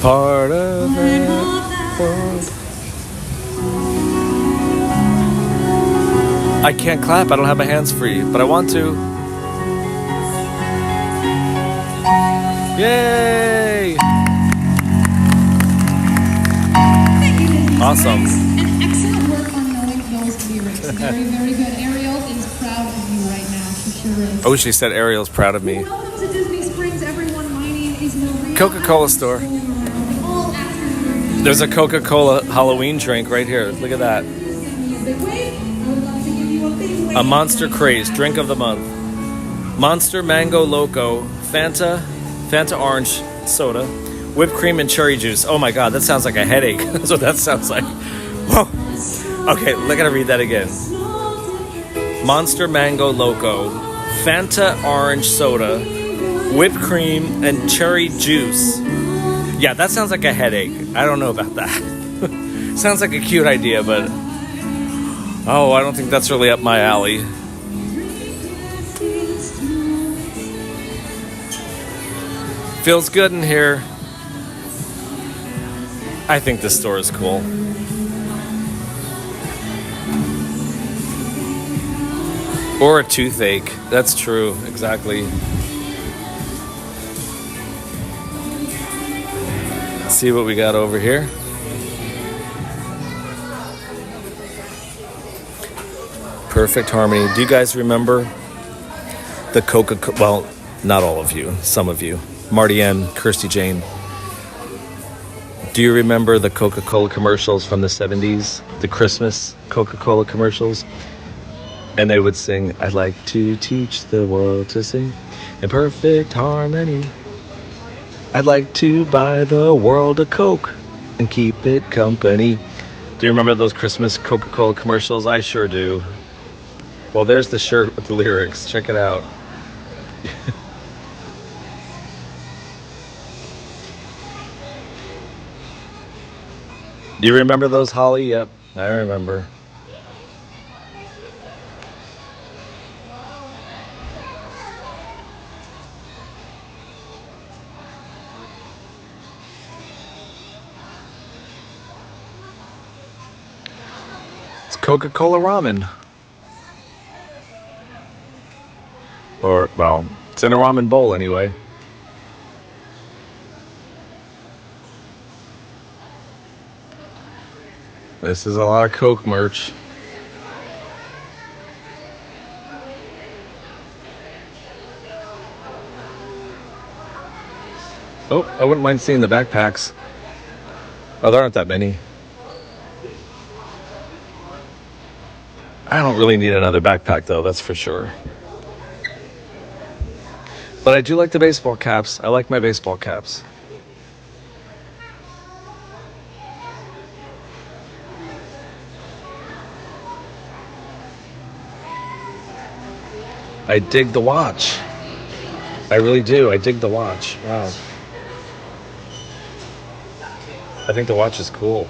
Part of it. I can't clap. I don't have my hands free, but I want to. Yay! Awesome. And excellent work on knowing those lyrics. Very, very good. Ariel is proud of you right now. She sure is. Oh, she said Ariel's proud of me. Welcome to Disney Springs, everyone. My name is Maria. Coca-Cola store. All afternoon. There's a Coca-Cola Halloween drink right here. Look at that. A Monster Craze, drink of the month. Monster Mango Loco, Fanta Orange Soda, whipped cream and cherry juice. Oh my God, that sounds like a headache. That's what that sounds like. Whoa. Okay, I gotta read that again. Monster Mango Loco, Fanta Orange Soda, whipped cream and cherry juice. Yeah, that sounds like a headache. I don't know about that. Sounds like a cute idea, but oh, I don't think that's really up my alley. Feels good in here. I think this store is cool. Or a toothache. That's true, exactly. Let's see what we got over here. Perfect Harmony. Do you guys remember the Coca-Cola, well, not all of you, some of you. Marty Ann, Kirsty Jane. Do you remember the Coca-Cola commercials from the 70s? The Christmas Coca-Cola commercials? And they would sing, I'd like to teach the world to sing in perfect harmony. I'd like to buy the world a Coke and keep it company. Do you remember those Christmas Coca-Cola commercials? I sure do. Well, there's the shirt with the lyrics. Check it out. Do you remember those, Holly? Yep, I remember. It's Coca-Cola ramen. Or, well, it's in a ramen bowl anyway. This is a lot of Coke merch. Oh, I wouldn't mind seeing the backpacks. Oh, there aren't that many. I don't really need another backpack though, that's for sure. But I do like the baseball caps. I like my baseball caps. I dig the watch. I really do. I dig the watch. Wow. I think the watch is cool.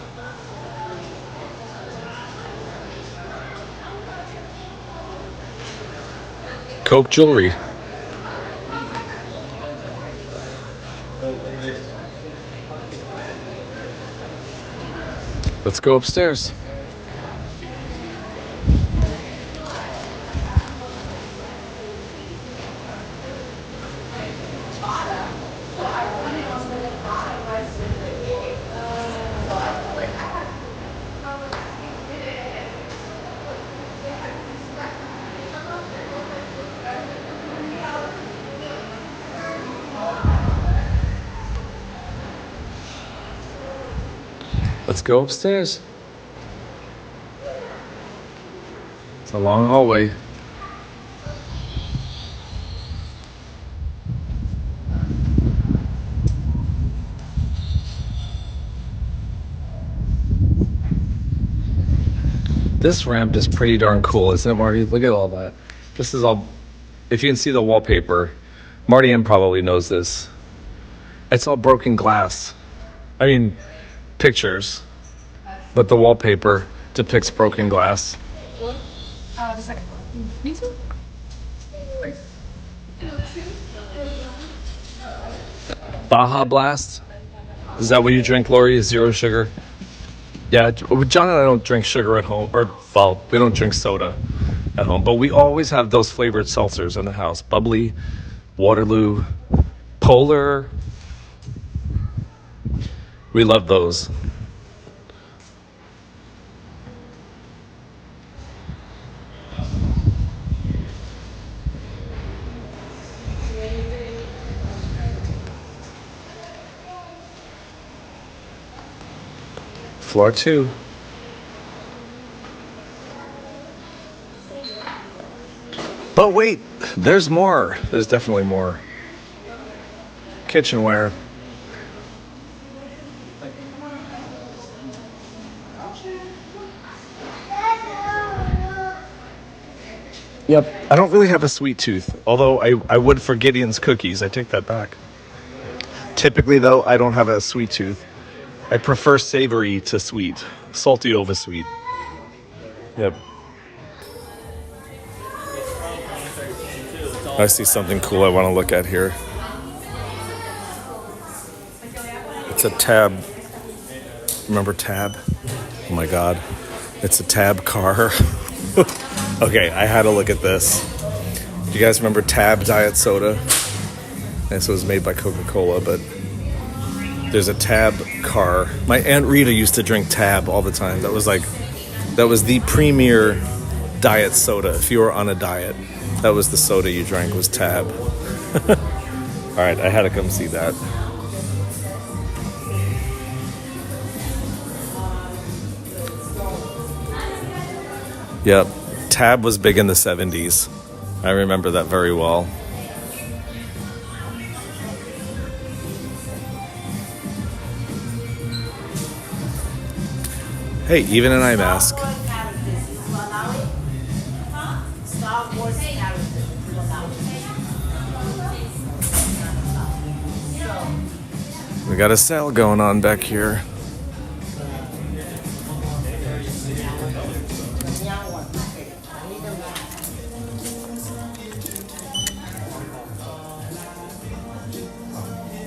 Coke jewelry. Let's go upstairs. Let's go upstairs. It's a long hallway. This ramp is pretty darn cool, isn't it, Marty? Look at all that. This is all, if you can see the wallpaper, Marty M probably knows this. It's all broken glass. I mean, pictures, but the wallpaper depicts broken glass. Just like, me too. Baja Blast? Is that what you drink, Lori? Zero sugar? Yeah, John and I don't drink sugar at home, or, well, we don't drink soda at home, but we always have those flavored seltzers in the house. Bubbly, Waterloo, Polar. We love those. Floor 2. But wait, there's more. There's definitely more. Kitchenware. Yep, I don't really have a sweet tooth, although I would for Gideon's cookies. I take that back. Typically, though, I don't have a sweet tooth. I prefer savory to sweet. Salty over sweet. Yep. I see something cool I want to look at here. It's a Tab. Remember Tab? Oh my God. It's a Tab car. Okay, I had to look at this. Do you guys remember Tab Diet Soda? This was made by Coca-Cola, but there's a Tab car. My Aunt Rita used to drink Tab all the time. That was the premier diet soda if you were on a diet. That was the soda you drank, was Tab. All right, I had to come see that. Yep, Tab was big in the 70s. I remember that very well. Hey, even an eye mask. We got a sale going on back here.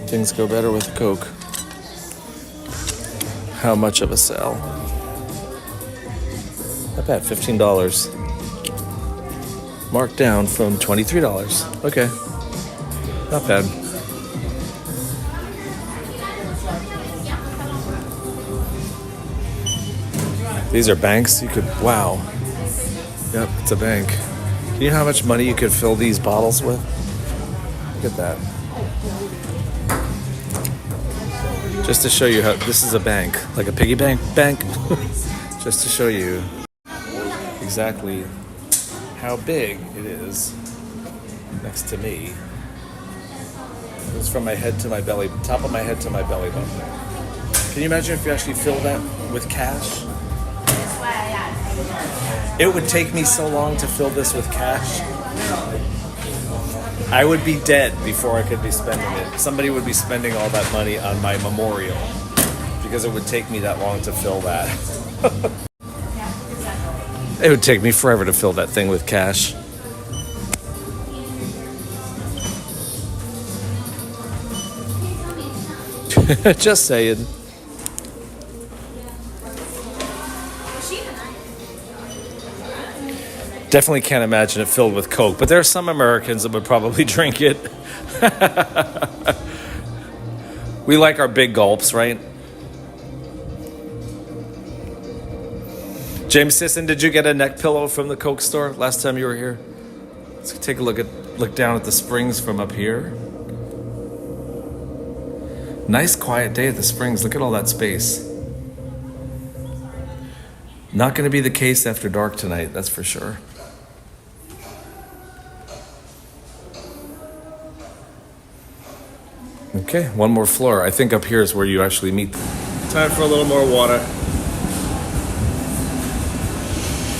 Things go better with Coke. How much of a sale? Not bad, $15. Marked down from $23. Okay, not bad. These are banks. You could, wow. Yep, it's a bank. Do you know how much money you could fill these bottles with? Look at that. Just to show you how, this is a bank, like a piggy bank. Just to show you exactly how big it is next to me. It goes from my head to my belly, top of my head to my belly button. Can you imagine if you actually fill that with cash? It would take me so long to fill this with cash. I would be dead before I could be spending it. Somebody would be spending all that money on my memorial because it would take me that long to fill that. It would take me forever to fill that thing with cash. Just saying. Definitely can't imagine it filled with Coke, but there are some Americans that would probably drink it. We like our big gulps, right? James Sisson, did you get a neck pillow from the Coke store last time you were here? Let's take a look down at the Springs from up here. Nice quiet day at the Springs. Look at all that space. Not going to be the case after dark tonight, that's for sure. Okay, one more floor. I think up here is where you actually meet. Time for a little more water.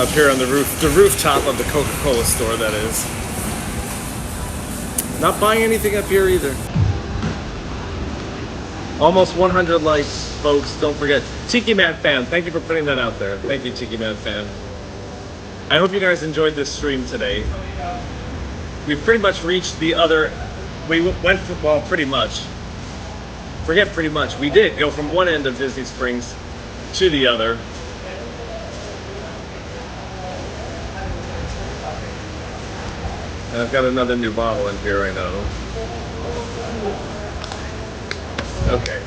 Up here on the rooftop of the Coca-Cola store, that is. Not buying anything up here either. Almost 100 likes, folks. Don't forget. Tiki Man Fan, thank you for putting that out there. Thank you, Tiki Man Fan. I hope you guys enjoyed this stream today. We've pretty much reached the other... We went for, well, pretty much. Forget pretty much. We did go from one end of Disney Springs to the other. And I've got another new bottle in here, I know. Okay.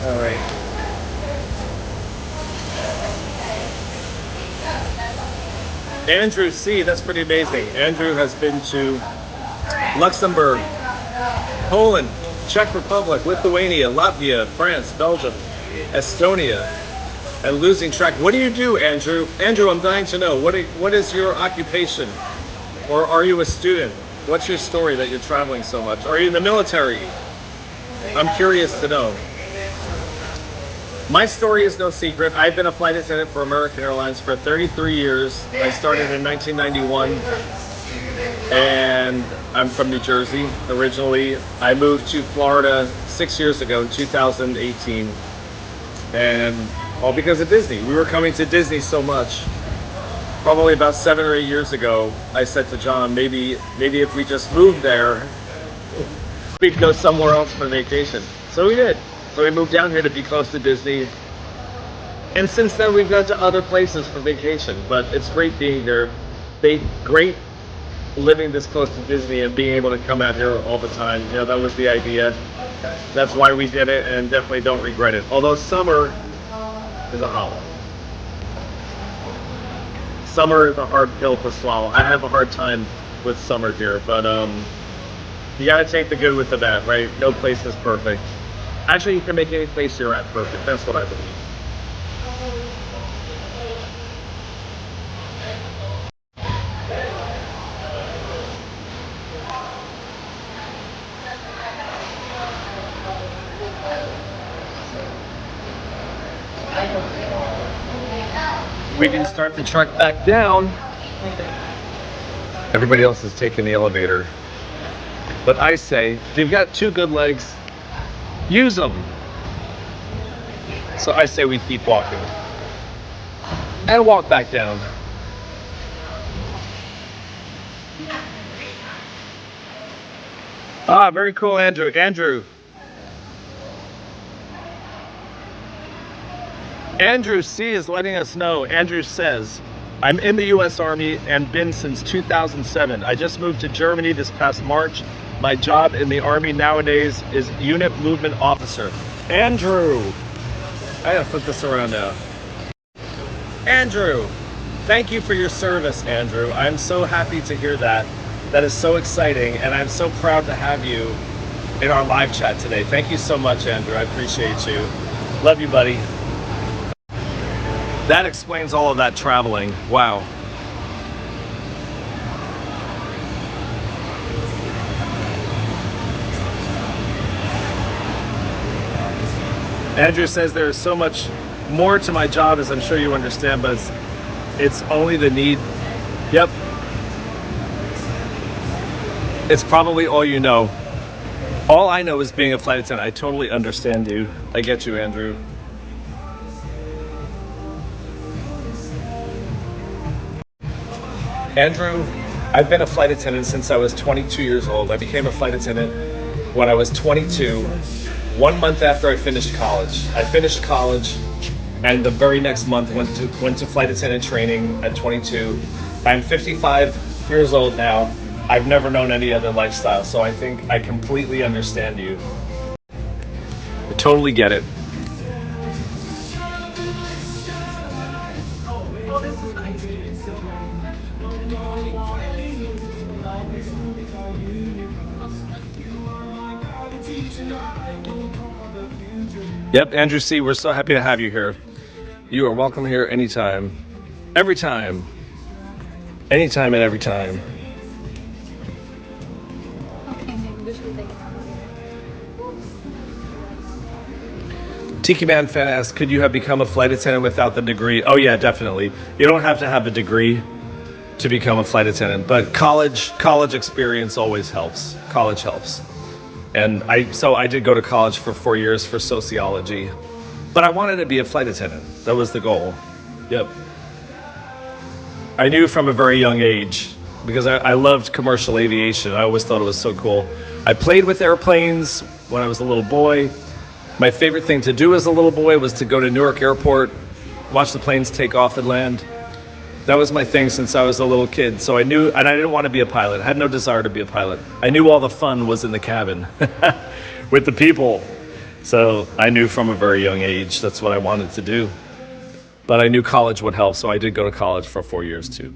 All right. Andrew C, that's pretty amazing. Andrew has been to Luxembourg, Poland, Czech Republic, Lithuania, Latvia, France, Belgium, Estonia, and losing track. What do you do, Andrew? Andrew, I'm dying to know. What is your occupation? Or are you a student? What's your story that you're traveling so much? Are you in the military? I'm curious to know. My story is no secret. I've been a flight attendant for American Airlines for 33 years. I started in 1991, and I'm from New Jersey originally. I moved to Florida 6 years ago, in 2018, and all because of Disney. We were coming to Disney so much. Probably about 7 or 8 years ago, I said to John, maybe if we just moved there, we'd go somewhere else for vacation. So we did. So we moved down here to be close to Disney. And since then, we've gone to other places for vacation. But it's great being there. Great living this close to Disney and being able to come out here all the time. You know, that was the idea. That's why we did it, and definitely don't regret it. Although summer is a hollow. Summer is a hard pill to swallow. I have a hard time with summer here, but you gotta take the good with the bad, right? No place is perfect. Actually, you can make any place you're at perfect. That's what I believe. We can start the truck back down. Everybody else is taking the elevator. But I say, if you've got two good legs, use them. So I say we keep walking. And walk back down. Ah, very cool, Andrew. Andrew C is letting us know. Andrew says, I'm in the U.S. Army and been since 2007. I just moved to Germany this past March. My job in the Army nowadays is Unit Movement Officer. Andrew! I gotta flip this around now. Andrew! Thank you for your service, Andrew. I'm so happy to hear that. That is so exciting, and I'm so proud to have you in our live chat today. Thank you so much, Andrew. I appreciate you. Love you, buddy. That explains all of that traveling. Wow. Andrew says there is so much more to my job, as I'm sure you understand, but it's only the need. Yep. It's probably all you know. All I know is being a flight attendant. I totally understand you. I get you, Andrew. Andrew, I've been a flight attendant since I was 22 years old. I became a flight attendant when I was 22, 1 month after I finished college. I finished college, and the very next month went to flight attendant training at 22. I'm 55 years old now. I've never known any other lifestyle, so I think I completely understand you. I totally get it. Yep, Andrew C., we're so happy to have you here. You are welcome here anytime. Every time. Anytime and every time. Tiki Man fan asks, could you have become a flight attendant without the degree? Oh yeah, definitely. You don't have to have a degree to become a flight attendant, but college experience always helps. College helps. And I did go to college for 4 years for sociology, but I wanted to be a flight attendant. That was the goal. Yep. I knew from a very young age because I loved commercial aviation. I always thought it was so cool. I played with airplanes when I was a little boy. My favorite thing to do as a little boy was to go to Newark Airport, watch the planes take off and land. That was my thing since I was a little kid. So I knew, and I didn't want to be a pilot. I had no desire to be a pilot. I knew all the fun was in the cabin with the people. So I knew from a very young age that's what I wanted to do. But I knew college would help, so I did go to college for 4 years too.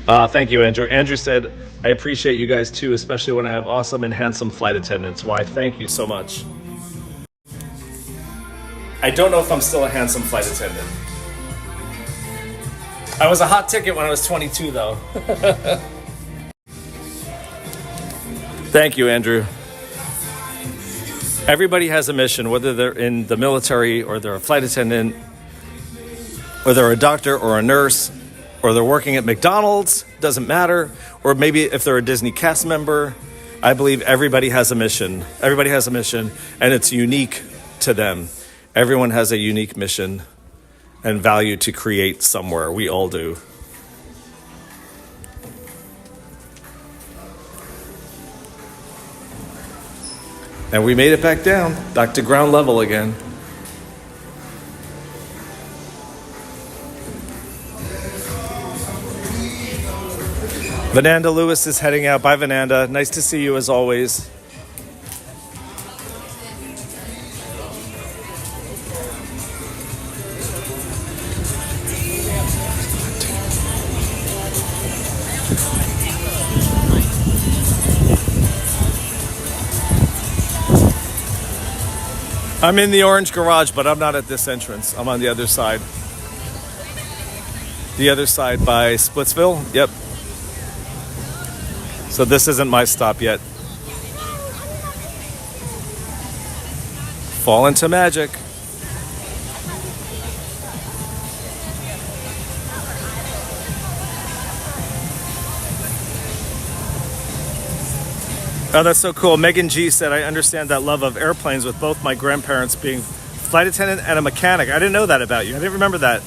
Thank you, Andrew. Andrew said, I appreciate you guys too, especially when I have awesome and handsome flight attendants. Why, thank you so much. I don't know if I'm still a handsome flight attendant. I was a hot ticket when I was 22 though. Thank you, Andrew. Everybody has a mission, whether they're in the military or they're a flight attendant or they're a doctor or a nurse or they're working at McDonald's, doesn't matter. Or maybe if they're a Disney cast member, I believe everybody has a mission. Everybody has a mission and it's unique to them. Everyone has a unique mission and value to create somewhere. We all do. And we made it back down, back to ground level again. Vananda Lewis is heading out. Bye, Vananda. Nice to see you as always. I'm in the orange garage, but I'm not at this entrance. I'm on the other side. The other side by Splitsville. Yep. So this isn't my stop yet. Fall into magic. Oh, that's so cool. Megan G said, I understand that love of airplanes with both my grandparents being flight attendant and a mechanic. I didn't know that about you. I didn't remember that,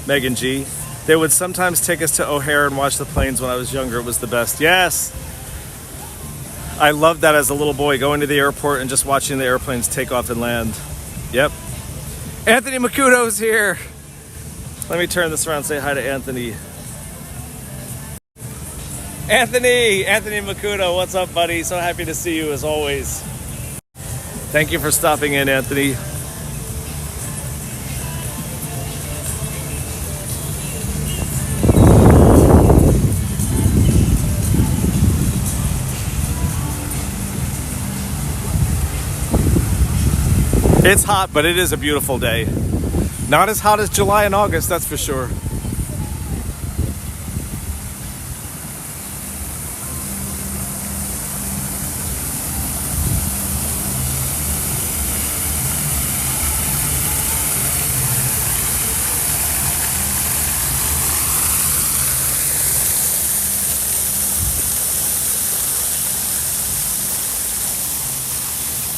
Megan G. They would sometimes take us to O'Hare and watch the planes when I was younger. It was the best. Yes. I loved that as a little boy, going to the airport and just watching the airplanes take off and land. Yep. Anthony Makuto's here. Let me turn this around and say hi to Anthony. Anthony Makuto, what's up, buddy? So happy to see you as always. Thank you for stopping in, Anthony. It's hot, but it is a beautiful day. Not as hot as July and August, that's for sure.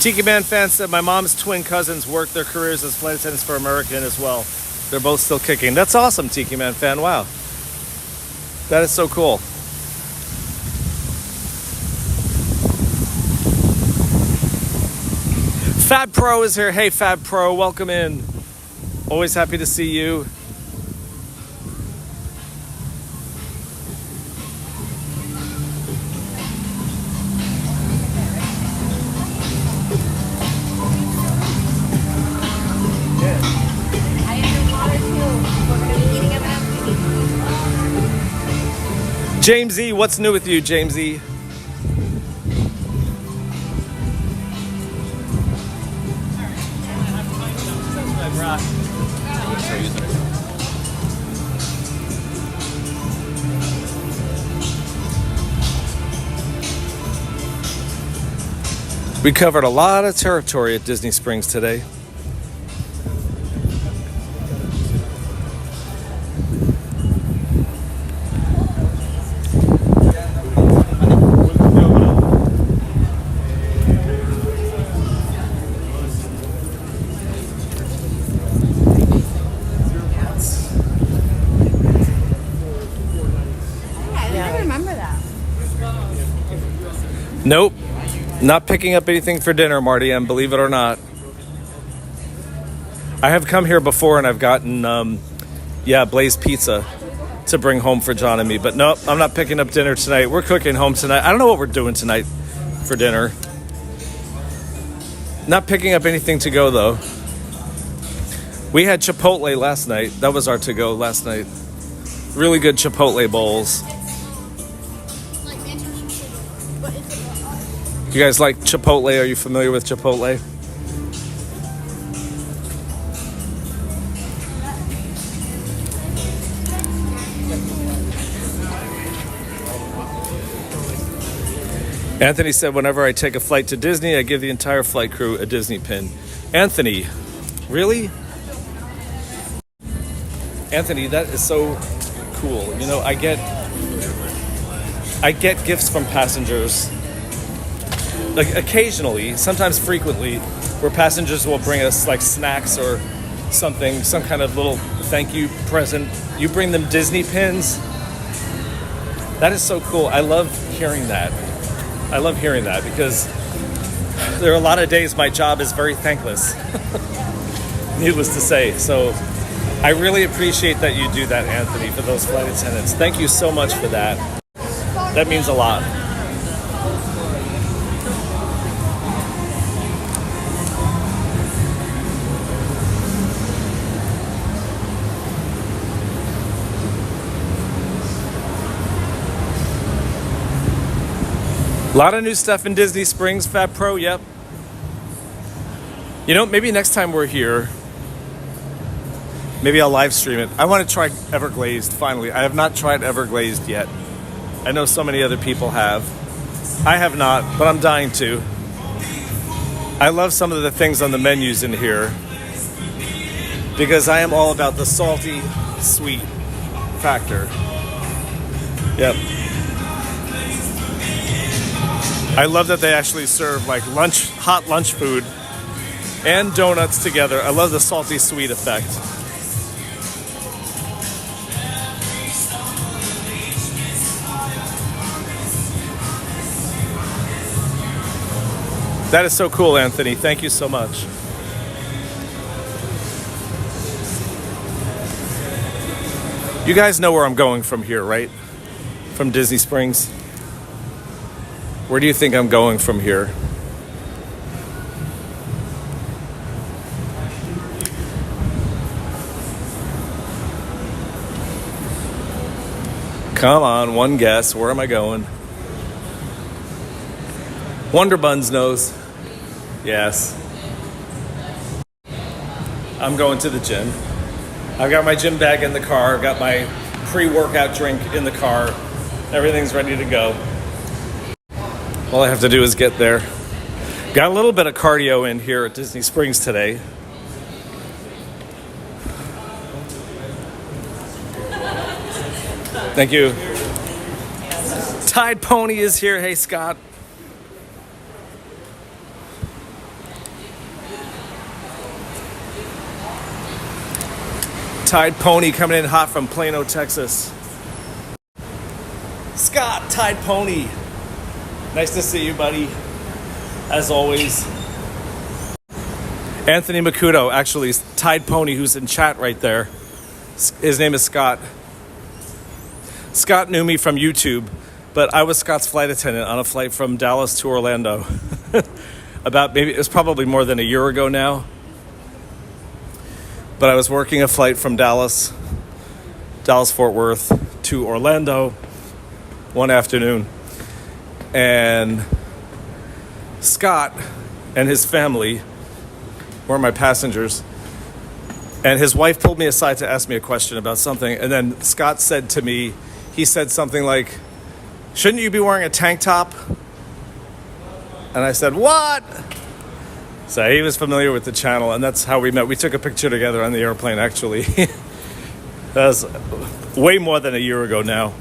Tiki Man fan said, my mom's twin cousins worked their careers as flight attendants for American as well. They're both still kicking. That's awesome, Tiki Man fan. Wow. That is so cool. Fab Pro is here. Hey, Fab Pro, welcome in. Always happy to see you. James E, what's new with you, James E? We covered a lot of territory at Disney Springs today. Nope. Not picking up anything for dinner, Marty M, believe it or not. I have come here before and I've gotten, Blaze Pizza to bring home for John and me. But nope, I'm not picking up dinner tonight. We're cooking home tonight. I don't know what we're doing tonight for dinner. Not picking up anything to go, though. We had Chipotle last night. That was our to-go last night. Really good Chipotle bowls. You guys like Chipotle? Are you familiar with Chipotle? Anthony said, whenever I take a flight to Disney, I give the entire flight crew a Disney pin. Anthony, really? Anthony, that is so cool. You know, I get gifts from passengers, like occasionally, sometimes frequently, where passengers will bring us like snacks or something, some kind of little thank you present. You bring them Disney pins. That is so cool. I love hearing that. I love hearing that because there are a lot of days my job is very thankless, needless to say. So I really appreciate that you do that, Anthony, for those flight attendants. Thank you so much for that. That means a lot. A lot of new stuff in Disney Springs, Fab Pro, yep. You know, maybe next time we're here, maybe I'll live stream it. I want to try Everglazed finally. I have not tried Everglazed yet. I know so many other people have. I have not, but I'm dying to. I love some of the things on the menus in here because I am all about the salty, sweet factor. Yep. I love that they actually serve like hot lunch food and donuts together. I love the salty sweet effect. That is so cool, Anthony. Thank you so much. You guys know where I'm going from here, right? From Disney Springs. Where do you think I'm going from here? Come on, one guess. Where am I going? Wonder Buns knows. Yes. I'm going to the gym. I've got my gym bag in the car. I've got my pre-workout drink in the car. Everything's ready to go. All I have to do is get there. Got a little bit of cardio in here at Disney Springs today. Thank you. Tide Pony is here. Hey, Scott. Tide Pony coming in hot from Plano, Texas. Scott, Tide Pony. Nice to see you, buddy. As always. Anthony Makuto, actually, Tide Pony, who's in chat right there. His name is Scott. Scott knew me from YouTube, but I was Scott's flight attendant on a flight from Dallas to Orlando. It was probably more than a year ago now. But I was working a flight from Dallas, Fort Worth to Orlando one afternoon. And Scott and his family were my passengers. And his wife pulled me aside to ask me a question about something. And then Scott said to me, he said something like, "Shouldn't you be wearing a tank top?" And I said, "What?" So he was familiar with the channel, and that's how we met. We took a picture together on the airplane, actually. That was way more than a year ago now.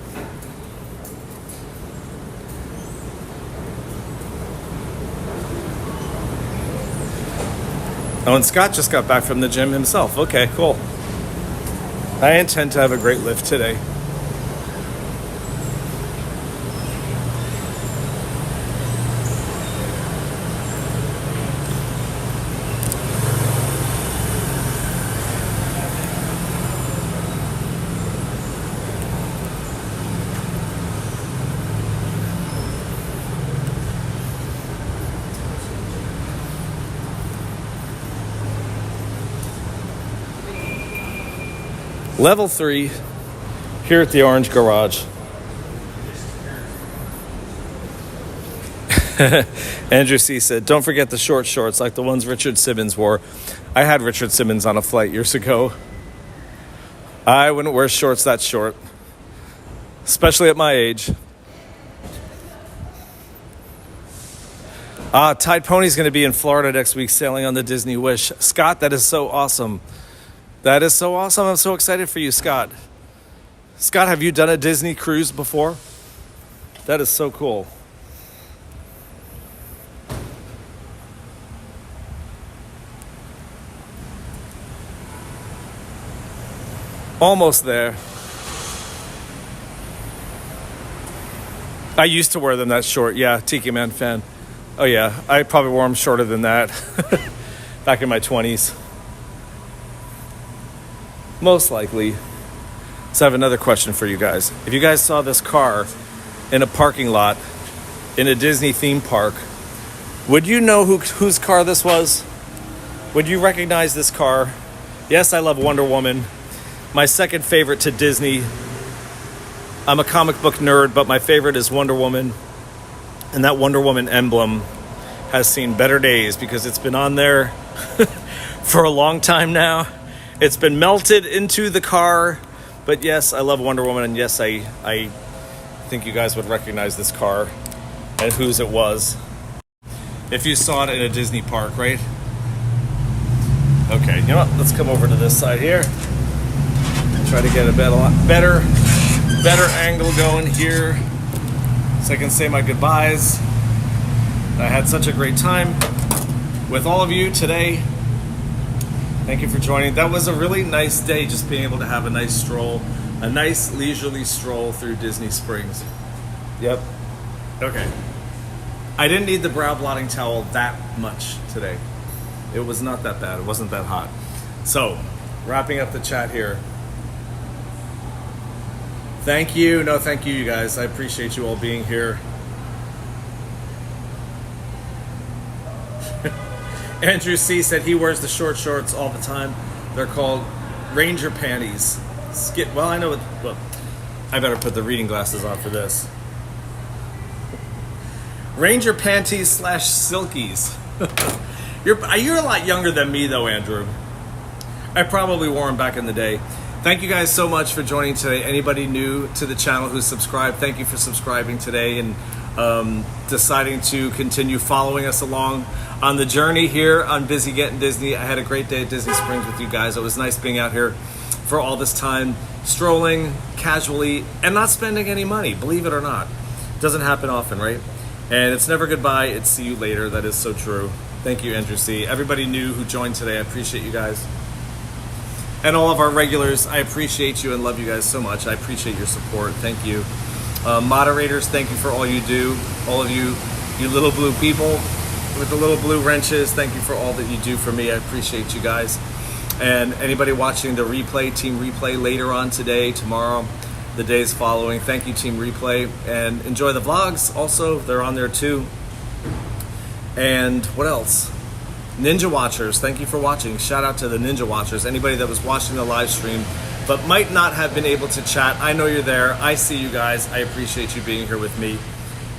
Oh, and Scott just got back from the gym himself. Okay, cool. I intend to have a great lift today. Level 3 here at the Orange Garage. Andrew C. said, "Don't forget the short shorts like the ones Richard Simmons wore." I had Richard Simmons on a flight years ago. I wouldn't wear shorts that short, especially at my age. Tide Pony's going to be in Florida next week sailing on the Disney Wish. Scott, that is so awesome. That is so awesome. I'm so excited for you, Scott. Scott, have you done a Disney cruise before? That is so cool. Almost there. I used to wear them that short. Yeah, Tiki Man fan. Oh yeah, I probably wore them shorter than that back in my 20s. Most likely. So I have another question for you guys. If you guys saw this car in a parking lot in a Disney theme park, would you know whose car this was? Would you recognize this car? Yes, I love Wonder Woman. My second favorite to Disney. I'm a comic book nerd, but my favorite is Wonder Woman. And that Wonder Woman emblem has seen better days because it's been on there for a long time now. It's been melted into the car. But yes, I love Wonder Woman, and yes, I think you guys would recognize this car and whose it was if you saw it in a Disney park, right? Okay, you know what? Let's come over to this side here. Try to get a better angle going here so I can say my goodbyes. I had such a great time with all of you today. Thank you for joining. That was a really nice day, just being able to have a nice stroll, a nice leisurely stroll through Disney Springs. Yep. Okay. I didn't need the brow blotting towel that much today. It was not that bad. It wasn't that hot. So, wrapping up the chat here. Thank you. No, thank you, you guys. I appreciate you all being here. Andrew C. said he wears the short shorts all the time. They're called Ranger panties. Well, I know what. Well, I better put the reading glasses on for this. Ranger panties / silkies. You're a lot younger than me, though, Andrew. I probably wore them back in the day. Thank you guys so much for joining today. Anybody new to the channel who's subscribed, thank you for subscribing today and deciding to continue following us along on the journey here on Busy Getting Disney. I had a great day at Disney Springs with you guys. It was nice being out here for all this time, strolling casually and not spending any money, believe it or not. It doesn't happen often, right? And it's never goodbye, it's see you later. That is so true. Thank you, Andrew C. Everybody new who joined today, I appreciate you guys. And all of our regulars, I appreciate you and love you guys so much. I appreciate your support. Thank you. Moderators, thank you for all you do. All of you, you little blue people with the little blue wrenches, thank you for all that you do for me. I appreciate you guys. And anybody watching the replay, Team Replay, later on today, tomorrow, the days following, thank you, Team Replay. And enjoy the vlogs also. They're on there too. And what else? Ninja Watchers, thank you for watching. Shout out to the Ninja Watchers. Anybody that was watching the live stream but might not have been able to chat, I know you're there. I see you guys. I appreciate you being here with me.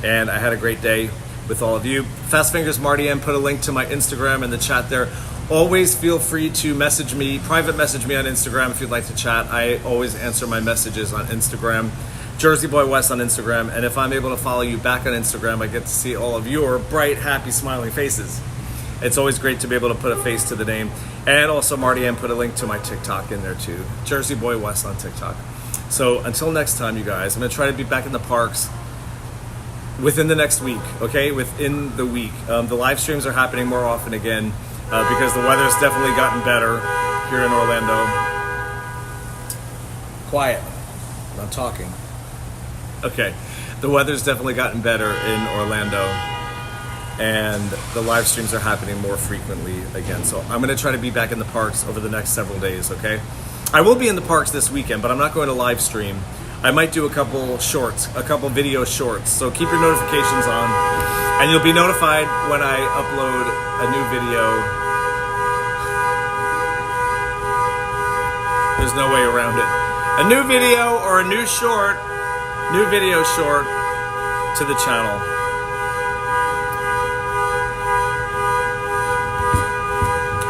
And I had a great day with all of you. Fast Fingers Marty M put a link to my Instagram in the chat there. Always feel free to message me, private message me on Instagram if you'd like to chat. I always answer my messages on Instagram. Jersey Boy West on Instagram. And if I'm able to follow you back on Instagram, I get to see all of your bright, happy, smiling faces. It's always great to be able to put a face to the name. And also Marty M put a link to my TikTok in there too. Jersey Boy West on TikTok. So until next time, you guys, I'm gonna try to be back in the parks within the next week, okay? Within the week. The live streams are happening more often again because the weather's definitely gotten better here in Orlando. Quiet, I'm talking. Okay, the weather's definitely gotten better in Orlando. And the live streams are happening more frequently again. So I'm gonna try to be back in the parks over the next several days, okay? I will be in the parks this weekend, but I'm not going to live stream. I might do a couple shorts, a couple video shorts. So keep your notifications on and you'll be notified when I upload a new video. There's no way around it. A new video or a new video short to the channel.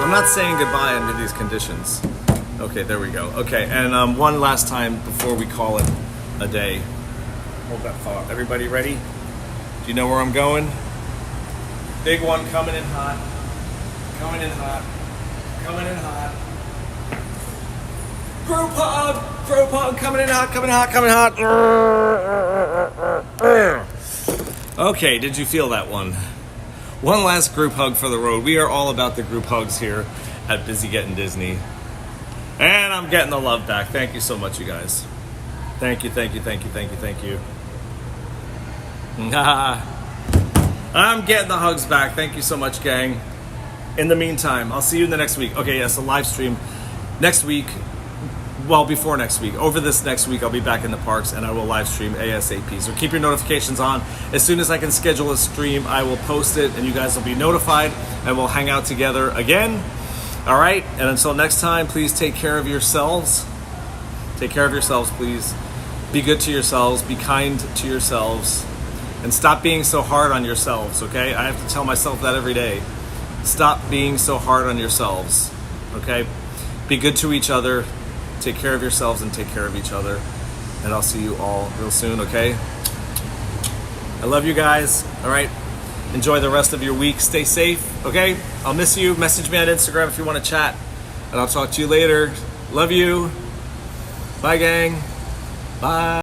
I'm not saying goodbye under these conditions. Okay, there we go. Okay, and one last time before we call it a day. Hold that thought. Everybody ready? Do you know where I'm going? Big one coming in hot. Coming in hot. Coming in hot. Group hug, coming in hot, coming hot, coming hot. Okay, did you feel that one? One last group hug for the road. We are all about the group hugs here at Busy Getting Disney. And I'm getting the love back. Thank you so much, you guys. Thank you, thank you, thank you, thank you, thank you. I'm getting the hugs back. Thank you so much, gang. In the meantime, I'll see you in the next week. Okay, yes, a live stream next week. Well, before next week. Over this next week, I'll be back in the parks and I will live stream ASAP. So keep your notifications on. As soon as I can schedule a stream, I will post it and you guys will be notified and we'll hang out together again. All right, and until next time, please take care of yourselves. Take care of yourselves, please. Be good to yourselves, be kind to yourselves, and stop being so hard on yourselves, okay? I have to tell myself that every day. Stop being so hard on yourselves, okay? Be good to each other. Take care of yourselves and take care of each other. And I'll see you all real soon, okay? I love you guys, all right? Enjoy the rest of your week. Stay safe, okay? I'll miss you. Message me on Instagram if you want to chat. And I'll talk to you later. Love you. Bye, gang. Bye.